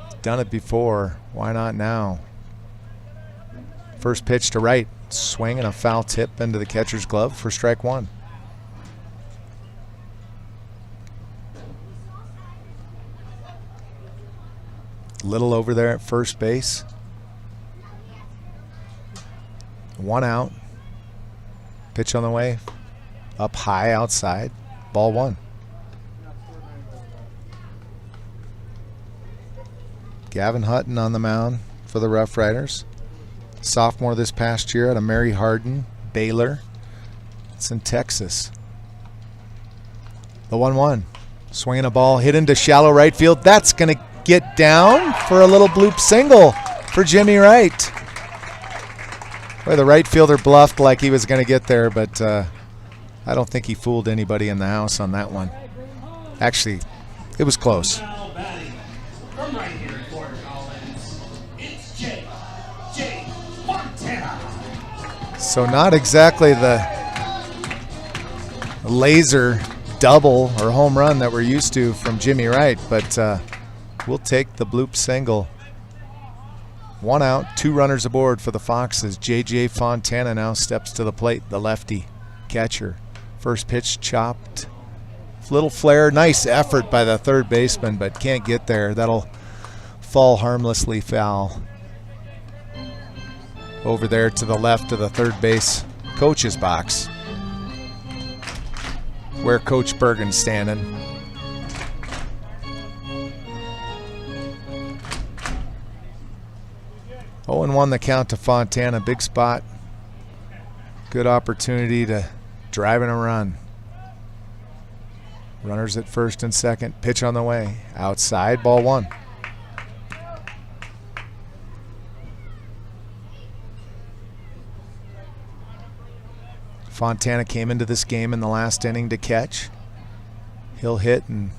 He's done it before. Why not now? First pitch to Wright. Swing and a foul tip into the catcher's glove for strike 1. Little over there at first base. 1 out. Pitch on the way. Up high outside. Ball 1. Gavin Hutton on the mound for the RoughRiders. Sophomore this past year out of Mary Hardin, Baylor. It's in Texas. The 1-1. Swinging a ball hit into shallow right field. That's going to get down for a little bloop single for Jimmy Wright. Boy, the right fielder bluffed like he was going to get there, but I don't think he fooled anybody in the house on that one. Actually, it was close. Now batting from right here at Fort Collins, it's Jay Fontana. So not exactly the laser double or home run that we're used to from Jimmy Wright, but we'll take the bloop single. 1 out, 2 runners aboard for the Foxes. J.J. Fontana now steps to the plate, the lefty catcher. First pitch chopped. Little flare, nice effort by the 3rd baseman, but can't get there. That'll fall harmlessly foul. Over there to the left of the 3rd base coach's box, where Coach Bergen's standing. Oh, and 1 the count to Fontana. Big spot. Good opportunity to drive in a run. Runners at first and second. Pitch on the way. Outside, ball 1. Fontana came into this game in the last inning to catch. He'll hit in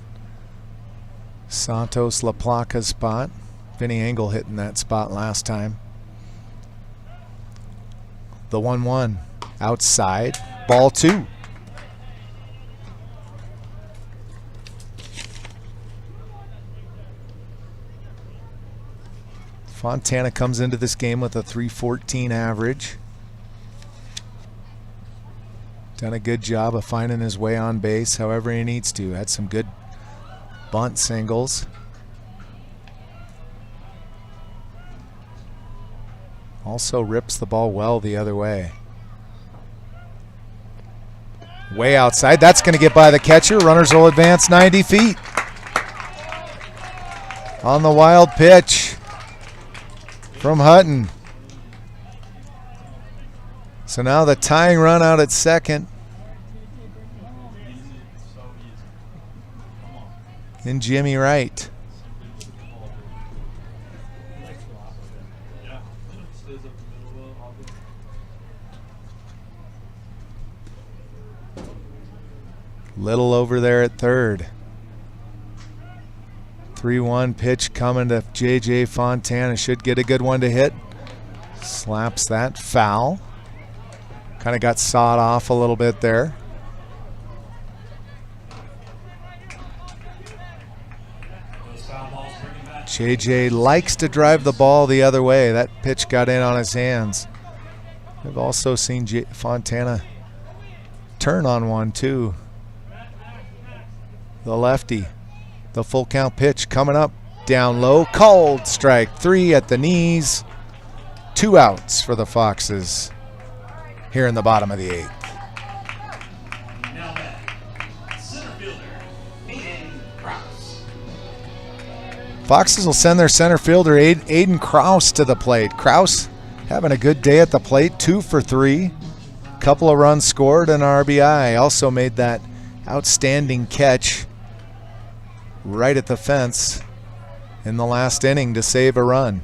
Santos La Placa's spot. Vinny Engel hit in that spot last time. The 1-1 outside, ball 2. Fontana comes into this game with a .314 average. Done a good job of finding his way on base however he needs to. Had some good bunt singles. Also rips the ball well the other way. Way outside. That's going to get by the catcher. Runners will advance 90 feet. on the wild pitch from Hutton. So now the tying run out at second. And Jimmy Wright. Little over there at third. 3-1 pitch coming to J.J. Fontana. Should get a good one to hit. Slaps that foul. Kind of got sawed off a little bit there. J.J. likes to drive the ball the other way. That pitch got in on his hands. I've also seen Fontana turn on one too. The lefty. The full count pitch coming up. Down low. Called strike 3 at the knees. 2 outs for the Foxes here in the bottom of the 8th. Now back, center fielder, Aiden Krause. Foxes will send their center fielder Aiden Krause to the plate. Krause having a good day at the plate. 2 for 3. Couple of runs scored and RBI. Also made that outstanding catch right at the fence in the last inning to save a run.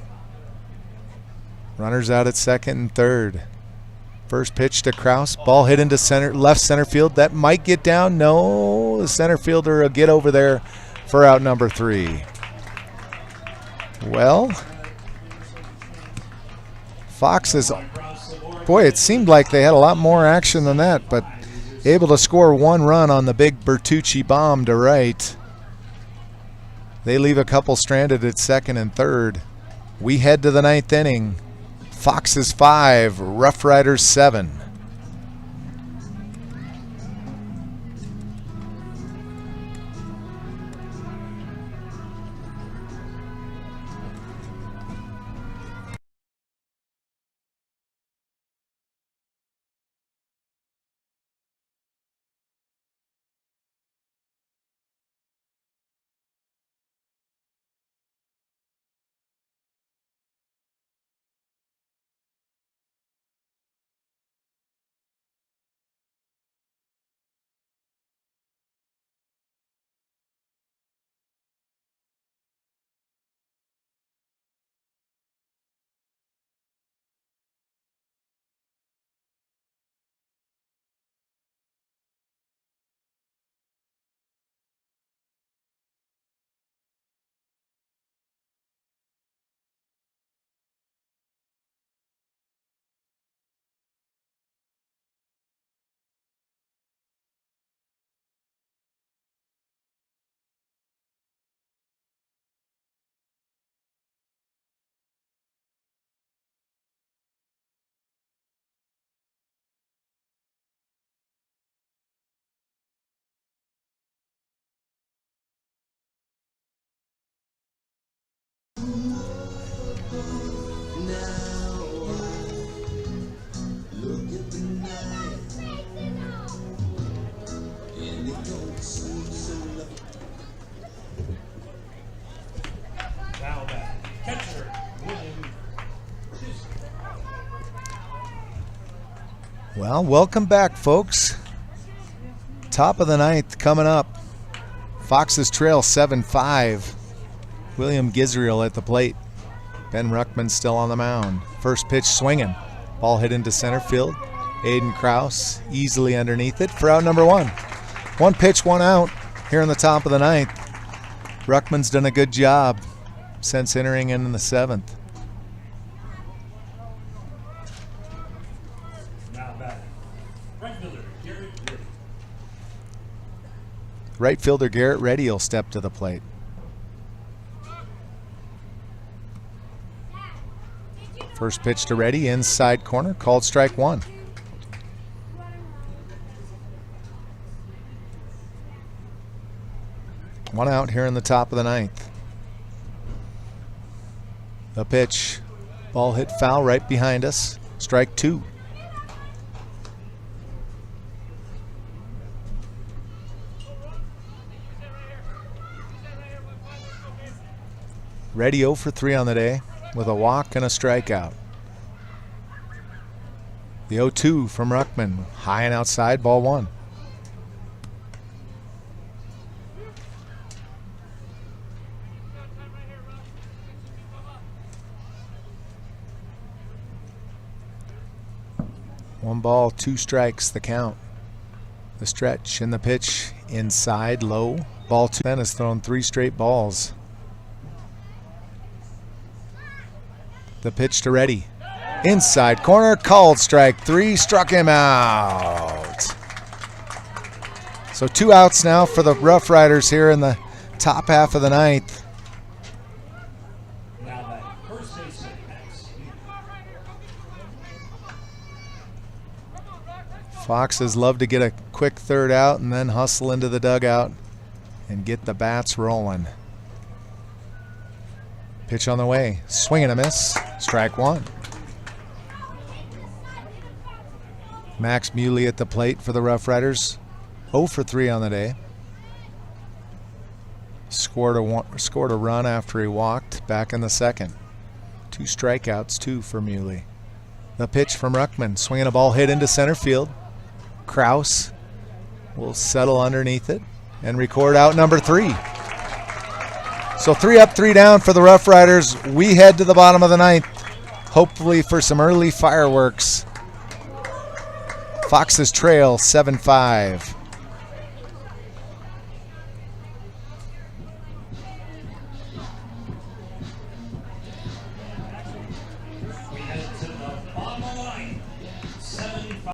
Runners out at second and third. First pitch to Krause. Ball hit into left center field. That might get down. No, the center fielder will get over there for out number 3. Well, Foxes, boy, it seemed like they had a lot more action than that, but able to score 1 run on the big Bertucci bomb to right. They leave a couple stranded at second and third. We head to the 9th inning. Foxes 5, RoughRiders 7. Now back, catcher, William. Well, welcome back, folks. Top of the 9th coming up. Foxes trail 7-5. William Gisriel at the plate. Ben Ruckman still on the mound. First pitch swinging. Ball hit into center field. Aiden Krause easily underneath it for out number 1. 1 pitch, 1 out here in the top of the 9th. Ruckman's done a good job since entering in the 7th. Now back, right fielder, Garrett Reddy. Right fielder Garrett Reddy will step to the plate. First pitch to Reddy, inside corner, called strike 1. One out here in the top of the 9th. The pitch, ball hit foul right behind us, strike 2. Reddy 0 for 3 on the day with a walk and a strikeout. The 0-2 from Ruckman, high and outside, ball 1. One ball, 2 strikes, the count. The stretch and the pitch inside, low. Ball 2. Ben has thrown 3 straight balls. The pitch to Reddy. Inside corner, called strike 3, struck him out. So 2 outs now for the Rough Riders here in the top half of the 9th. Now that first baseman, Max Mueller. Foxes love to get a quick third out and then hustle into the dugout and get the bats rolling. Pitch on the way, swing and a miss, strike 1. Max Muley at the plate for the Rough Riders, 0 for 3 on the day. Scored a run after he walked back in the second. 2 strikeouts, 2 for Muley. The pitch from Ruckman, swinging a ball hit into center field. Kraus will settle underneath it and record out number 3. So 3 up, 3 down for the Rough Riders. We head to the bottom of the 9th, hopefully for some early fireworks. Foxes trail 7-5. We head to the bottom of the 9th. 7-5.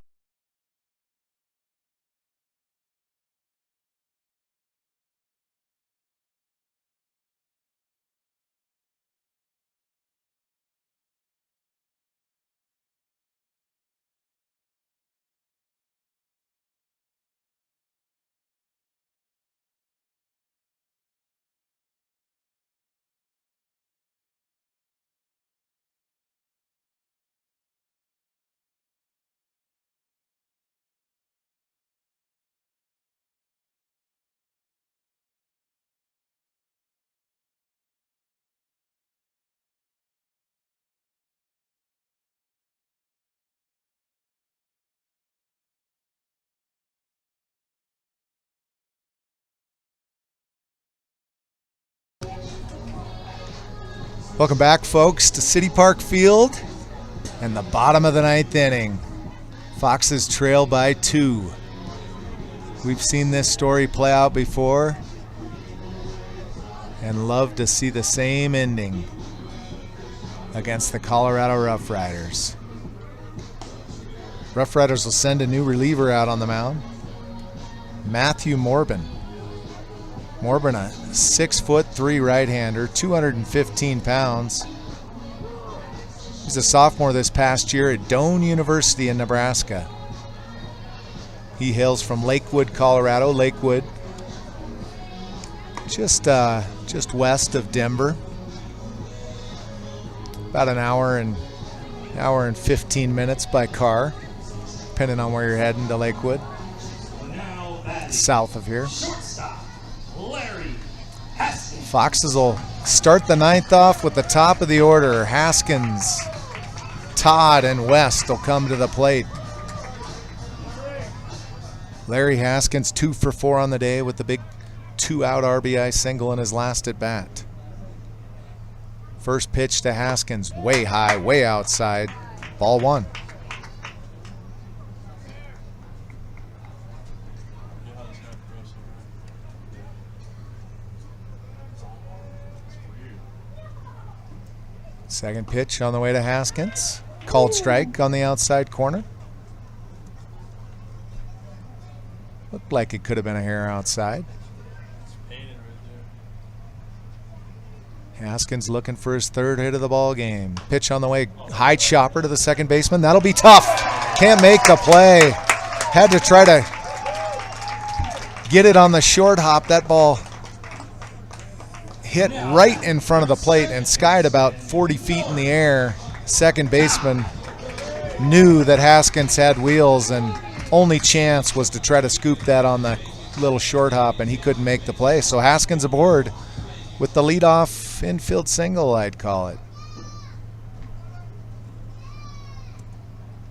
Welcome back, folks, to City Park Field and the bottom of the 9th inning. Foxes trail by 2. We've seen this story play out before and love to see the same ending against the Colorado Rough Riders. Rough Riders will send a new reliever out on the mound, Matthew Morbin. Morbin, a 6'3" right-hander, 215 pounds. He's a sophomore this past year at Doane University in Nebraska. He hails from Lakewood, Colorado. Lakewood, just west of Denver. About an hour and 15 minutes by car, depending on where you're heading to Lakewood. Now that South of here. shortstop, Larry Haskins. Foxes will start the 9th off with the top of the order. Haskins, Todd, and West will come to the plate. Larry Haskins 2 for 4 on the day with the big 2-out RBI single in his last at bat. First pitch to Haskins, way high, way outside, ball 1. Second pitch on the way to Haskins. Called strike on the outside corner. Looked like it could have been a hair outside. Haskins looking for his 3rd hit of the ball game. Pitch on the way, high chopper to the second baseman. That'll be tough. Can't make the play. Had to try to get it on the short hop. That ball hit right in front of the plate and skied about 40 feet in the air. Second baseman knew that Haskins had wheels, and only chance was to try to scoop that on the little short hop, and he couldn't make the play. So Haskins aboard with the leadoff safe infield single, I'd call it.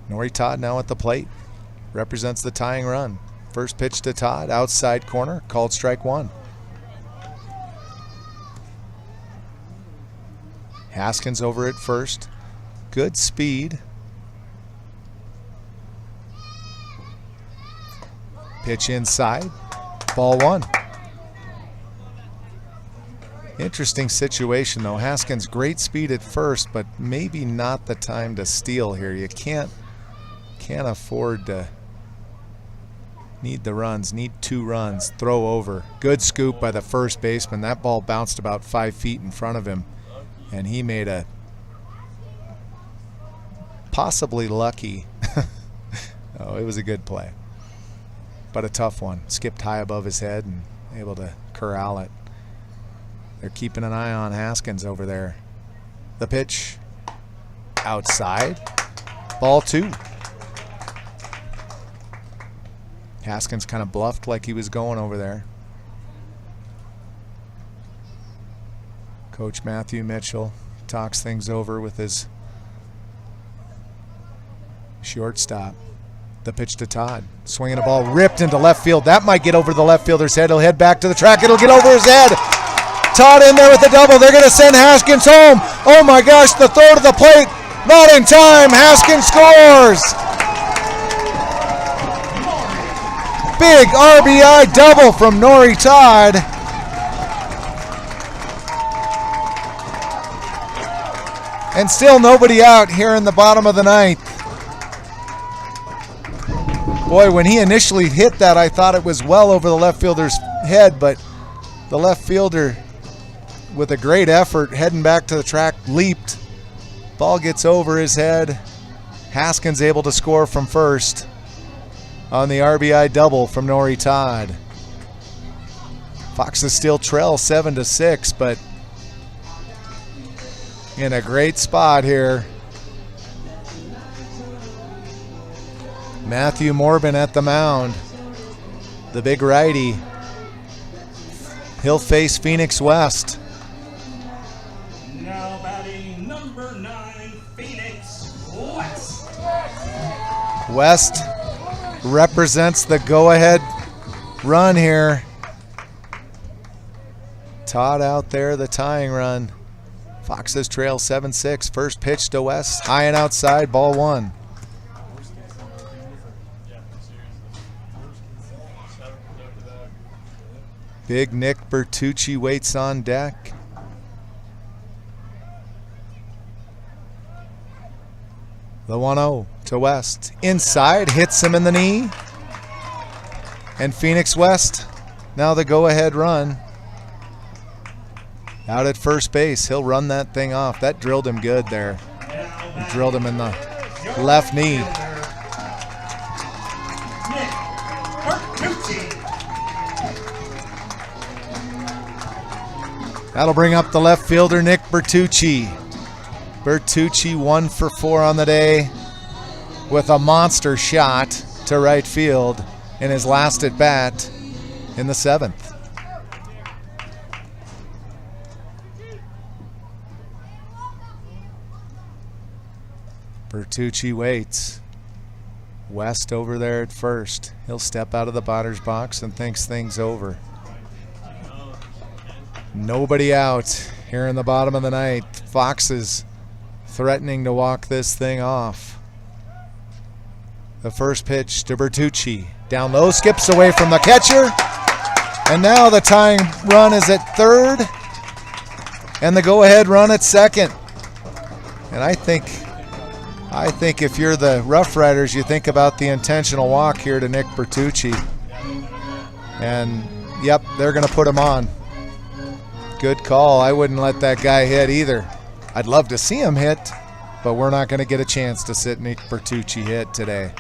Nori Todd now at the plate. Represents the tying run. First pitch to Todd, outside corner, called strike one. Haskins over at first. Good speed. Pitch inside. Ball one. Interesting situation though. Haskins great speed at first, but maybe not the time to steal here. You can't afford to need the runs, need 2 runs, throw over. Good scoop by the first baseman. That ball bounced about 5 feet in front of him, and he made a possibly lucky. Oh, it was a good play, but a tough one. Skipped high above his head and able to corral it. They're keeping an eye on Haskins over there. The pitch outside. Ball 2. Haskins kind of bluffed like he was going over there. Coach Matthew Mitchell talks things over with his shortstop. The pitch to Todd. Swinging a ball ripped into left field. That might get over the left fielder's head. He'll head back to the track. It'll get over his head. Todd in there with the double. They're going to send Haskins home. Oh my gosh, the throw to the plate. Not in time. Haskins scores. Big RBI double from Nori Todd. And still nobody out here in the bottom of the 9th. Boy, when he initially hit that, I thought it was well over the left fielder's head, but the left fielder, with a great effort, heading back to the track, leaped. Ball gets over his head. Haskins able to score from first on the RBI double from Nori Todd. Foxes still trail 7-6, but in a great spot here. Matthew Morbin at the mound. The big righty. He'll face Phoenix West. Now batting number 9, Phoenix West. West represents the go-ahead run here. Todd out there, the tying run. Foxes trail 7-6. First pitch to West, high and outside, ball 1. Big Nick Bertucci waits on deck. The 1-0 to West. Inside, hits him in the knee. And Phoenix West, now the go-ahead run. Out at first base, he'll run that thing off. That drilled him good there. It drilled him in the left knee. That'll bring up the left fielder, Nick Bertucci. Bertucci 1 for 4 on the day with a monster shot to right field in his last at bat in the 7th. Bertucci waits. West over there at first. He'll step out of the batter's box and thinks things over. Nobody out here in the bottom of the 9th. Foxes threatening to walk this thing off. The first pitch to Bertucci. Down low, skips away from the catcher. And now the tying run is at third. And the go-ahead run at second. And I think if you're the RoughRiders, you think about the intentional walk here to Nick Bertucci. And, yep, they're going to put him on. Good call. I wouldn't let that guy hit either. I'd love to see him hit, but we're not going to get a chance to sit Nick Bertucci hit today.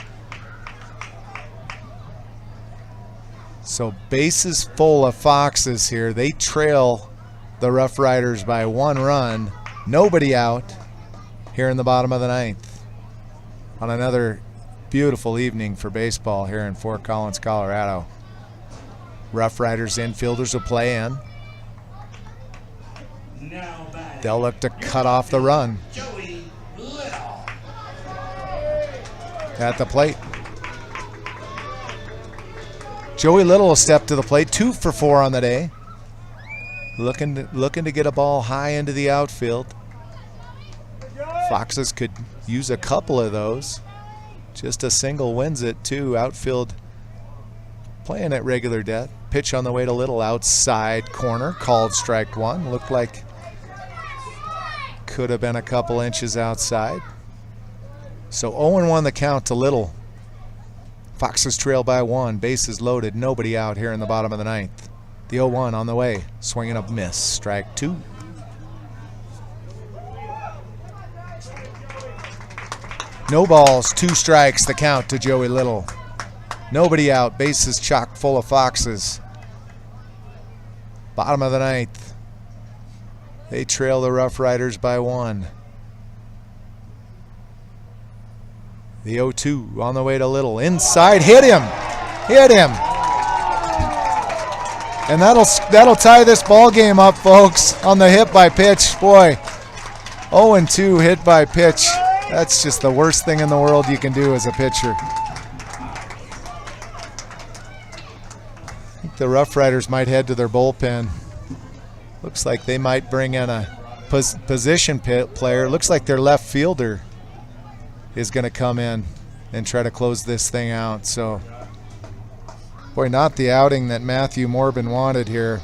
So bases full of Foxes here. They trail the RoughRiders by 1 run. Nobody out here in the bottom of the 9th. On another beautiful evening for baseball here in Fort Collins, Colorado. RoughRiders infielders will play in. Now batting. They'll look to cut off the run. Joey Little. At the plate. Joey Little will step to the plate, 2 for 4 on the day. Looking to get a ball high into the outfield. Foxes could use a couple of those. Just a single wins it, too. Outfield playing at regular depth. Pitch on the way to Little, outside corner, called strike 1. Looked like could have been a couple inches outside. So 0-1 the count to Little. Foxes trail by 1, bases loaded, nobody out here in the bottom of the 9th. The 0-1 on the way, swinging a miss, strike 2. No balls, 2 strikes, the count to Joey Little. Nobody out, bases chock full of Foxes. Bottom of the 9th. They trail the RoughRiders by 1. The 0-2 on the way to Little. Inside, hit him! Hit him! And that'll tie this ball game up, folks, on the hit by pitch. Boy, 0-2 hit by pitch. That's just the worst thing in the world you can do as a pitcher. I think the RoughRiders might head to their bullpen. Looks like they might bring in a position player. Looks like their left fielder is going to come in and try to close this thing out. So, boy, not the outing that Matthew Morbin wanted here.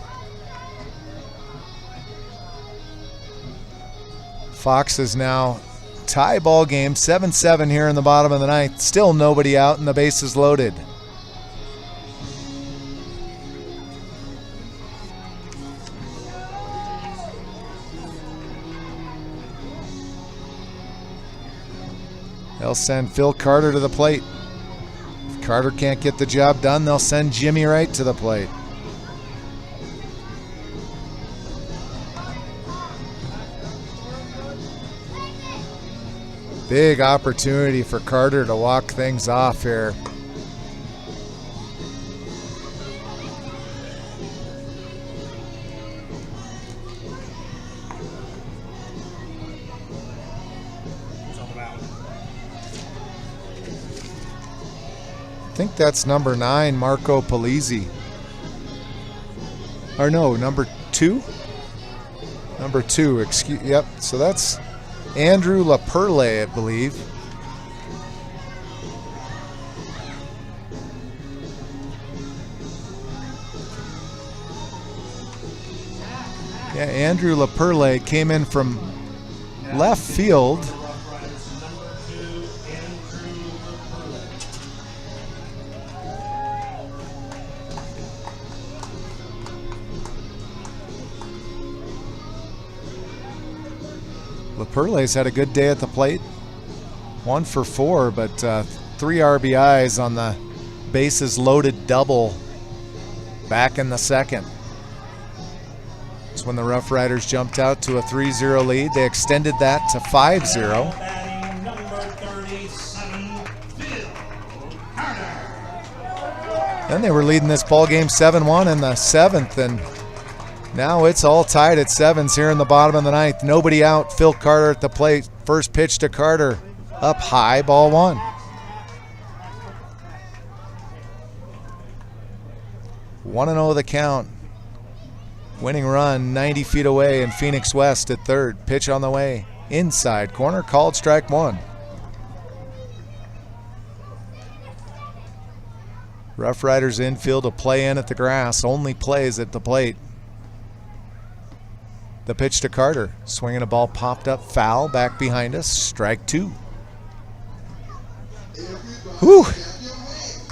Foxes now tie ball game, 7-7 here in the bottom of the 9th. Still nobody out and the bases loaded. They'll send Phil Carter to the plate. If Carter can't get the job done, they'll send Jimmy Wright to the plate. Big opportunity for Carter to walk things off here. I think that's number 9, Marco Polizzi. Or no, number 2? Number 2, excuse, yep. So that's Andrew LaPerle, I believe. Yeah, Andrew LaPerle came in from left field. LaPerle's had a good day at the plate. 1 for 4, but 3 RBIs on the bases loaded double back in the 2nd. That's when the RoughRiders jumped out to a 3-0 lead. They extended that to 5-0. Batting number 37, Phil Carter. Then they were leading this ball game 7-1 in the 7th, and now it's all tied at 7s here in the bottom of the 9th. Nobody out. Phil Carter at the plate. First pitch to Carter. Up high, ball 1. One and 0 the count. Winning run 90 feet away in Phoenix West at 3rd. Pitch on the way. Inside corner, called strike 1. RoughRiders infield a play in at the grass. Only plays at the plate. The pitch to Carter. Swinging a ball popped up foul back behind us. Strike 2. Whew.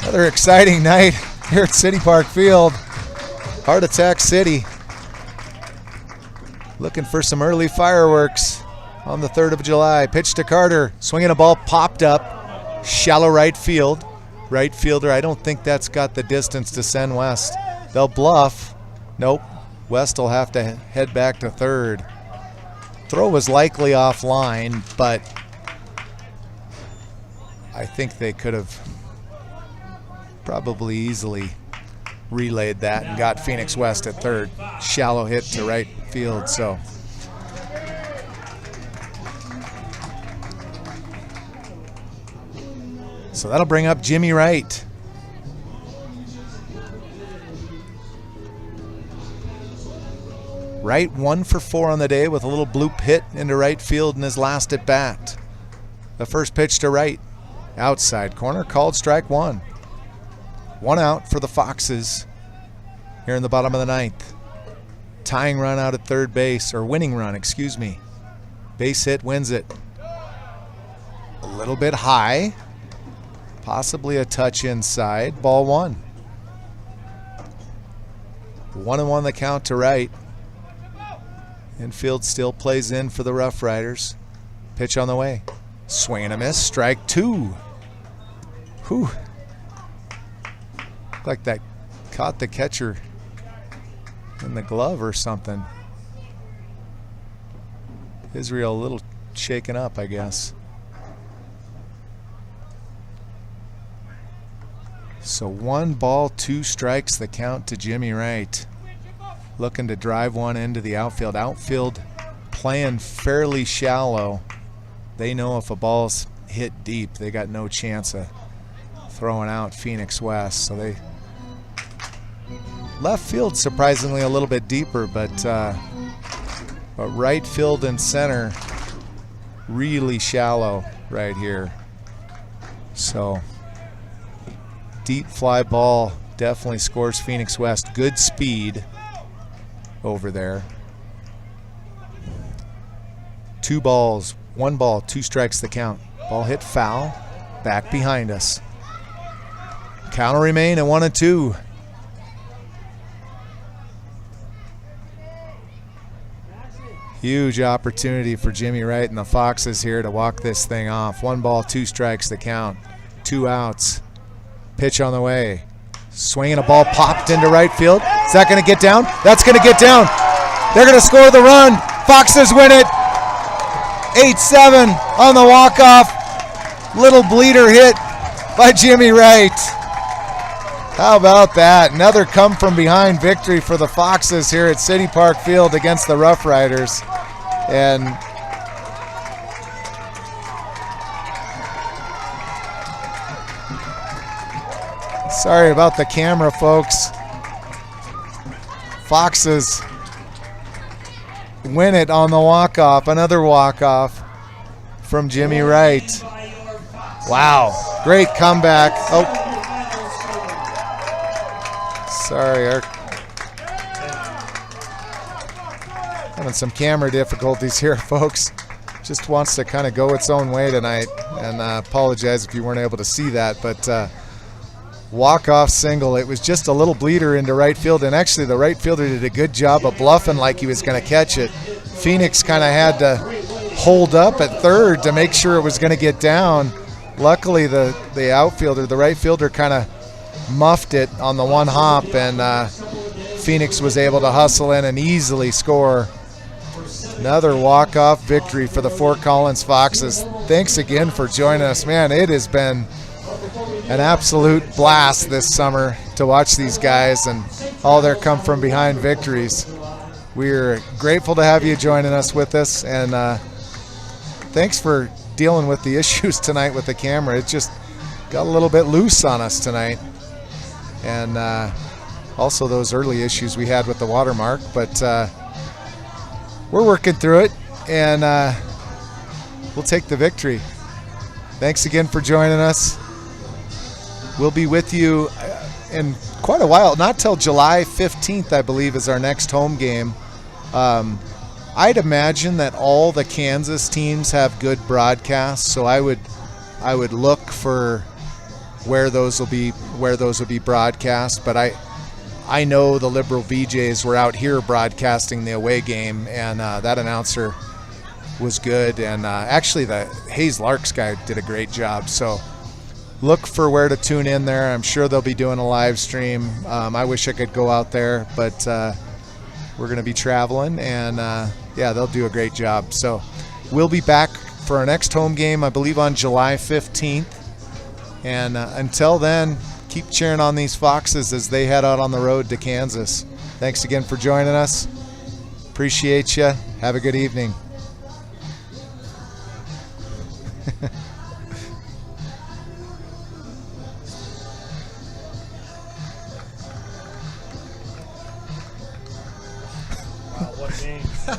Another exciting night here at City Park Field. Heart Attack City. Looking for some early fireworks on the 3rd of July. Pitch to Carter. Swinging a ball popped up. Shallow right field. Right fielder, I don't think that's got the distance to send West. They'll bluff. Nope. West will have to head back to 3rd. Throw was likely offline, but I think they could have probably easily relayed that and got Phoenix West at 3rd. Shallow hit to right field. So So that'll bring up Jimmy Wright. Wright 1 for 4 on the day with a little bloop hit into right field in his last at bat. The first pitch to Wright. Outside corner, called strike 1. 1 out for the Foxes here in the bottom of the 9th. Tying run out at third base, or winning run, excuse me. Base hit wins it. A little bit high. Possibly a touch inside. Ball 1. 1-1 the count to Wright. Infield still plays in for the RoughRiders. Pitch on the way. Swing and a miss. Strike 2. Whew. Looked like that caught the catcher in the glove or something. Israel a little shaken up, I guess. So 1 ball, 2 strikes the count to Jimmy Wright. Looking to drive one into the outfield. Outfield playing fairly shallow. They know if a ball's hit deep, they got no chance of throwing out Phoenix West. So they left field surprisingly a little bit deeper, but right field and center really shallow right here. So deep fly ball definitely scores Phoenix West. Good speed over there. 2 balls, 1 ball, 2 strikes the count. Ball hit foul, back behind us. Count will remain at 1-2. Huge opportunity for Jimmy Wright and the Foxes here to walk this thing off. 1 ball, 2 strikes the count. 2 outs. Pitch on the way. Swinging a ball popped into right field. Is that going to get down? That's going to get down. They're going to score the run. Foxes win it. 8-7 on the walk-off. Little bleeder hit by Jimmy Wright. How about that? Another come-from-behind victory for the Foxes here at City Park Field against the RoughRiders. And sorry about the camera, folks. Foxes win it on the walk-off. Another walk-off from Jimmy Wright. Wow, great comeback. Oh, sorry, having some camera difficulties here, folks. Just wants to kind of go its own way tonight, and apologize if you weren't able to see that, but walk-off single. It was just a little bleeder into right field, and actually the right fielder did a good job of bluffing like he was going to catch it. Phoenix kind of had to hold up at third to make sure it was going to get down. Luckily, the outfielder, the right fielder, kind of muffed it on the 1 hop, and Phoenix was able to hustle in and easily score. Another walk-off victory for the Fort Collins Foxes. Thanks again for joining us. Man, it has been an absolute blast this summer to watch these guys and all their come-from-behind victories. We're grateful to have you joining us with us, and thanks for dealing with the issues tonight with the camera. It just got a little bit loose on us tonight, and also those early issues we had with the watermark, but we're working through it, and we'll take the victory. Thanks again for joining us. We'll be with you in quite a while. Not till July 15th, I believe, is our next home game. I'd imagine that all the Kansas teams have good broadcasts, so I would look for where those will be broadcast. But I know the Liberal VJs were out here broadcasting the away game, and that announcer was good. And actually, the Hayes Larks guy did a great job. So look for where to tune in there. I'm sure they'll be doing a live stream. I wish I could go out there, but we're going to be traveling, and yeah, they'll do a great job. So we'll be back for our next home game, I believe, on July 15th. And until then, keep cheering on these Foxes as they head out on the road to Kansas. Thanks again for joining us. Appreciate you. Have a good evening. game. That